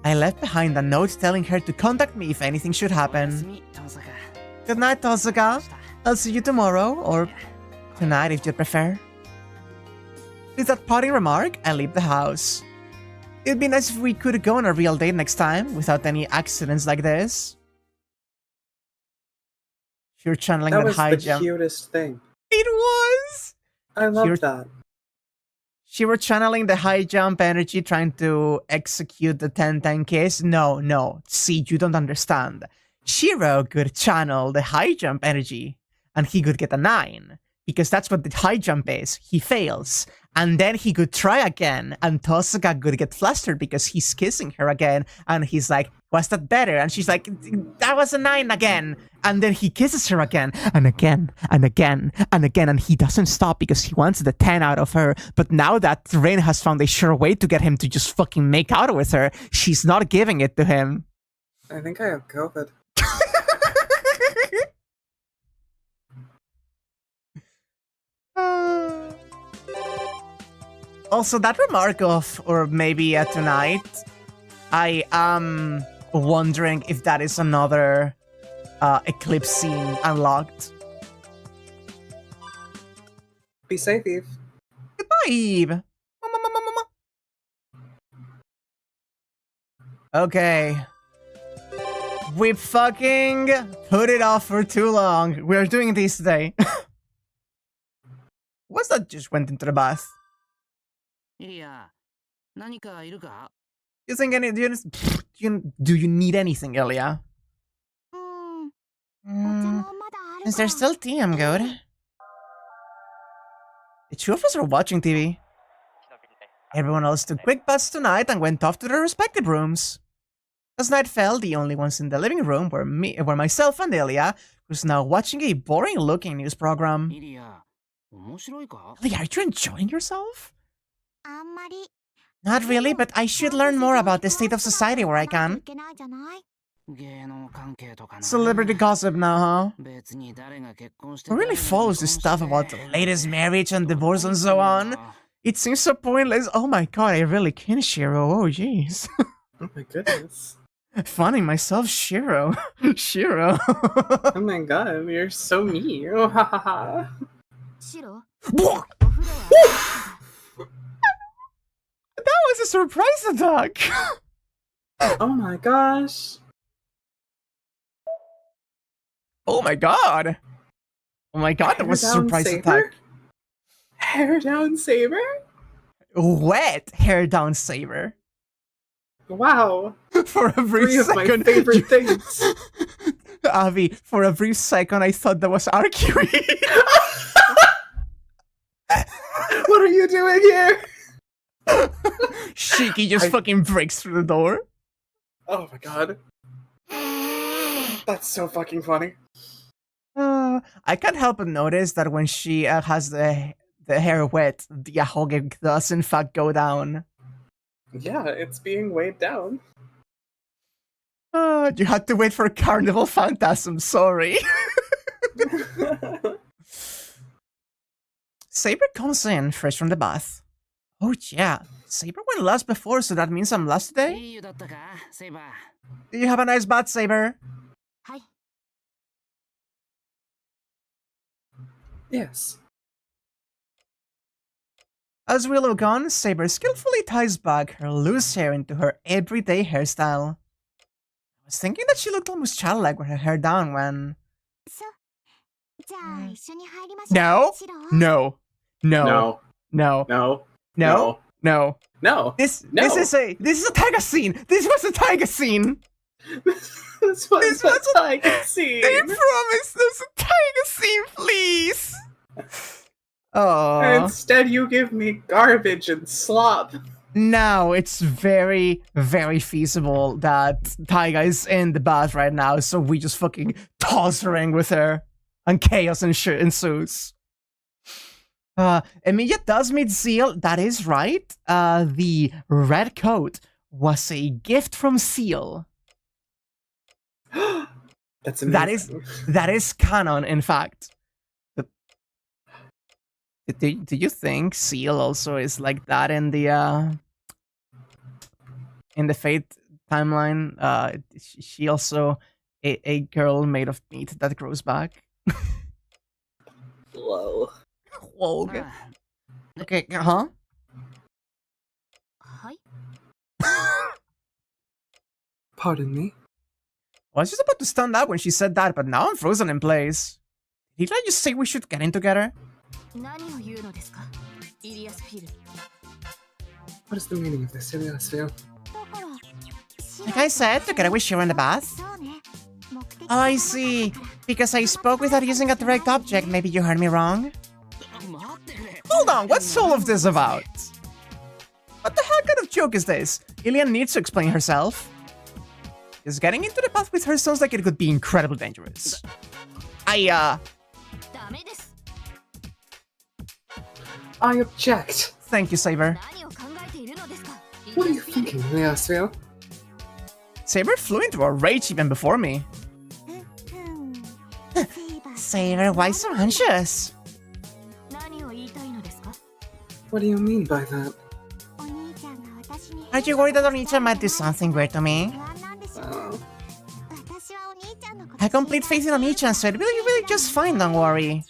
I left behind a note telling her to contact me if anything should happen. Good night, Tosaka. I'll see you tomorrow, or tonight if you prefer. With that parting remark, I leave the house. It'd be nice if we could go on a real date next time, without any accidents like this. You're channeling That that was high the jump. cutest thing. It was! I love that. She were channeling the high jump energy, trying to execute the 10-10 kiss. No. See, you don't understand. Shiro could channel the high jump energy, and he could get a 9. Because that's what the high jump is. He fails. And then he could try again, and Tosuka could get flustered because he's kissing her again, and he's like, was that better? And she's like, that was a 9 again. And then he kisses her again, and again, and again, and again, and he doesn't stop because he wants the 10 out of her. But now that Rin has found a sure way to get him to just fucking make out with her, she's not giving it to him. I think I have COVID. Also, that remark of, or maybe tonight, I am wondering if that is another Eclipse scene unlocked. Be safe, Eve. Goodbye, Eve. Okay. We fucking put it off for too long. We're doing this today. What's that just went into the bath? Illya, 何かいるか? You think any... Do you need anything, Illya? Is there still tea? I'm good. The two of us are watching TV. Everyone else took quick baths tonight and went off to their respective rooms. As night fell, the only ones in the living room were myself and Illya, who's now watching a boring-looking news program. Illya, 面白いか? Illya, are you enjoying yourself? Not really, but I should learn more about the state of society where I can. Celebrity gossip now, huh? Who really follows this stuff about the latest marriage and divorce and so on? It seems so pointless. Oh my god, I really can, Shiro. Oh jeez. Oh my goodness. Finding myself Shiro. Shiro. Oh my god, you're so mean. Oh, ha ha ha. That was a surprise attack! Oh my gosh. Oh my god! Oh my god, that was a surprise attack. Hair down saber? Wet hair down saber. Wow. For a brief Three of second, my favorite things. Avi, for a brief second I thought that was Arcury. What are you doing here? Shiki just fucking breaks through the door. Oh my god. That's so fucking funny. I can't help but notice that when she has the hair wet, the ahoge does in fact go down. Yeah, it's being weighed down. You had to wait for Carnival Phantasm, sorry. Saber comes in, fresh from the bath. Oh yeah, Saber went last before, so that means I'm last today? いい湯だったか, Saber? Do you have a nice bath, Saber? Yes. As we look on, Saber skillfully ties back her loose hair into her everyday hairstyle. I was thinking that she looked almost childlike with her hair down when... No. No. No. No. No. No. No. No. This is a tiger scene. This was a tiger scene. This was a tiger scene. They promised us a tiger scene, please. Oh. Instead, you give me garbage and slop. Now it's very, very feasible that Taiga is in the bath right now, so we just fucking toss her in with her, and chaos ensues. Emilia does meet Seal, that is right. The red coat was a gift from Seal. That's amazing. That is canon, in fact. Do you think Seal also is like that in the Fate timeline? She also a girl made of meat that grows back. Whoa. Whoa. Okay, huh? Pardon me? I was just about to stand up when she said that, but now I'm frozen in place. Did I just say we should get in together? What is the meaning of this, Illya? Like I said, together with Shiro in the bath. Oh, I see. Because I spoke without using a direct object, maybe you heard me wrong? Hold on, what's all of this about? What the hell kind of joke is this? Illya needs to explain herself. Because getting into the bath with her sounds like it could be incredibly dangerous. I object. Thank you, Saber. What are you thinking, Illya? Saber flew into a rage even before me. Saber, why so anxious? What do you mean by that? Are you worried that Onichan might do something weird to me? I have complete faith in Onichan, so it'll be really just fine, don't worry.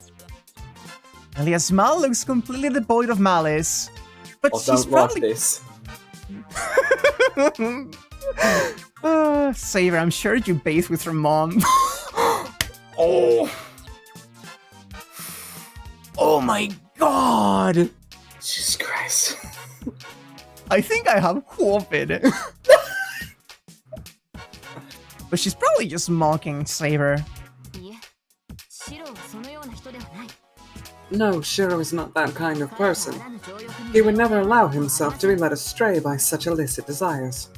Illya's smile looks completely devoid of malice. But she's probably... this. Saber, I'm sure you bathed with her mom. Oh! Oh my god! Jesus Christ. I think I have COVID. But she's probably just mocking Saber. No, Shiro is not that kind of person. He would never allow himself to be led astray by such illicit desires.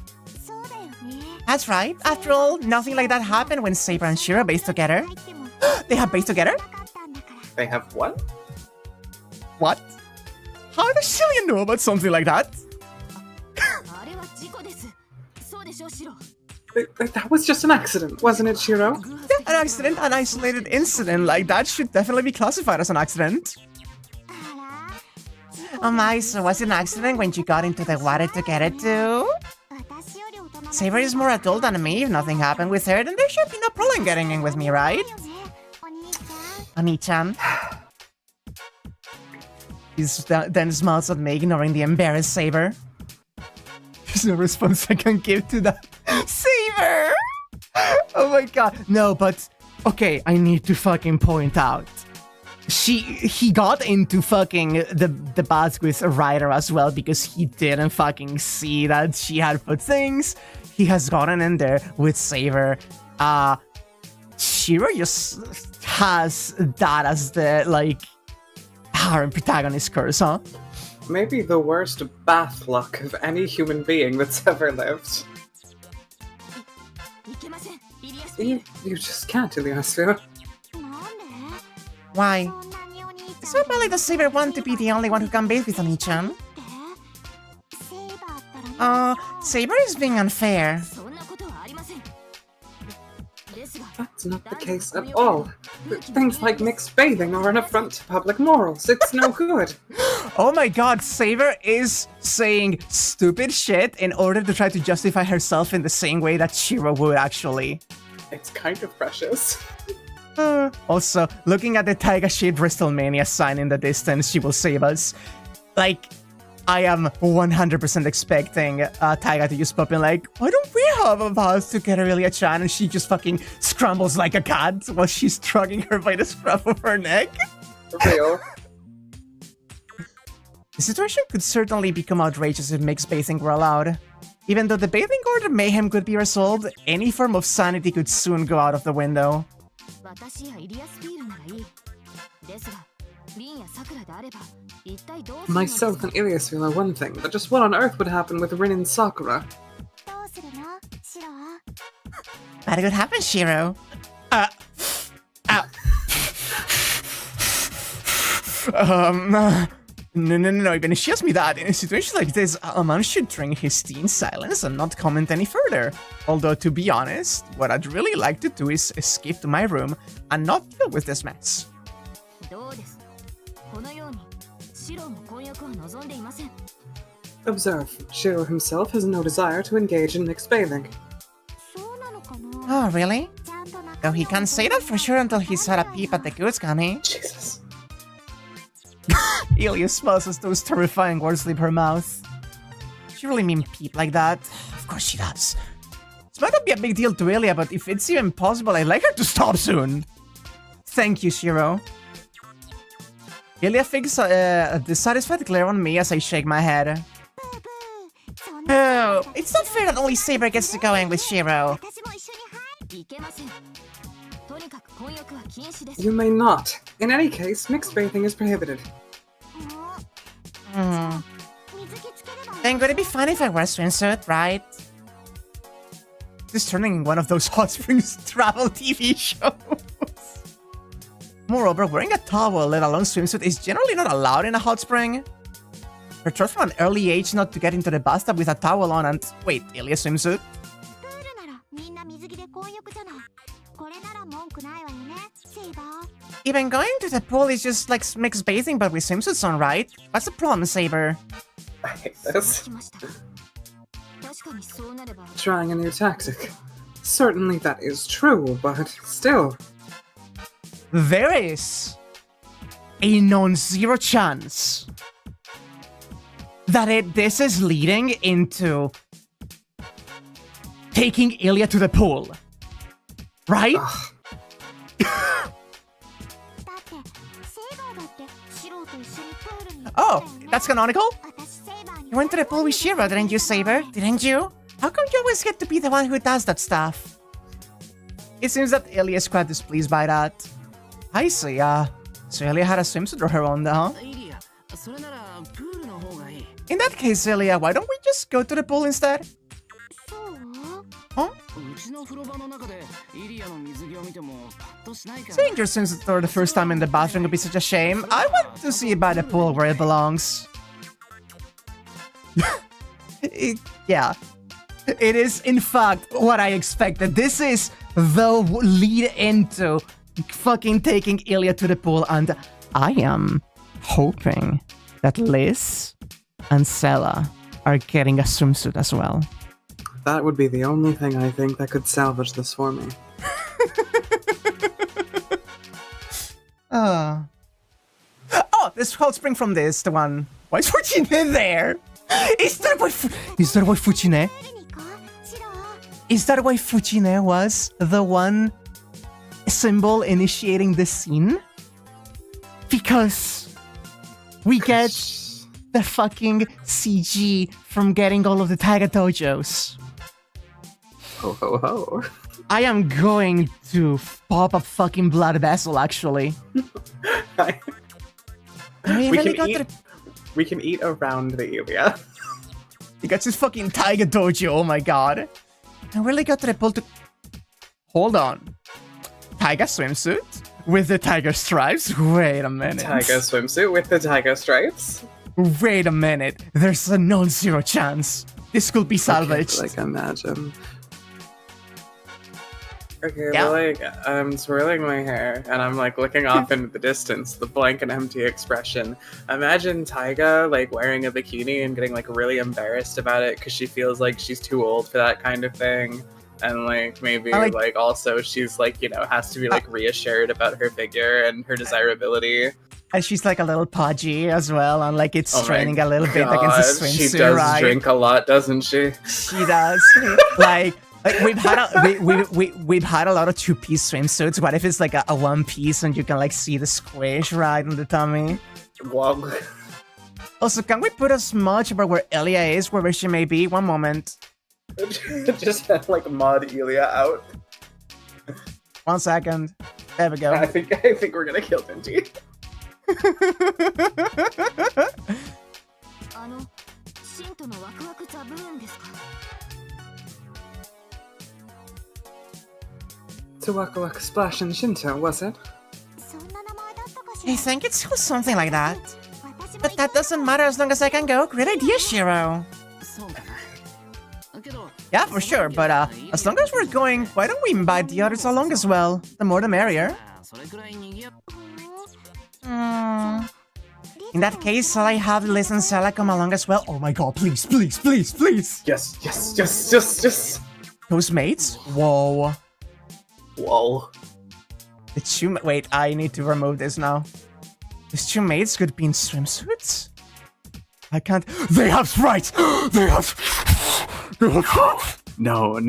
That's right. After all, nothing like that happened when Saber and Shiro bathed together. They have bathed together? They have what? What? How does Shillian know about something like that? That was just an accident, wasn't it, Shiro? Yeah, an accident, an isolated incident like that should definitely be classified as an accident. Oh my, so was it an accident when you got into the water together too? Saber is more adult than me. If nothing happened with her, then there should be no problem getting in with me, right? Oni-chan. He then smiles at me, ignoring the embarrassed Saber. There's no response I can give to that. Saber! Oh my god. No, but... Okay, I need to fucking point out. He got into fucking the bath with Ryder as well because he didn't fucking see that she had put things. He has gotten in there with Saber. Shiro just has that as the, like, harem protagonist curse, huh? Maybe the worst bath luck of any human being that's ever lived. You just can't, Illya. Why? So badly does Saber want to be the only one who can bathe with Oni-chan? Saber is being unfair. That's not the case at all. Things like mixed bathing are an affront to public morals. It's no good. Oh my god, Saber is saying stupid shit in order to try to justify herself in the same way that Shiro would, actually. It's kind of precious. Also, looking at the Taiga Shade WrestleMania sign in the distance, she will save us. Like, I am 100% expecting Taiga to just pop in like, why don't we have a bath together, Illya-chan? And she just fucking scrambles like a cat while she's drugging her by the scruff of her neck. For real. The situation could certainly become outrageous if mixed bathing were allowed. Even though the bathing order mayhem could be resolved, any form of sanity could soon go out of the window. Myself and Illya feel are one thing, but just what on earth would happen with Rin and Sakura? What could happen, Shiro? No, even if she asks me that, in a situation like this, a man should drink his tea in silence and not comment any further. Although, to be honest, what I'd really like to do is escape to my room and not deal with this mess. Observe, Shiro himself has no desire to engage in mixed bathing. Oh, really? Though he can't say that for sure until he's had a peep at the goods, can he? Jesus. Illya smiles as those terrifying words leave her mouth. She really mean peep like that? Of course she does. This might not be a big deal to Illya, but if it's even possible, I'd like her to stop soon. Thank you, Shiro. Illya fixes a dissatisfied glare on me as I shake my head. Oh, it's not fair that only Saber gets to go in with Shiro. You may not. In any case, mixed bathing is prohibited. Then would it be fine if I wear a swimsuit, right? This is turning one of those Hot Springs travel TV shows. Moreover, wearing a towel, let alone swimsuit, is generally not allowed in a hot spring. We're taught from an early age not to get into the bathtub with a towel on and... Wait, Illya swimsuit? Even going to the pool is just like mixed bathing but with swimsuits on, right? What's the problem, Saber? I hate this. Trying a new tactic. Certainly that is true, but still. There is a non-zero chance that this is leading into taking Illya to the pool. Right? Oh, that's canonical? You went to the pool with Shiro, didn't you, Saber? Didn't you? How come you always get to be the one who does that stuff? It seems that Illya is quite displeased by that. I see, so Illya had a swimsuit of her own, huh? In that case, Illya, why don't we just go to the pool instead? Huh? Seeing your swimsuit for the first time in the bathroom would be such a shame. I want to see it by the pool where it belongs. Yeah. It is, in fact, what I expected. This is the lead into fucking taking Illya to the pool, and I am hoping that Liz and Sela are getting a swimsuit as well. That would be the only thing I think that could salvage this for me. Oh, this hot spring from this, the one. Why is Fuchine there? Is that why Fuchine? Is that why Fuchine was the one symbol initiating this scene? Because we get the fucking CG from getting all of the Taiga dojos. Ho ho ho. I am going to pop a fucking blood vessel, actually. We can eat around the Illya. He got his fucking Taiga dojo, oh my god. I really got to the pull to... Hold on. Taiga swimsuit? With the tiger stripes? Wait a minute. Taiga swimsuit with the taiga stripes? Wait a minute. There's a non-zero chance. This could be salvaged. I can't, imagine. Okay, Yeah. but I'm swirling my hair and I'm looking off into the distance, the blank and empty expression. Imagine Taiga wearing a bikini and getting really embarrassed about it because she feels like she's too old for that kind of thing. And maybe also she's has to be reassured about her figure and her desirability. And she's a little podgy as well, and it's straining a little bit God, against the swimsuit, she does right? drink a lot, doesn't she? She does. We've had a lot of two-piece swimsuits. What if it's a one-piece and you can see the squish right on the tummy? Wow. Also, can we put a smudge about where Illya is, wherever she may be? One moment. Just have mod Illya out. 1 second. There we go. I think we're gonna kill Tinty. To Waka Waka Splash in Shinto, was it? I think it's something like that. But that doesn't matter as long as I can go. Great idea, Shiro. Yeah, for sure, but as long as we're going, why don't we invite the others along as well? The more the merrier. In that case, shall I have Liz and Sela come along as well? Oh my god, please, please, please, please! Yes. Those maids? Whoa. Whoa. The two... Wait, I need to remove this now. These two maids could be in swimsuits? I can't... They have sprites! They have... No.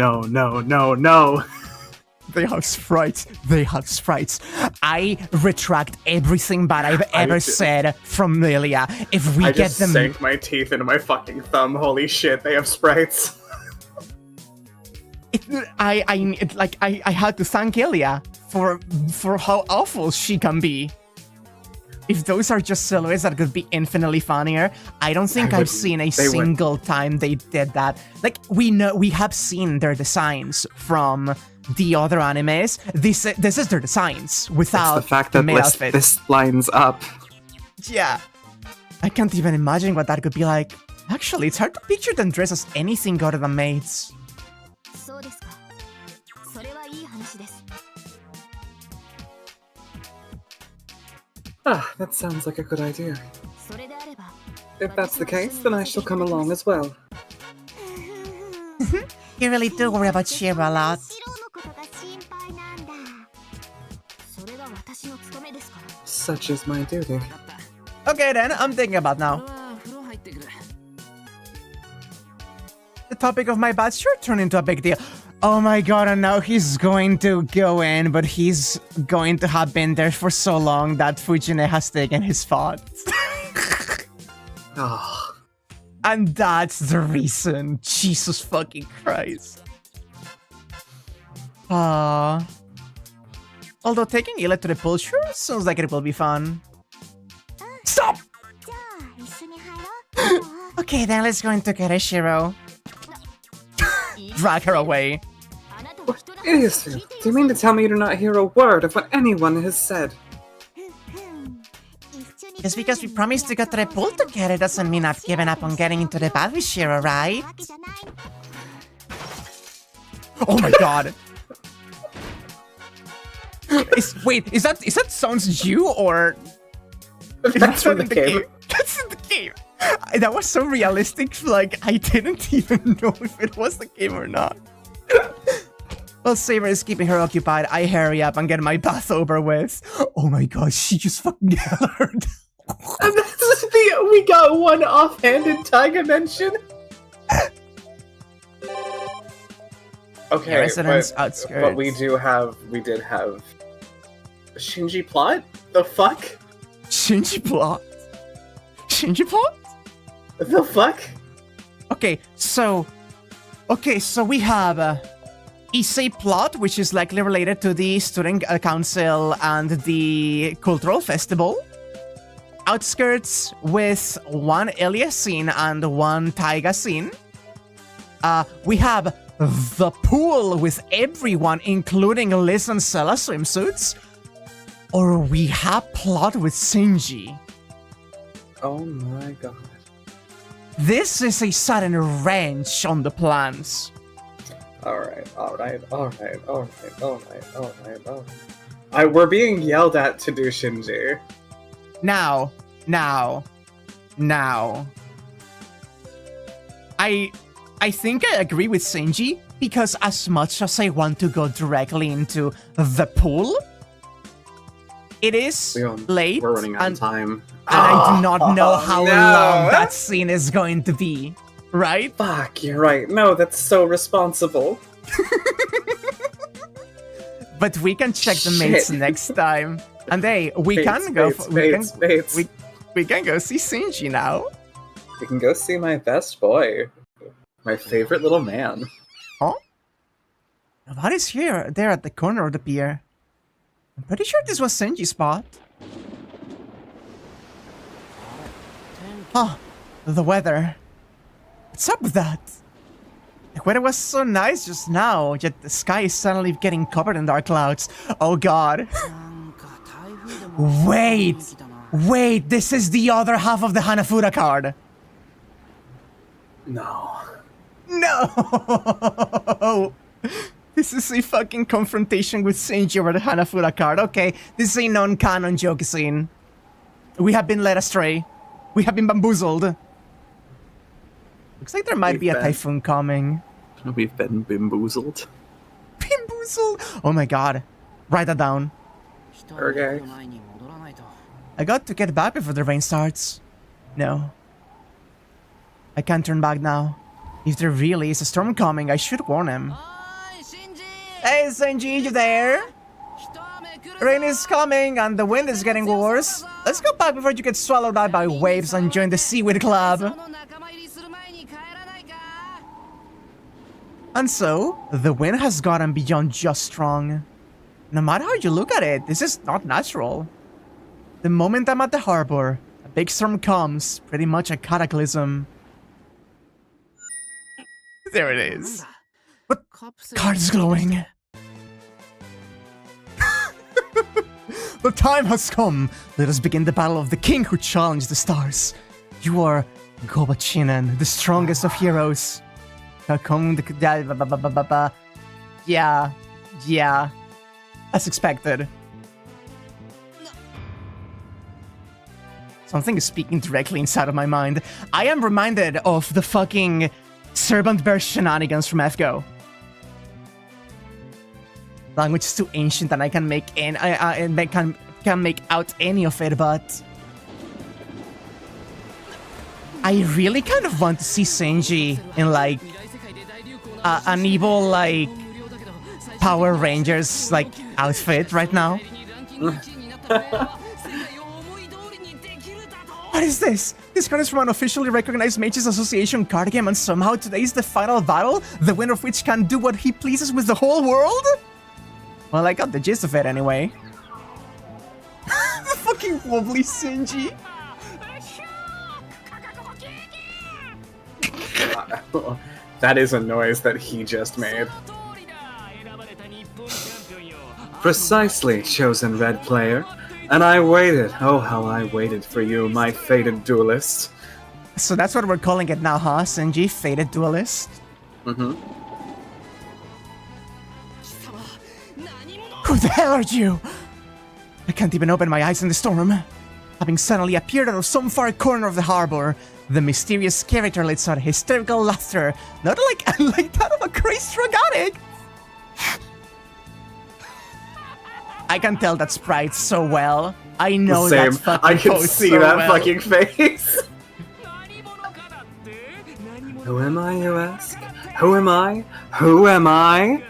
They have sprites. They have sprites. I retract everything bad I've ever said from Illya. If we I get just them, sank my teeth into my fucking thumb. Holy shit, they have sprites. I had to thank Illya for how awful she can be. If those are just silhouettes that could be infinitely funnier, I don't think I've seen a single time they did that. Like, we have seen their designs from the other animes. This is their designs without It's the fact that this lines up. Yeah. I can't even imagine what that could be like. Actually, it's hard to picture them dressed as anything other than maids. Ah, that sounds like a good idea. If that's the case, then I shall come along as well. You really do worry about Shiro a lot. Such is my duty. Okay then, I'm thinking about now. The topic of my bath sure turned into a big deal. Oh my god, and now he's going to go in, but he's going to have been there for so long that Fujine has taken his spot. Oh. And that's the reason. Jesus fucking Christ. Although taking Illya to the pool sure sounds like it will be fun. Stop! Okay, then let's go into Shiro. Drag her away. What is it? Do you mean to tell me you do not hear a word of what anyone has said? Just because we promised to go to the pool together doesn't mean I've given up on getting into the bath with Shiro, right? Oh my god. Wait, is that sounds you or... That's from the game. That's in the game. That was so realistic, like, I didn't even know if it was the game or not. Well, Saber is keeping her occupied. I hurry up and get my bath over with. Oh my god, she just fucking hollered. And that's we got one offhanded Taiga mention. Okay, Residence outskirts. But we did have Shinji plot? The fuck? Shinji plot? Shinji plot? The fuck? Okay, so we have Issei plot, which is likely related to the student council and the cultural festival. Outskirts with one Illya scene and one Taiga scene. We have the pool with everyone, including Liz and Sella swimsuits. Or we have plot with Shinji. Oh my god. This is a sudden wrench on the plans. Alright. We're being yelled at to do Shinji. Now. I think I agree with Shinji, because as much as I want to go directly into the pool, it is late. We're running out of time. And I do not know how long that scene is going to be, right? Fuck, you're right. No, that's so responsible. But we can check the mates next time. And hey, we can go see Shinji now. We can go see my best boy. My favorite little man. Huh? What is here? There at the corner of the pier. I'm pretty sure this was Shinji's spot. Oh, the weather. What's up with that? The weather was so nice just now, yet the sky is suddenly getting covered in dark clouds. Oh god. Wait, this is the other half of the Hanafuda card. No. This is a fucking confrontation with Shinji over the Hanafuda card. Okay, this is a non-canon joke scene. We have been led astray. We have been bamboozled. Looks like there might be a typhoon coming. We've been bamboozled. Bamboozled? Oh my god. Write that down. Okay. I got to get back before the rain starts. No. I can't turn back now. If there really is a storm coming, I should warn him. Hey, Senji, you there? Rain is coming and the wind is getting worse. Let's go back before you get swallowed out by waves and join the Seaweed Club. And so, the wind has gotten beyond just strong. No matter how you look at it, this is not natural. The moment I'm at the harbor, a big storm comes, pretty much a cataclysm. There it is. What card is glowing? The time has come. Let us begin the battle of the king who challenged the stars. You are Gobachinen, the strongest of heroes. Yeah. As expected. Something is speaking directly inside of my mind. I am reminded of the fucking Serpent Bear Shenanigans from FGO. Language is too ancient and I can make can make out any of it, but I really kind of want to see Senji in like an evil like Power Rangers like outfit right now. What is this? This card is from an officially recognized Mages Association card game, and somehow today is the final battle, the winner of which can do what he pleases with the whole world? Well, I got the gist of it anyway. The fucking wobbly Senji. That is a noise that he just made. Precisely, chosen red player. And I waited. Oh, how I waited for you, my fated duelist. So that's what we're calling it now, huh, Senji? Fated duelist? Mm-hmm. Who the hell are you? I can't even open my eyes in the storm. Having suddenly appeared out of some far corner of the harbor, the mysterious character lets out hysterical laughter, not like that of a crazed drug addict. I can tell that sprite so well. I know that fucking I can pose see so that well. fucking face. Who am I, you ask? Who am I? Who am I?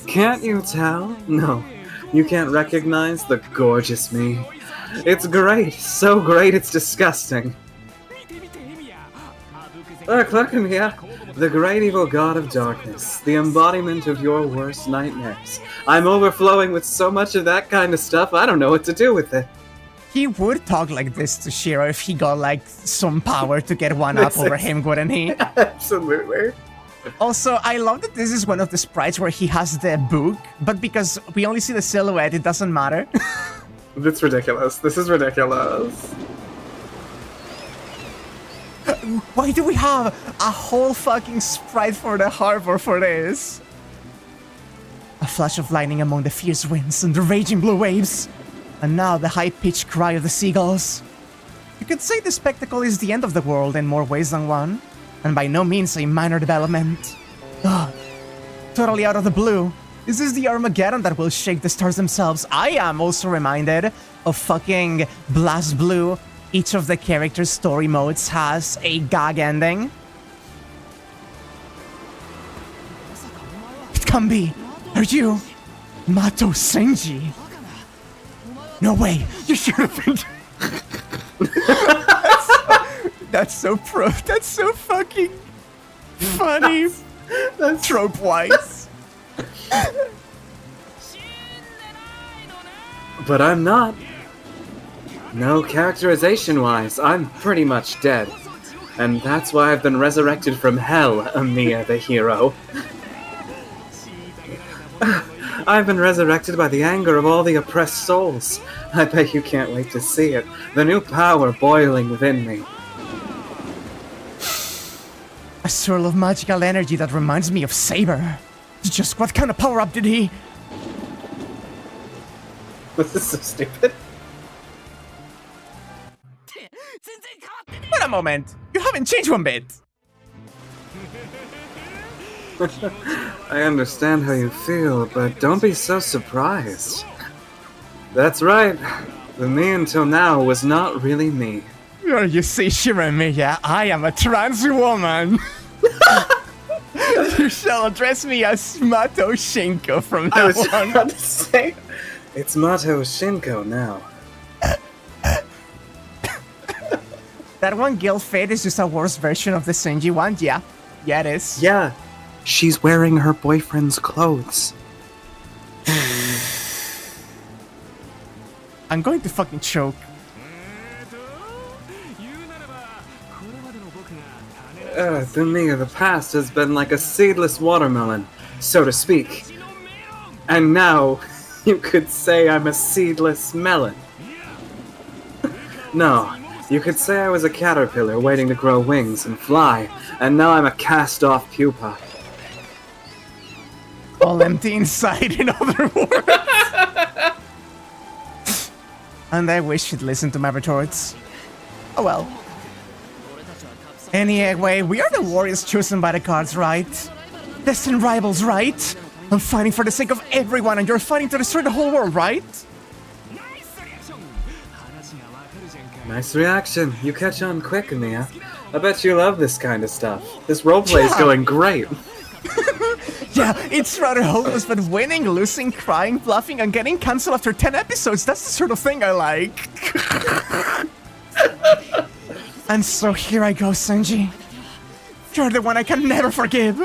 Can't you tell? No, you can't recognize the gorgeous me. It's great, so great it's disgusting. Look at me, the great evil god of darkness, the embodiment of your worst nightmares. I'm overflowing with so much of that kind of stuff, I don't know what to do with it. He would talk like this to Shiro if he got like some power to get one up over him, wouldn't he? Absolutely. Also, I love that this is one of the sprites where he has the book, but because we only see the silhouette, it doesn't matter. That's ridiculous. This is ridiculous. Why do we have a whole fucking sprite for the harbor for this? A flash of lightning among the fierce winds and the raging blue waves. And now the high-pitched cry of the seagulls. You could say the spectacle is the end of the world in more ways than one, and by no means a minor development. Ugh. Totally out of the blue. This is the Armageddon that will shake the stars themselves. I am also reminded of fucking Blast Blue. Each of the characters' story modes has a gag ending. It can be. Are you Mato Senji? No way. You should have been. That's so That's so fucking funny. That's trope-wise. But I'm not. No, characterization-wise, I'm pretty much dead. And that's why I've been resurrected from hell, Amiya the hero. I've been resurrected by the anger of all the oppressed souls. I bet you can't wait to see it. The new power boiling within me. A swirl of magical energy that reminds me of Saber. Just what kind of power-up did he? This is so stupid. Wait a moment. You haven't changed one bit. I understand how you feel, but don't be so surprised. That's right. The me until now was not really me. Oh, you see, Shiramiya, I am a trans woman. You shall address me as Mato Shinko from I now was on. about to say. It's Mato Shinko now. That one guild fate is just a worse version of the Senji one, yeah. Yeah, it is. Yeah. She's wearing her boyfriend's clothes. I'm going to fucking choke. To me, the past has been like a seedless watermelon, so to speak. And now, you could say I'm a seedless melon. No, you could say I was a caterpillar waiting to grow wings and fly, and now I'm a cast-off pupa. All empty inside, in other words. And I wish you'd listen to my retorts. Oh well. Anyway, we are the warriors chosen by the gods, right? Destined rivals, right? I'm fighting for the sake of everyone, and you're fighting to destroy the whole world, right? Nice reaction. You catch on quick, Mia. I bet you love this kind of stuff. This roleplay is going great. Yeah, it's rather hopeless, but winning, losing, crying, bluffing, and getting cancelled after 10 episodes, that's the sort of thing I like. And so here I go, Senji. You're the one I can never forgive.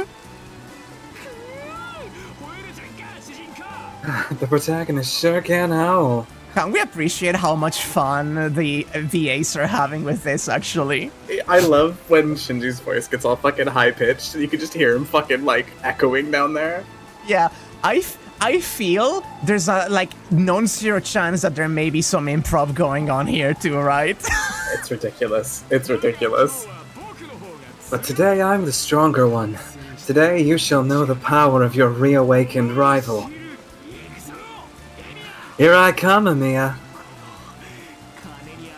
The protagonist sure can howl. Can we appreciate how much fun the VAs are having with this, actually? I love when Shinji's voice gets all fucking high-pitched, and you can just hear him fucking, like, echoing down there. Yeah, I feel there's a, like, non-zero chance that there may be some improv going on here too, right? It's ridiculous. It's ridiculous. But today I'm the stronger one. Today you shall know the power of your reawakened rival. Here I come, Amiya.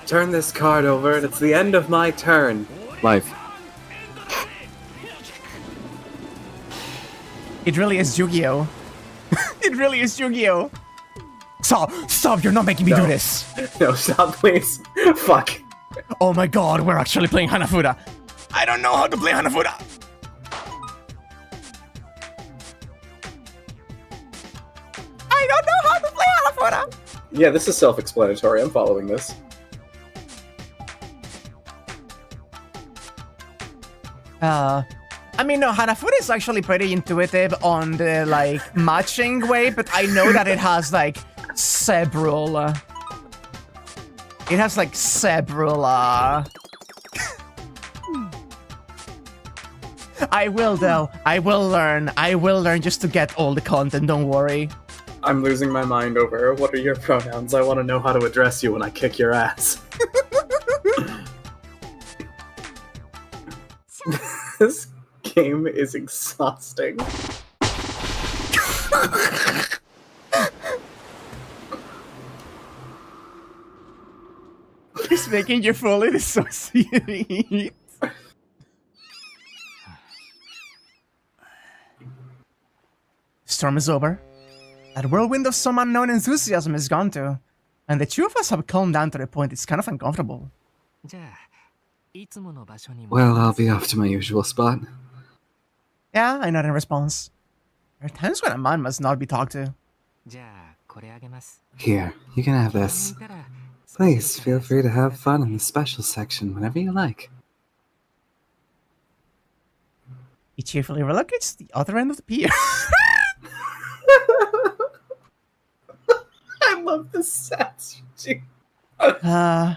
Turn this card over, and it's the end of my turn. Life. It really is Yu-Gi-Oh! It really is Yu-Gi-Oh! Stop, you're not making me do this! No, stop, please. Fuck. Oh my god, we're actually playing Hanafuda! I don't know how to play Hanafuda! I don't know how to play Hanafuda! Yeah, this is self-explanatory. I'm following this. I mean, no, Hanafuda is actually pretty intuitive on the, like, matching way, but I know that it has, like, several, it has, like, several, I will, though. I will learn. I will learn just to get all the content, don't worry. I'm losing my mind over what are your pronouns. I want to know how to address you when I kick your ass. This game is exhausting. He's making you fully dissociate. Storm is over. That whirlwind of some unknown enthusiasm is gone too. And the two of us have calmed down to the point it's kind of uncomfortable. Well, I'll be off to my usual spot. Yeah, I nod in response. There are times when a man must not be talked to. Here, you can have this. Please feel free to have fun in the special section whenever you like. He cheerfully relocates to the other end of the pier. I love this set.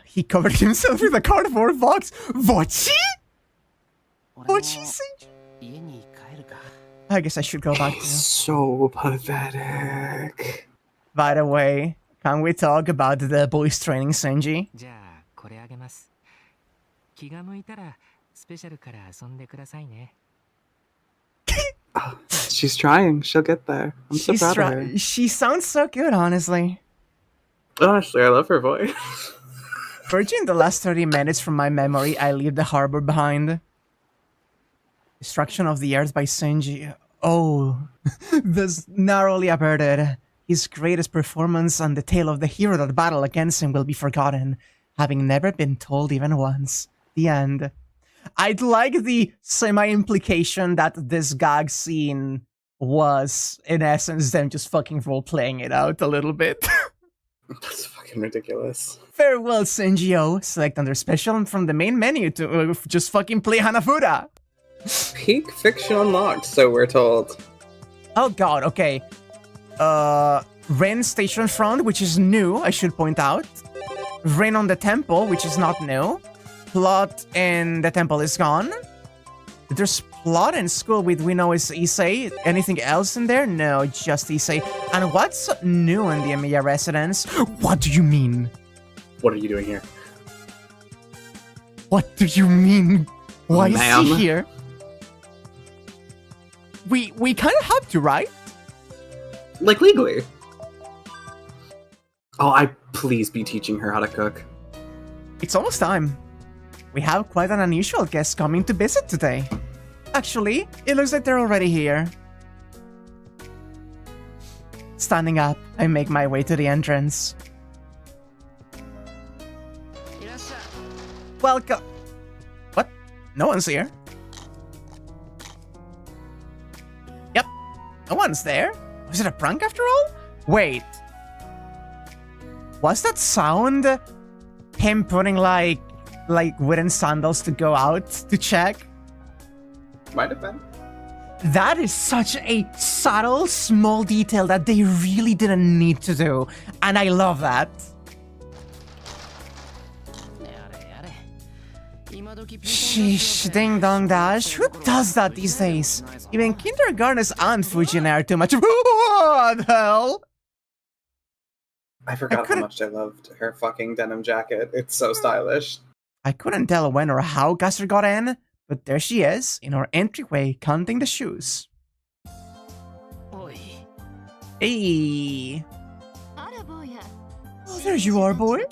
He covered himself with a cardboard box. Vochi? Vochi Senji? I guess I should go back to... So pathetic. By the way, can we talk about the boys training Senji? She's trying. She'll get there. I'm so proud of her. She sounds so good, honestly. Honestly, I love her voice. Purging the last 30 minutes from my memory, I leave the harbor behind. Destruction of the Earth by Senji. Oh, this narrowly averted. His greatest performance and the tale of the hero that battled against him will be forgotten, having never been told even once. The end. I'd like the semi-implication that this gag scene was, in essence, them just fucking role-playing it out a little bit. That's fucking ridiculous. Farewell, Senjio. Select under special from the main menu to just fucking play Hanafuda. Peak fiction unlocked, so we're told. Oh god, okay. Ren Station Front, which is new, I should point out. Ren on the Temple, which is not new. Plot in the Temple is gone. There's plot in school with we know is Issei. Anything else in there? No, just Issei. And what's new in the Emiya residence? What do you mean? What are you doing here? What do you mean? Why is Ma'am? he here? We kind of have to, right? Like, legally. Oh, I please be teaching her how to cook. It's almost time. We have quite an unusual guest coming to visit today. Actually, it looks like they're already here. Standing up, I make my way to the entrance. Welcome. What? No one's here. Yep, no one's there. Was it a prank after all? Wait. Was that sound him putting like wooden sandals to go out to check? Might have been. That is such a subtle, small detail that they really didn't need to do. And I love that. Sheesh, ding dong dash. Who does that these days? Even kindergartners aren't Fujinair too much. What the hell? I forgot how much I loved her fucking denim jacket. It's so stylish. I couldn't tell when or how Gaster got in, but there she is, in our entryway, counting the shoes. Hey! Oh, there you are, boy.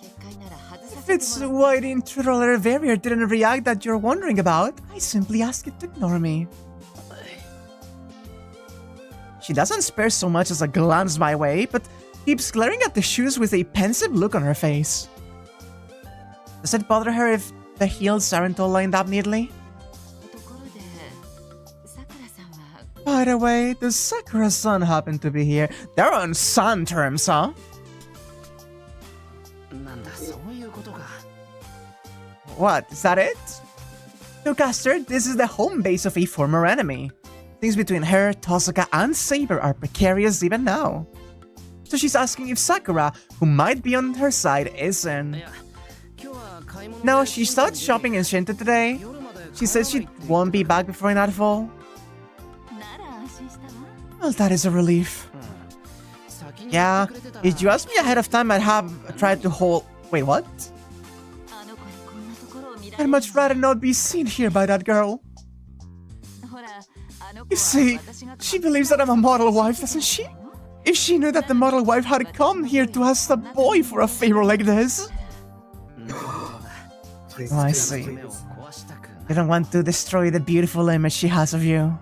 If it's why the intruder barrier didn't react that you're wondering about, I simply ask it to ignore me. She doesn't spare so much as a glance my way, but keeps glaring at the shoes with a pensive look on her face. Does it bother her if the heels aren't all lined up neatly? By the way, does Sakura-san happen to be here? They're on son terms, huh? What, is that it? No, Caster, this is the home base of a former enemy. Things between her, Tosuka, and Saber are precarious even now. So she's asking if Sakura, who might be on her side, is in. No, she started shopping in Shinto today. She says she won't be back before nightfall. Well, that is a relief. Yeah, if you asked me ahead of time, I'd have tried to hold... Wait, what? I'd much rather not be seen here by that girl. You see, she believes that I'm a model wife, doesn't she? If she knew that the model wife had come here to ask the boy for a favor like this... Please, Oh, I see. You don't want to destroy the beautiful image she has of you.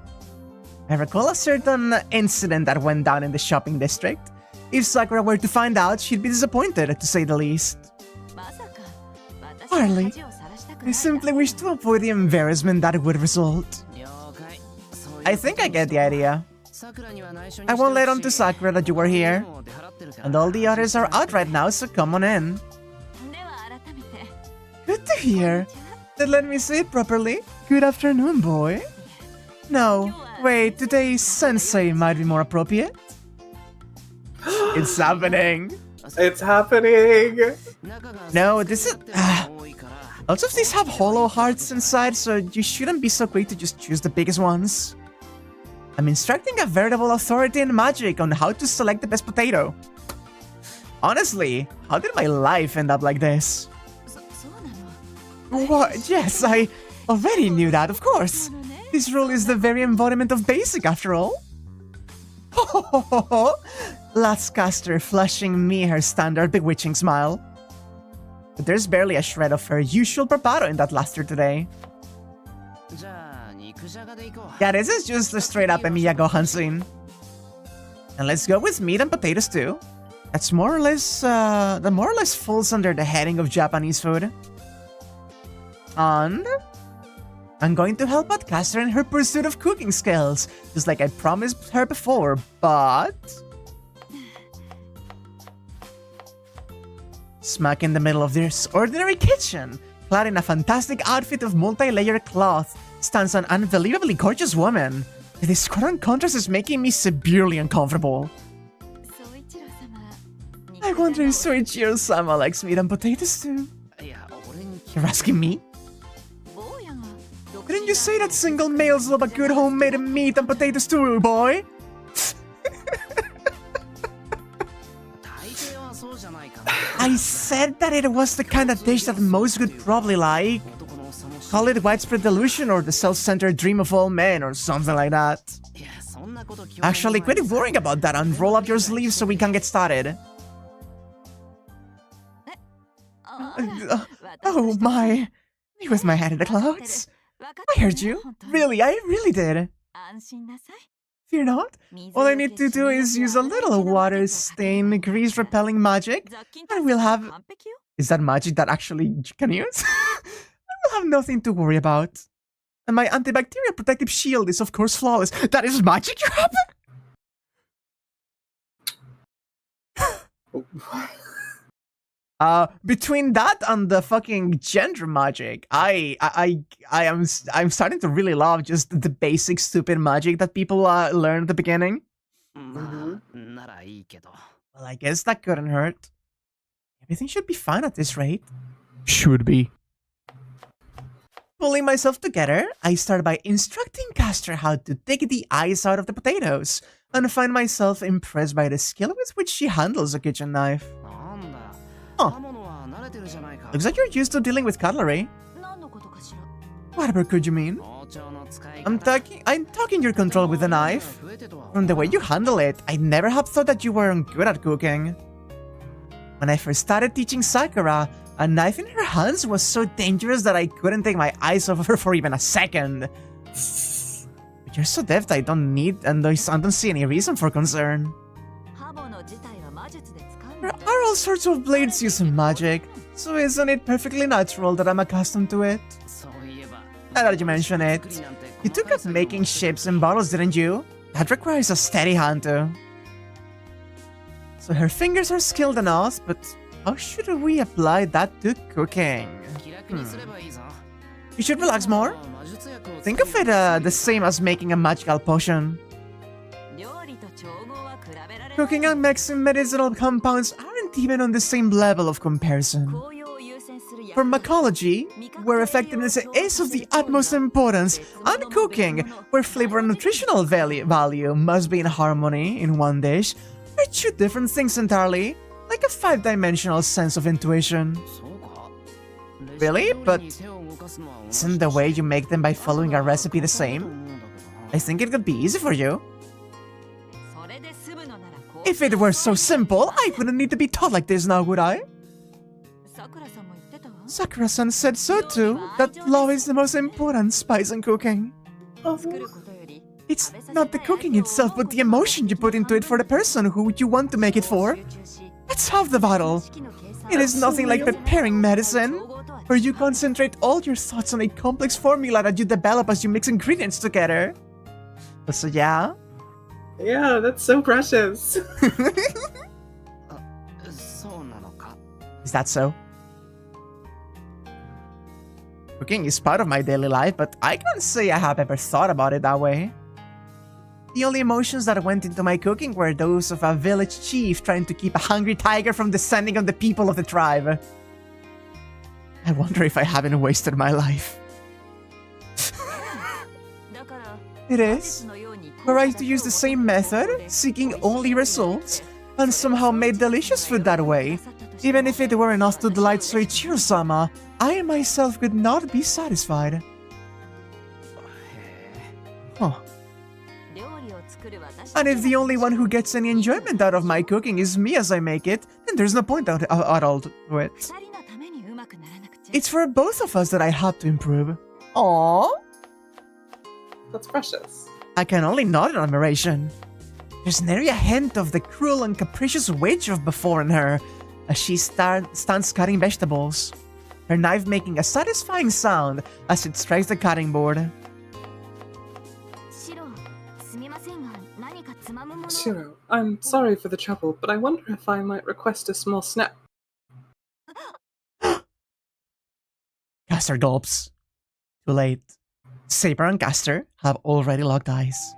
I recall a certain incident that went down in the shopping district. If Sakura were to find out, she'd be disappointed, to say the least. Hardly. I simply wish to avoid the embarrassment that would result. I think I get the idea. I won't let on to Sakura that you were here. And all the others are out right now, so come on in. Good to hear. Then let me say it properly. Good afternoon, boy. No, wait, today Sensei might be more appropriate. It's happening. It's happening! No, this is... lots of these have hollow hearts inside, so you shouldn't be so quick to just choose the biggest ones. I'm instructing a veritable authority in magic on how to select the best potato. Honestly, how did my life end up like this? What? Yes, I already knew that, of course. This rule is the very embodiment of basic, after all. Ho ho ho ho ho! Latscaster flashing me her standard bewitching smile. But there's barely a shred of her usual bravado in that laughter today. Yeah, this is just a straight up Emiya Gohan scene. And let's go with meat and potatoes too. That's more or less, that more or less falls under the heading of Japanese food. And I'm going to help out Caster in her pursuit of cooking skills, just like I promised her before, but... Smack in the middle of this ordinary kitchen, clad in a fantastic outfit of multi-layered cloth, stands an unbelievably gorgeous woman. This current contrast is making me severely uncomfortable. I wonder if Soichiro-sama likes meat and potatoes too. You're asking me? Didn't you say that single males love a good homemade meat and potatoes too, boy? I said that it was the kind of dish that most would probably like. Call it widespread delusion or the self-centered dream of all men or something like that. Actually, quit worrying about that and roll up your sleeves so we can get started. Oh my, me with my head in the clouds. I heard you. Really, I really did. Fear not. All I need to do is use a little water stain grease repelling magic, and we'll have... Is that magic that actually you can use? We'll have nothing to worry about. And my antibacterial protective shield is of course flawless. That is magic you have? Between that and the fucking gender magic, I'm starting to really love just the basic stupid magic that people learn at the beginning. Well, I guess that couldn't hurt. Everything should be fine at this rate. Should be. Pulling myself together, I start by instructing Caster how to take the eyes out of the potatoes, and find myself impressed by the skill with which she handles a kitchen knife. Huh. Looks like you're used to dealing with cutlery. Whatever could you mean? I'm talking your control with a knife. From the way you handle it, I never have thought that you weren't good at cooking. When I first started teaching Sakura, a knife in her hands was so dangerous that I couldn't take my eyes off of her for even a second. But you're so deft I don't see any reason for concern. There are all sorts of blades using magic, so isn't it perfectly natural that I'm accustomed to it? Now that you mention it, you took up making shapes and bottles, didn't you? That requires a steady hand too. So her fingers are skilled enough, but how should we apply that to cooking? You should relax more. Think of it the same as making a magical potion. Cooking and mixing medicinal compounds aren't even on the same level of comparison. For mycology, where effectiveness is of the utmost importance, and cooking, where flavor and nutritional value must be in harmony in one dish, are two different things entirely, like a 5-dimensional sense of intuition. Really? But isn't the way you make them by following a recipe the same? I think it could be easy for you. If it were so simple, I wouldn't need to be taught like this now, would I? Sakura-san said so too, that love is the most important spice in cooking. It's not the cooking itself, but the emotion you put into it for the person who you want to make it for. That's half the battle. It is nothing like preparing medicine, where you concentrate all your thoughts on a complex formula that you develop as you mix ingredients together. So yeah? Yeah, that's so precious. Is that so? Cooking is part of my daily life, but I can't say I have ever thought about it that way. The only emotions that went into my cooking were those of a village chief trying to keep a hungry tiger from descending on the people of the tribe. I wonder if I haven't wasted my life. It is. Were I to use the same method, seeking only results, and somehow made delicious food that way, even if it were enough to delight Soichiro-sama, I myself could not be satisfied. Huh. And if the only one who gets any enjoyment out of my cooking is me as I make it, then there's no point at all to it. It's for both of us that I have to improve. Aww. That's precious. I can only nod in admiration. There's nary a hint of the cruel and capricious witch of before in her, as she stands cutting vegetables. her knife making a satisfying sound as it strikes the cutting board. Shiro, I'm sorry for the trouble, but I wonder if I might request a small snack. Caster gulps. Too late. Saber and Caster have already locked eyes.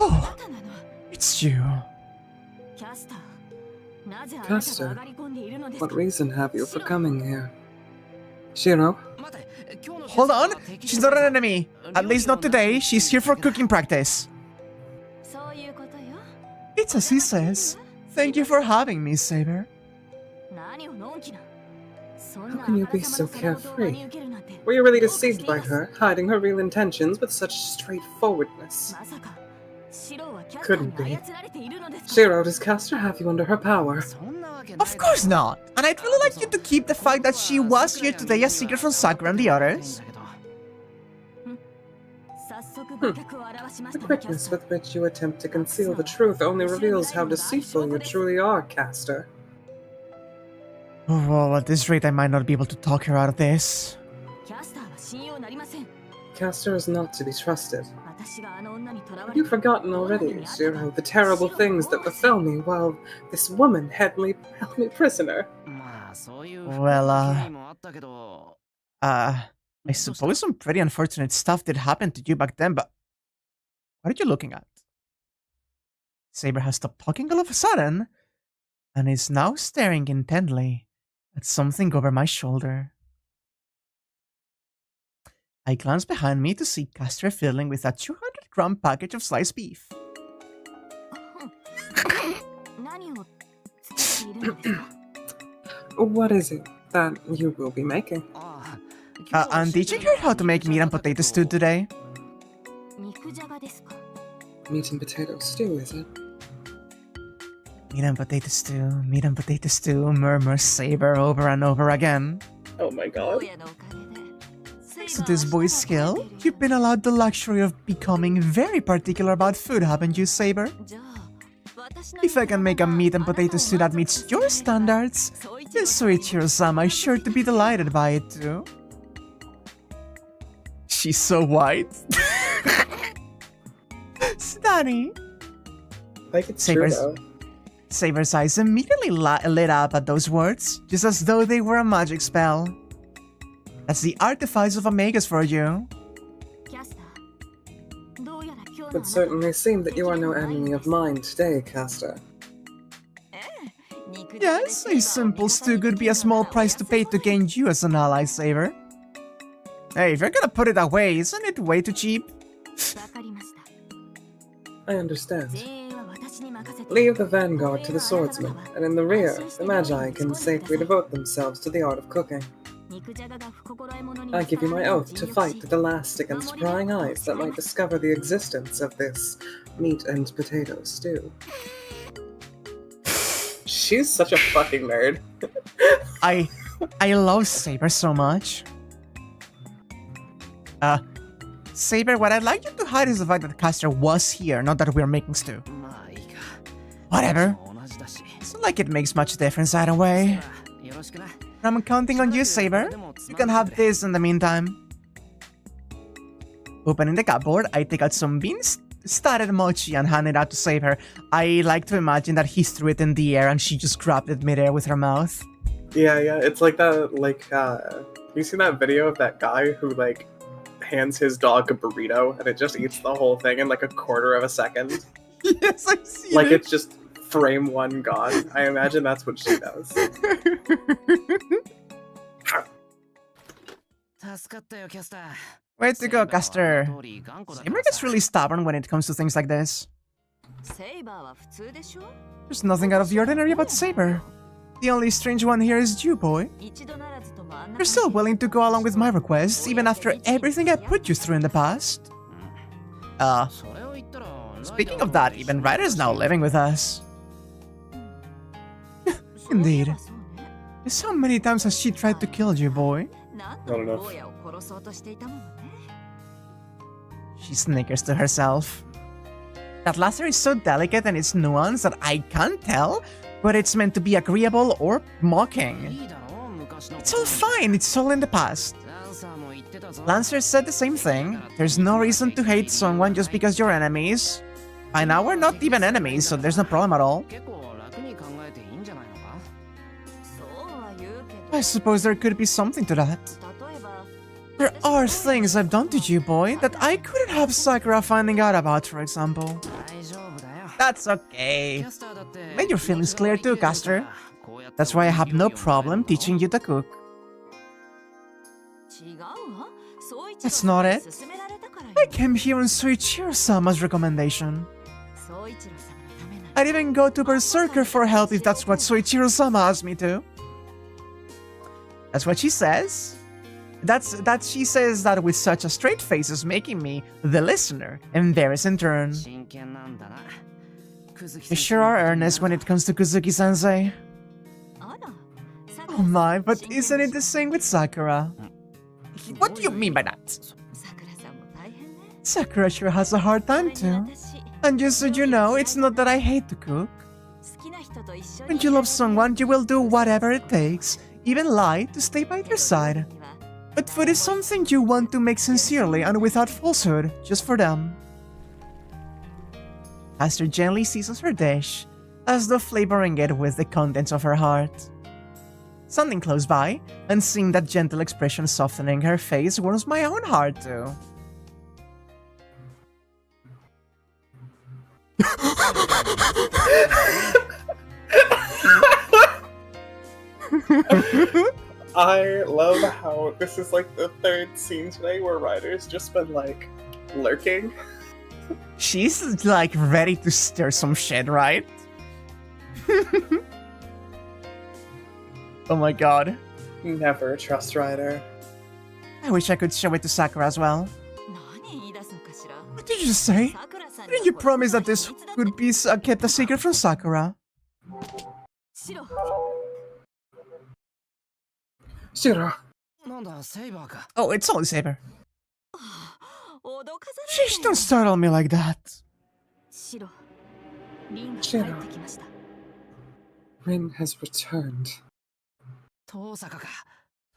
Oh, it's you. Caster, what reason have you for coming here? Shiro? Hold on, she's not an enemy. At least not today. She's here for cooking practice. It's as he says. Thank you for having me, Saber. How can you be so carefree? Were you really deceived by her, hiding her real intentions with such straightforwardness? Couldn't be. Shiro, does Caster have you under her power? Of course not. And I'd really like you to keep the fact that she was here today a secret from Sakura and the others. The quickness with which you attempt to conceal the truth only reveals how deceitful you truly are, Caster. Oh, at this rate, I might not be able to talk her out of this. Caster is not to be trusted. Have you forgotten already, Shiro, the terrible things that befell me while this woman held me prisoner? Well, I suppose some pretty unfortunate stuff did happen to you back then, but what are you looking at? Saber has stopped talking all of a sudden, and is now staring intently at something over my shoulder. I glance behind me to see Caster fiddling with a 200-gram package of sliced beef. What is it that you will be making? I'm teaching her how to make meat and potato stew today. Meat and potato stew, is it? Meat and potato stew, murmurs Saber over and over again. Oh my god. Thanks to this boy's skill, you've been allowed the luxury of becoming very particular about food, haven't you, Saber? If I can make a meat and potato stew that meets your standards, then Soichiro-sama is sure to be delighted by it too. She's so white. Stunning. Like it's Saber's, true though. Saber's eyes immediately lit up at those words, just as though they were a magic spell. That's the artifice of Omegas for you. It would certainly seem that you are no enemy of mine today, Caster. Yes, a simple stew could be a small price to pay to gain you as an ally, Saber. Hey, if you're gonna put it away, isn't it way too cheap? I understand. Leave the vanguard to the swordsman, and in the rear, the magi can safely devote themselves to the art of cooking. I give you my oath to fight to the last against prying eyes that might discover the existence of this meat and potato stew. She's such a fucking nerd. I love Saber so much. Saber, what I'd like you to hide is the fact that Caster was here, not that we're making stew. Whatever. It's not like it makes much difference either way. I'm counting on you, Saber. You can have this in the meantime. Opening the cupboard, I take out some beans, started mochi, and hand it out to Saber. I like to imagine that he threw it in the air and she just grabbed it midair with her mouth. Yeah, it's like that, you seen that video of that guy who, hands his dog a burrito and it just eats the whole thing in, a quarter of a second? Yes, I've seen it. It's just frame one gone. I imagine that's what she does. Way to go, Caster. Saber gets really stubborn when it comes to things like this. There's nothing out of the ordinary about Saber. The only strange one here is you, boy. You're still willing to go along with my requests, even after everything I put you through in the past. Speaking of that, even Ryder's now living with us. Indeed. Just how many times has she tried to kill you, boy? Not enough. She snickers to herself. That laughter is so delicate and it's nuanced that I can't tell whether it's meant to be agreeable or mocking. It's all fine, it's all in the past. Lancer said the same thing. There's no reason to hate someone just because you're enemies. By now we're not even enemies, so there's no problem at all. I suppose there could be something to that. There are things I've done to you, boy, that I couldn't have Sakura finding out about, for example. That's okay. Make your feelings clear too, Caster. That's why I have no problem teaching you to cook. That's not it. I came here on Soichiro-sama's recommendation. I'd even go to Berserker for help if that's what Soichiro-sama asked me to. That's what she says. She says that with such a straight face as making me, the listener, embarrassed in turn. You sure are earnest when it comes to Kuzuki-sensei. Oh my, but isn't it the same with Sakura? What do you mean by that? Sakura sure has a hard time too. And just so you know, it's not that I hate to cook. When you love someone, you will do whatever it takes, even lie, to stay by their side. But food is something you want to make sincerely and without falsehood, just for them. Aster gently seasons her dish, as though flavoring it with the contents of her heart. Standing close by, and seeing that gentle expression softening her face warms my own heart too. I love how this is like the third scene today where Ryder's just been like lurking. She's like ready to stir some shit, right? Oh my god. Never trust Ryder. I wish I could show it to Sakura as well. What did you say? Didn't you promise that this could be kept a secret from Sakura? Shiro. Oh, it's only Saber. Sheesh, don't startle me like that. Shiro. Rin has returned.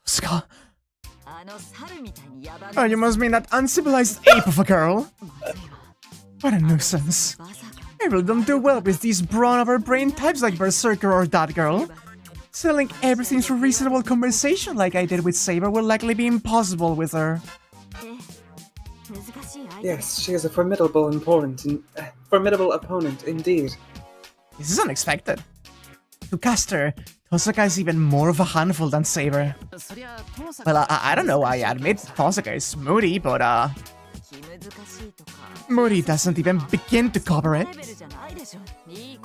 Ska. Oh, you must mean that uncivilized ape of a girl. What a nuisance. I really don't do well with these brawn-over-brain types like Berserker or that girl. Selling everything through reasonable conversation like I did with Saber will likely be impossible with her. Yes, she is a formidable opponent indeed. This is unexpected. To Caster, Tosaka is even more of a handful than Saber. Well, I don't know, I admit Tosaka is moody, but moody doesn't even begin to cover it. You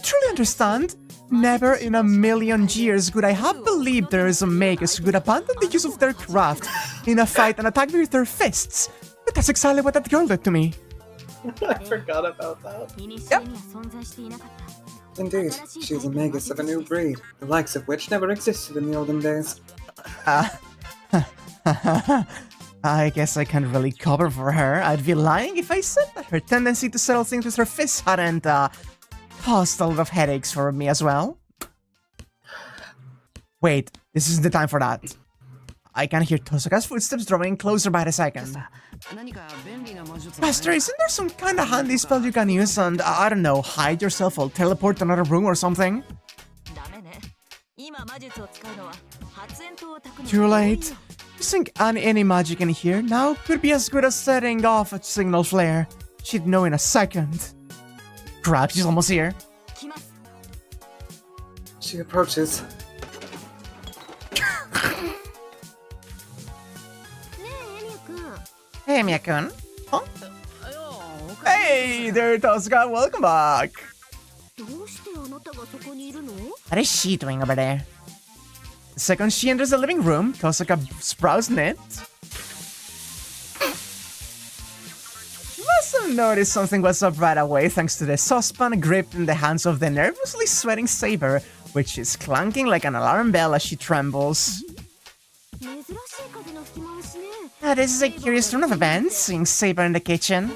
truly understand? Never in a million years would I have believed there is a makers who could abandon the use of their craft in a fight and attack me with their fists. But that's exactly what that girl did to me. I forgot about that. Yep. Indeed, she is a magus of a new breed, the likes of which never existed in the olden days. I guess I can't really cover for her. I'd be lying if I said that her tendency to settle things with her fists hadn't, caused a lot of headaches for me as well. Wait, this isn't the time for that. I can hear Tosaka's footsteps drawing closer by the second. Master, isn't there some kind of handy spell you can use and, I don't know, hide yourself or teleport to another room or something? Too late. Using any magic in here now could be as good as setting off a signal flare. She'd know in a second. Crap, she's almost here. She approaches. Hey, Miyakun. Huh? Hey there, Tosaka. Welcome back. What is she doing over there? The second she enters the living room, Tosaka sprouts knit. Must have noticed something was up right away thanks to the saucepan gripped in the hands of the nervously sweating Saber, which is clanking like an alarm bell as she trembles. This is a curious turn of events, seeing Saber in the kitchen.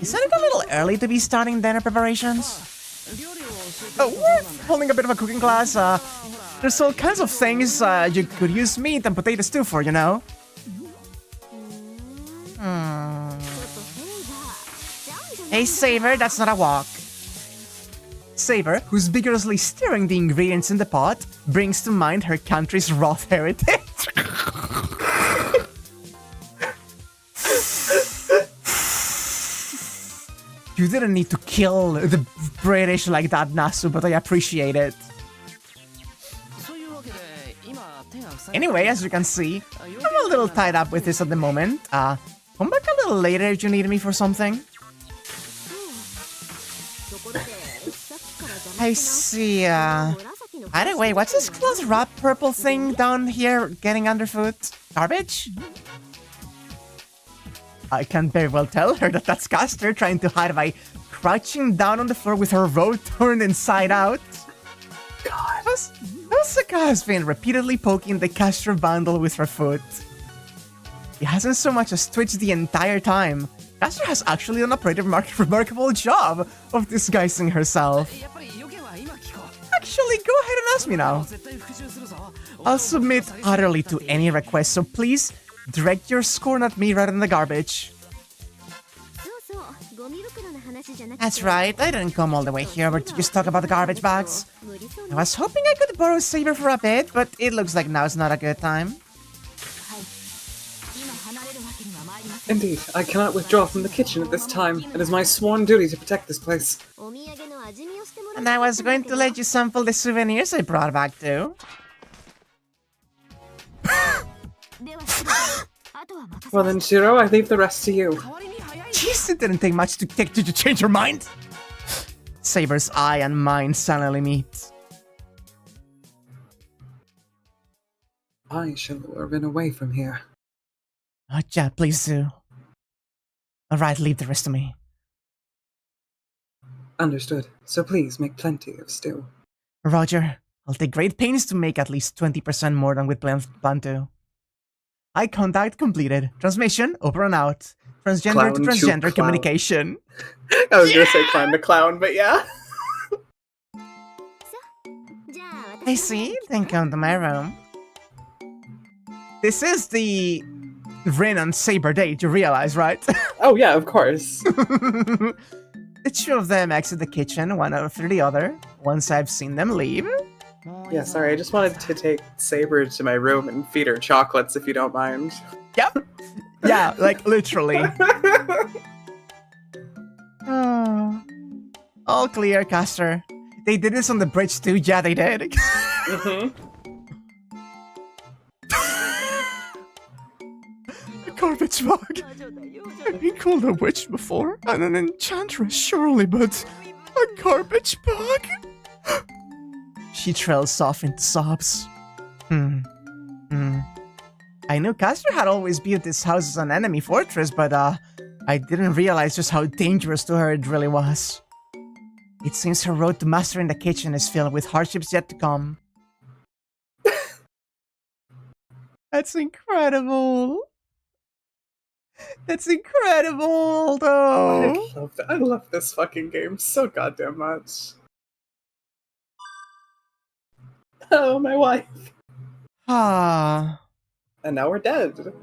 Isn't it a little early to be starting dinner preparations? Oh, we're holding a bit of a cooking class. There's all kinds of things you could use meat and potatoes too for, you know? Hey, Saber, that's not a walk. Saber, who's vigorously stirring the ingredients in the pot, brings to mind her country's rough heritage. You didn't need to kill the British like that, Nasu, but I appreciate it. Anyway, as you can see, I'm a little tied up with this at the moment. Come back a little later if you need me for something. I see, by the way, what's this close wrap purple thing down here getting underfoot? Garbage? I can very well tell her that that's Caster trying to hide by crouching down on the floor with her robe turned inside out. God. Osaka has been repeatedly poking the Caster bundle with her foot. He hasn't so much as twitched the entire time. Caster has actually done a pretty remarkable job of disguising herself. Actually, go ahead and ask me now. I'll submit utterly to any request, so please direct your scorn at me rather than the garbage. That's right, I didn't come all the way here to just talk about the garbage bags. I was hoping I could borrow Saber for a bit, but it looks like now's not a good time. Indeed, I cannot withdraw from the kitchen at this time. It is my sworn duty to protect this place. And I was going to let you sample the souvenirs I brought back too. Well then, Shiro, I leave the rest to you. Jeez, it didn't take much to change your mind. Saber's eye and mine silently meet. I shall lure Rin away from here. Oh, yeah, please do. Alright, leave the rest to me. Understood. So please make plenty of stew. Roger. I'll take great pains to make at least 20% more than we planned to. Eye contact completed. Transmission, over and out. Transgender Clown to to transgender clown. communication. I was gonna say clown to clown, but yeah. I see. Then come to my room. This is the Rin and Saber date, you realize, right? Oh yeah, of course. The two of them exit the kitchen, one after the other, once I've seen them leave. Yeah, sorry, I just wanted to take Saber to my room and feed her chocolates, if you don't mind. Yep. Yeah, like literally. Oh. All clear, Caster. They did this on the bridge too. Yeah, they did. Mm-hmm. A garbage bag. I've been called a witch before, and an enchantress, surely, but a garbage bag? She trails off into sobs. I knew Caster had always viewed this house as an enemy fortress, but I didn't realize just how dangerous to her it really was. It seems her road to mastering the kitchen is filled with hardships yet to come. That's incredible. That's incredible, though. I love that. I love this fucking game so goddamn much. Oh, my wife. Ah. And now we're dead.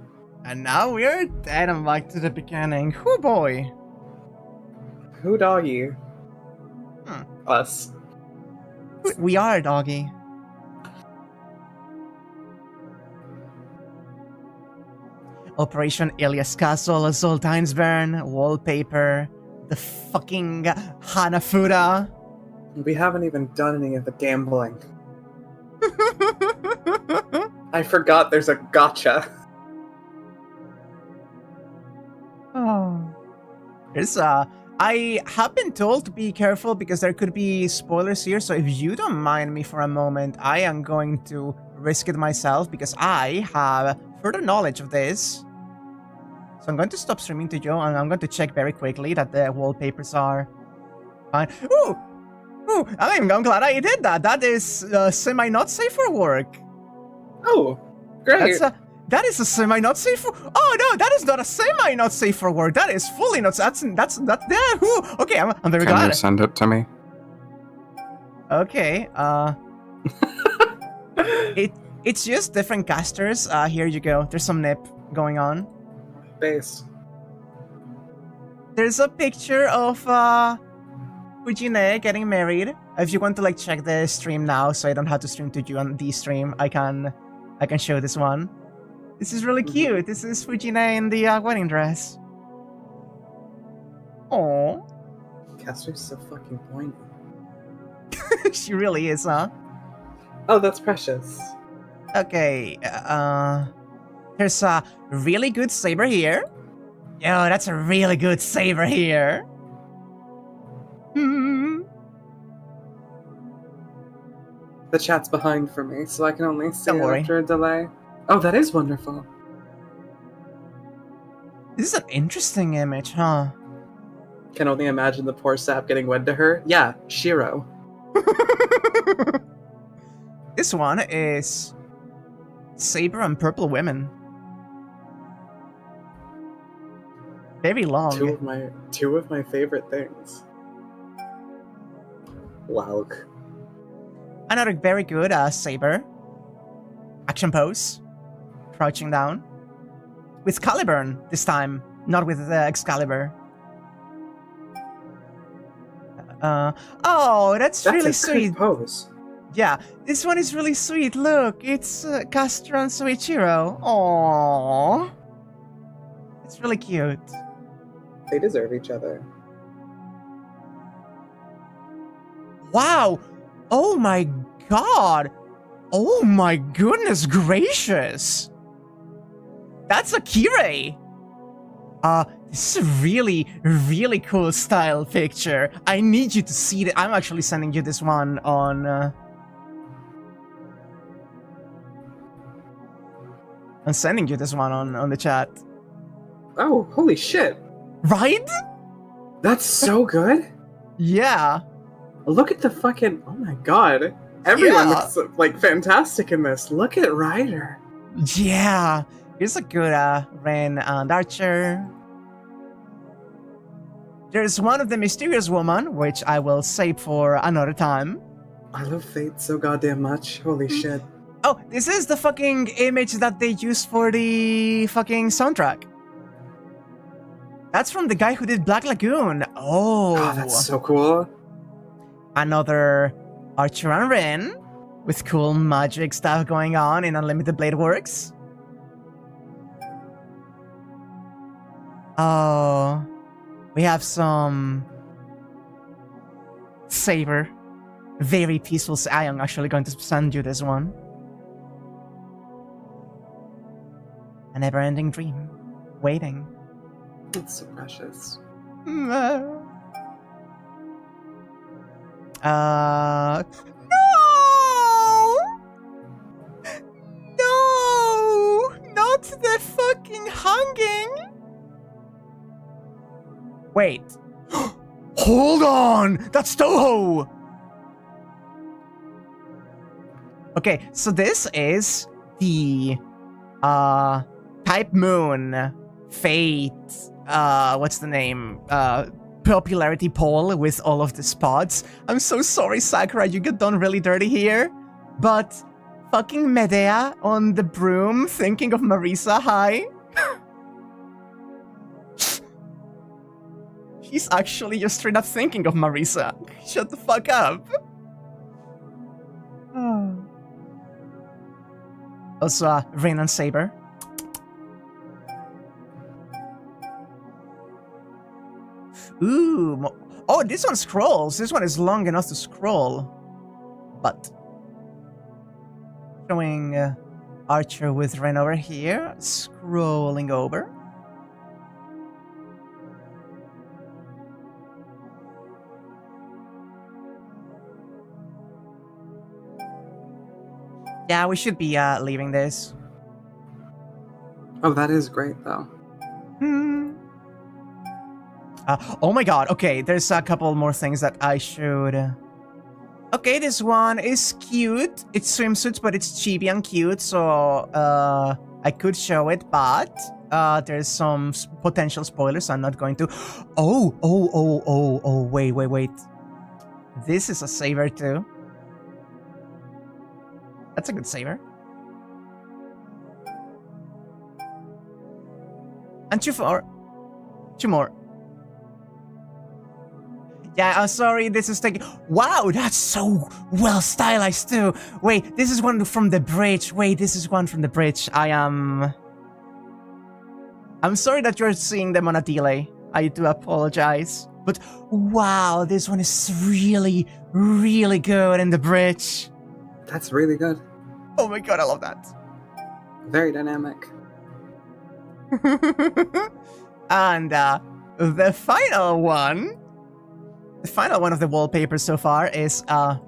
And now we're dead and back to the beginning. Whoo boy. Who doggy? Us. We are, doggy. Operation Illya's Castle, Zoltansburn, wallpaper, the fucking Hanafuda. We haven't even done any of the gambling. I forgot there's a gotcha. Oh. I have been told to be careful because there could be spoilers here, so if you don't mind me for a moment, I am going to risk it myself because I have further knowledge of this. So I'm going to stop streaming to you and I'm going to check very quickly that the wallpapers are fine. Ooh! Ooh! I'm glad I did that. That is semi-not safe for work. Oh, great. That is a semi-not safe for... Oh, no, that is not a semi-not safe for work. That is fully not... That's yeah, whew. Okay, I'm very glad. Can you send it to me? Okay, It's just different casters. Here you go. There's some nip going on. Base. There's a picture of Fujine getting married. If you want to like check the stream now, so I don't have to stream to you on the stream, I can show this one. This is really cute. This is Fujine in the wedding dress. Oh, Caster's so fucking pointy. she really is, huh? Oh, that's precious. Okay, there's a really good saber here. Yo, that's a really good saber here. The chat's behind for me, so I can only see Don't it worry. after a delay. Oh, that is wonderful. This is an interesting image, huh? Can only imagine the poor sap getting wed to her. Yeah, Shiro. This one is saber and purple women. Very long. Two of my favorite things. Wow. Another very good saber. Action pose. Crouching down. With Caliburn this time, not with Excalibur. Oh, that's really a sweet. Good pose. Yeah, this one is really sweet. Look, it's Castor and Soichiro. Aww. It's really cute. They deserve each other. Wow! Oh my god! Oh my goodness gracious! That's a Kirei! This is a really, really cool style picture. I need you to see it. I'm actually sending you this one on... I'm sending you this one on the chat. Oh, holy shit! Right? That's so good! Yeah. Look at the fucking... Oh my god. Everyone Yeah. looks, like, fantastic in this. Look at Ryder. Yeah. Here's a good Ren and Archer. There's one of the mysterious woman, which I will save for another time. I love Fate so goddamn much. Holy shit. Oh, this is the fucking image that they used for the fucking soundtrack. That's from the guy who did Black Lagoon. Oh. Oh, that's so cool. Another Archer and Ren with cool magic stuff going on in Unlimited Blade Works. Oh. We have some saber. Very peaceful. I am actually going to send you this one. A never-ending dream. Waiting. It's so precious. No! No! Not the fucking hanging! Wait. Hold on! That's Toho! Okay, so this is the Type Moon Fate what's the name? Popularity poll with all of the spots. I'm so sorry, Sakura, you got done really dirty here. But fucking Medea on the broom thinking of Marisa, hi. He's actually just straight up thinking of Marisa. Shut the fuck up. Also, Rain and Saber. Ooh. Oh, this one scrolls. This one is long enough to scroll. But. Showing Archer with Ren over here. Scrolling over. Yeah, we should be leaving this. Oh, that is great, though. Oh my god, okay, there's a couple more things that I should... Okay, this one is cute. It's swimsuits, but it's chibi and cute, so I could show it, but there's some potential spoilers, so I'm not going to... Oh, wait. This is a saber too. That's a good saver. And two more. Yeah, I'm sorry, this is taking... Wow, that's so well stylized too. Wait, this is one from the bridge. I'm sorry that you're seeing them on a delay. I do apologize. But wow, this one is really, really good in the bridge. That's really good. Oh my god, I love that. Very dynamic. And the final one of the wallpapers so far is God,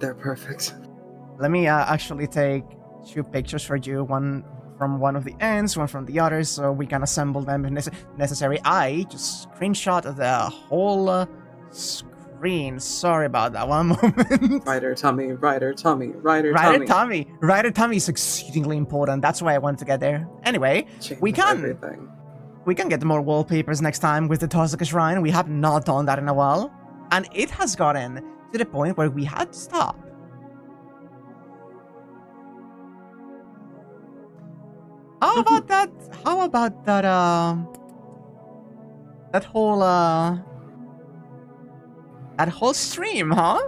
they're perfect. Let me actually take 2 pictures for you, one from one of the ends, one from the other, so we can assemble them if necessary. I just screenshot the whole screen. Sorry about that. One moment. Rider tummy is exceedingly important. That's why I want to get there. Anyway, we can get more wallpapers next time with the Toxic Shrine. We have not done that in a while, and it has gotten to the point where we had to stop. How about that? That whole stream, huh?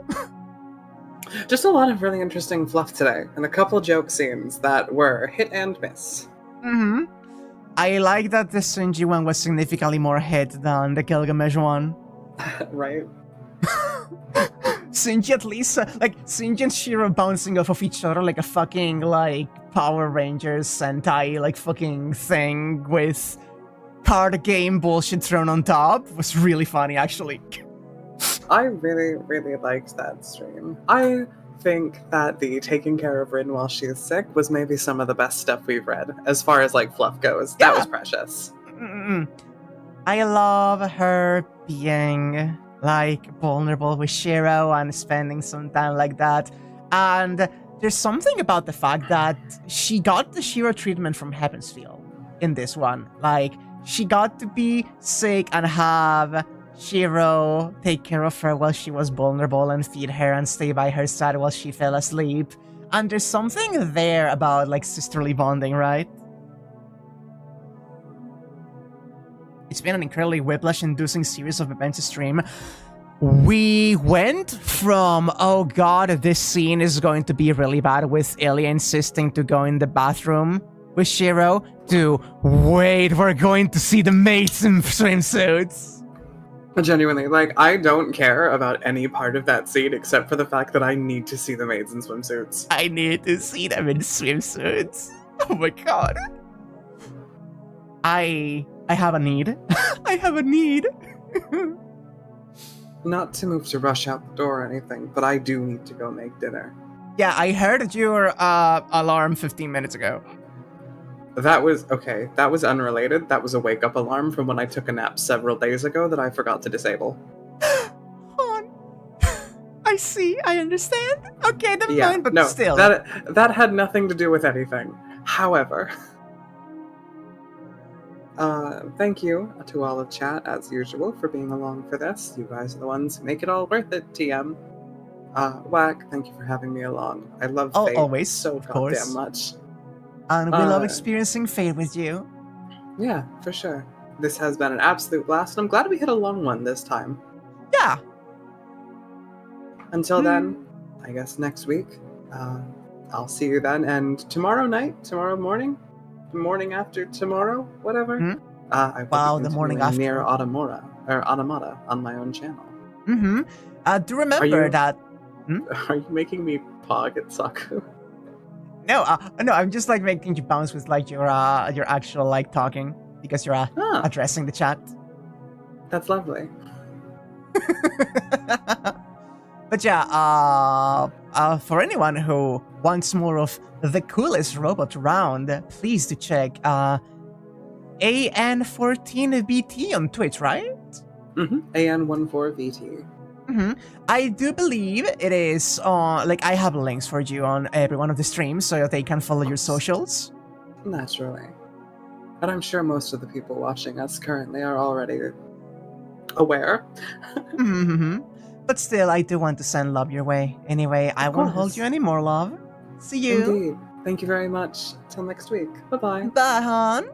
Just a lot of really interesting fluff today, and a couple joke scenes that were hit and miss. Mm-hmm. I like that the Shinji one was significantly more hit than the Gilgamesh one. Right? Shinji at least, Shinji and Shiro bouncing off of each other like a fucking, Power Rangers Sentai, fucking thing with card game bullshit thrown on top was really funny, actually. I really, really liked that stream. I think that the taking care of Rin while she's sick was maybe some of the best stuff we've read, as far as, fluff goes. Yeah. That was precious. Mm-mm. I love her being, vulnerable with Shiro and spending some time like that. And there's something about the fact that she got the Shiro treatment from Heaven's Feel in this one. She got to be sick and have Shiro take care of her while she was vulnerable and feed her and stay by her side while she fell asleep. And there's something there about, sisterly bonding, right? It's been an incredibly whiplash-inducing series of events to stream. We went from, oh god, this scene is going to be really bad with Illya insisting to go in the bathroom with Shiro, to, wait, we're going to see the maids in swimsuits. Genuinely, I don't care about any part of that scene except for the fact that I need to see the maids in swimsuits. I need to see them in swimsuits. Oh my god. I have a need. I have a need. Not to move to rush out the door or anything, but I do need to go make dinner. Yeah, I heard your alarm 15 minutes ago. That was unrelated. That was a wake-up alarm from when I took a nap several days ago that I forgot to disable. I see, I understand. Okay, never mind, but no, still. That had nothing to do with anything. However, thank you to all of chat, as usual, for being along for this. You guys are the ones who make it all worth it, TM. Wack, thank you for having me along. I love Fate always, so of course. goddamn much. And we love experiencing Fate with you. Yeah, for sure. This has been an absolute blast, and I'm glad we hit a long one this time. Yeah. Until then, I guess next week, I'll see you then. And tomorrow morning, the morning after tomorrow, whatever. I will be the morning after. Near Automata on my own channel. Mm-hmm. Do remember that. Are you making me pog at Saku? No, I'm just making you bounce with your actual talking because you're addressing the chat. That's lovely. But yeah, for anyone who wants more of the coolest robot around, please do check AN14BT on Twitch, right? AN14VT. I do believe it is on, like, I have links for you on every one of the streams so that they can follow your socials. Naturally. But I'm sure most of the people watching us currently are already aware. But still, I do want to send love your way. Anyway, I won't hold you anymore, love. See you. Indeed. Thank you very much. Till next week. Bye-bye. Bye, hon.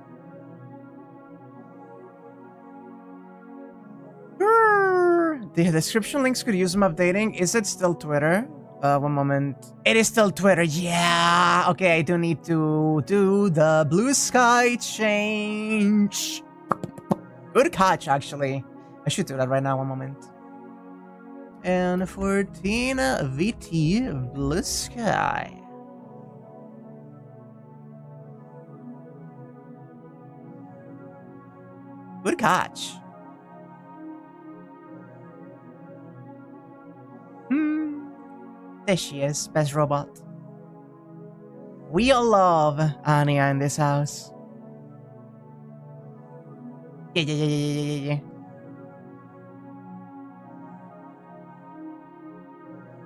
The description links could use some updating. Is it still Twitter? One moment. It is still Twitter. Yeah. Okay, I do need to do the blue sky change. Good catch, actually. I should do that right now. One moment. And 14 VT blue sky. Good catch. There she is, best robot. We all love Anya in this house. Yeah.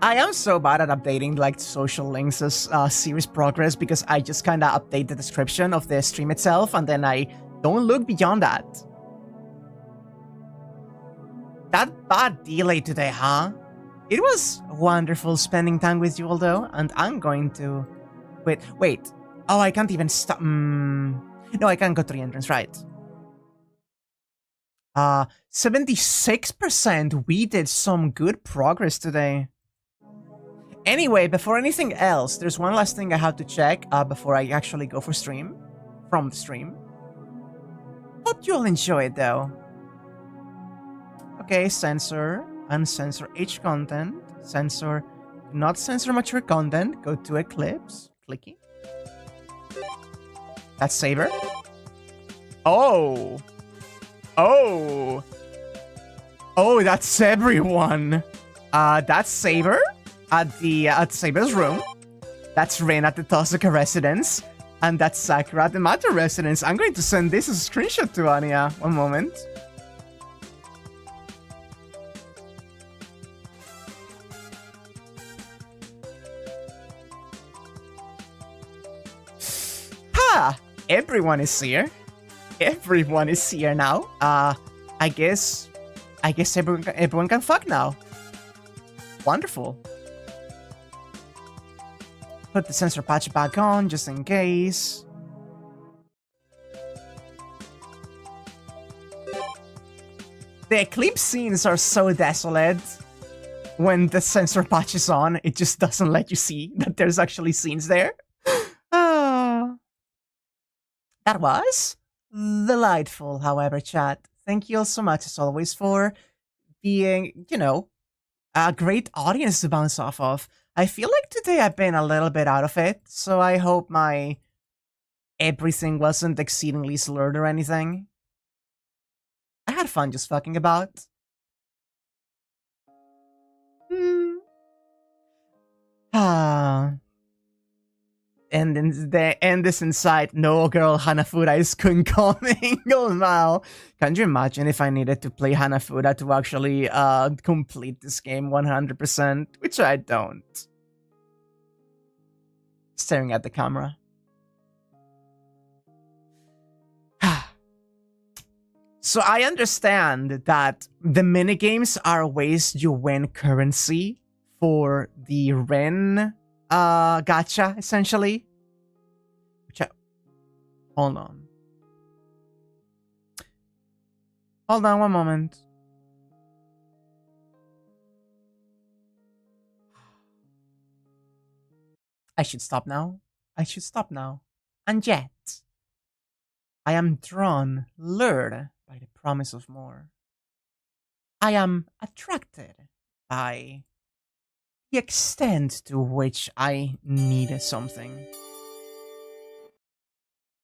I am so bad at updating like social links as series progress because I just kind of update the description of the stream itself and then I don't look beyond that. That bad delay today, huh? It was wonderful spending time with you, although, and I'm going to... Wait. Oh, I can't even stop... No, I can't go to the entrance, right. 76%. We did some good progress today. Anyway, before anything else, there's one last thing I have to check before I actually go for stream. From the stream. Hope you'll enjoy it, though. Okay, censor. Uncensor H content. Censor. Not censor mature content. Go to Eclipse. Clicky. That's Saber. Oh, that's everyone. That's Saber at Saber's room. That's Rin at the Tosaka residence. And that's Sakura at the Matter residence. I'm going to send this as a screenshot to Anya. One moment. Everyone is here. Everyone is here now. I guess everyone can fuck now. Wonderful. Put the sensor patch back on just in case. The Eclipse scenes are so desolate. When the sensor patch is on, it just doesn't let you see that there's actually scenes there. That was delightful, however, chat. Thank you all so much, as always, for being, you know, a great audience to bounce off of. I feel like today I've been a little bit out of it, so I hope my everything wasn't exceedingly slurred or anything. I had fun just fucking about. And this inside, no girl, Hanafuda is coming. Oh no. Can you imagine if I needed to play Hanafuda to actually complete this game 100%? Which I don't. Staring at the camera. So I understand that the minigames are ways you win currency for the Ren gacha, essentially. Hold on. Hold on one moment. I should stop now. And yet, I am drawn, lured by the promise of more. I am attracted by the extent to which I need something.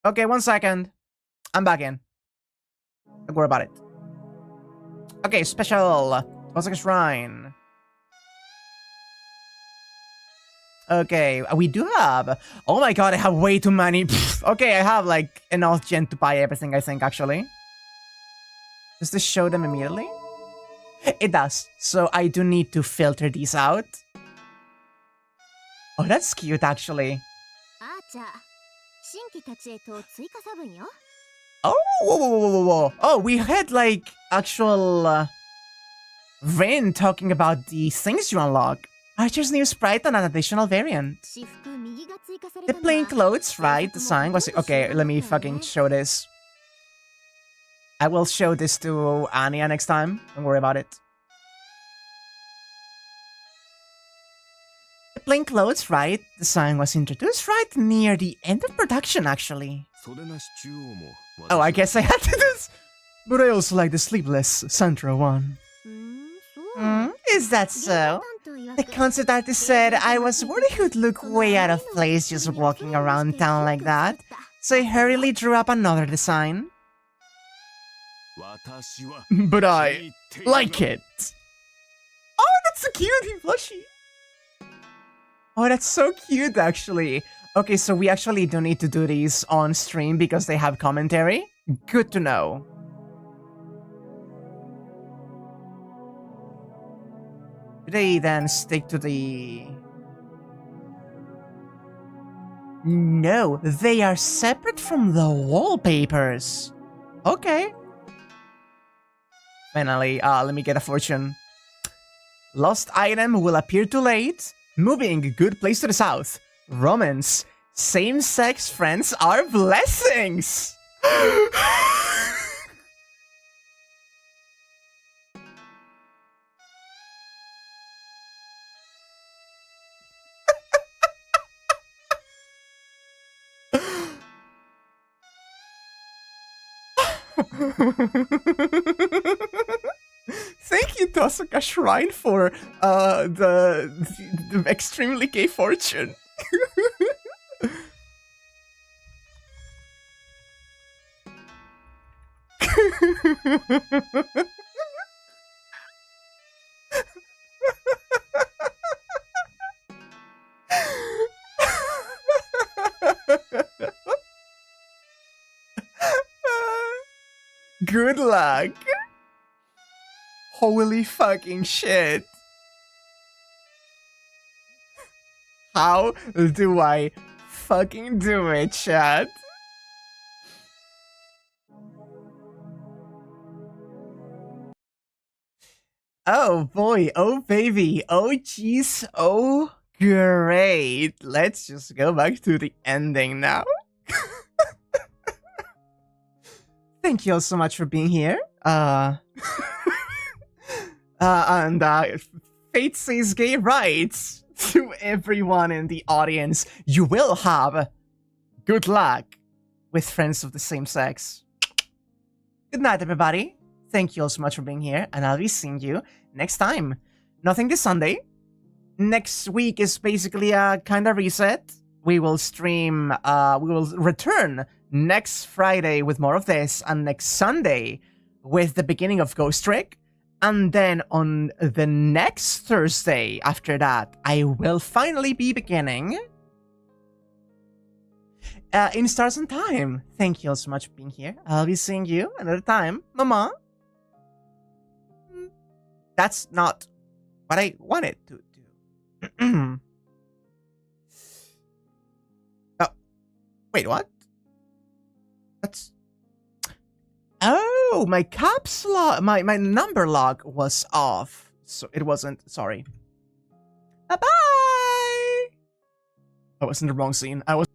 Okay, 1 second. I'm back in. Don't worry about it. Okay, special. Osaka Shrine. Okay, we do have... Oh my god, I have way too many. Okay, I have like enough gen to buy everything, I think, actually. Does this show them immediately? It does. So I do need to filter these out. Oh, that's cute, actually. Oh, whoa, whoa, whoa, whoa, whoa. Oh, we had, like, actual Rin talking about the things you unlock. Archer's new sprite and an additional variant. The plain clothes, right? The sign was... Okay, let me fucking show this. I will show this to Anya next time. Don't worry about it. The plain clothes, right? The sign was introduced right near the end of production, actually. Oh, I guess I had to do this. But I also like the sleeveless Santra one. Is that so? The concept artist said I was worried he would look way out of place just walking around town like that, so I hurriedly drew up another design. But I like it. Oh, that's so cute, he plushie. Oh, that's so cute, actually. Okay, so we actually don't need to do these on stream because they have commentary. Good to know. They then stick to the... No, they are separate from the wallpapers. Okay. Finally, let me get a fortune. Lost item will appear too late. Moving, good place to the south. Romance. Same-sex friends are blessings. Thank you, Tosaka Shrine, for the extremely gay fortune. Good luck. Holy fucking shit. How do I fucking do it, chat? Oh boy, oh baby, oh jeez, oh great. Let's just go back to the ending now. Thank you all so much for being here. Fate says gay rights to everyone in the audience. You will have good luck with friends of the same sex. Good night, everybody. Thank you all so much for being here, and I'll be seeing you next time. Nothing this Sunday. Next week is basically a kind of reset. We will stream, we will return next Friday with more of this, and next Sunday with the beginning of Ghost Trick. And then on the next Thursday after that, I will finally be beginning in Stars and Time. Thank you all so much for being here. I'll be seeing you another time. Mama. That's not what I wanted to do. Oh, wait, what? That's... Oh, my caps lock, my number lock was off. So it wasn't, sorry. Bye-bye! I was in the wrong scene. I was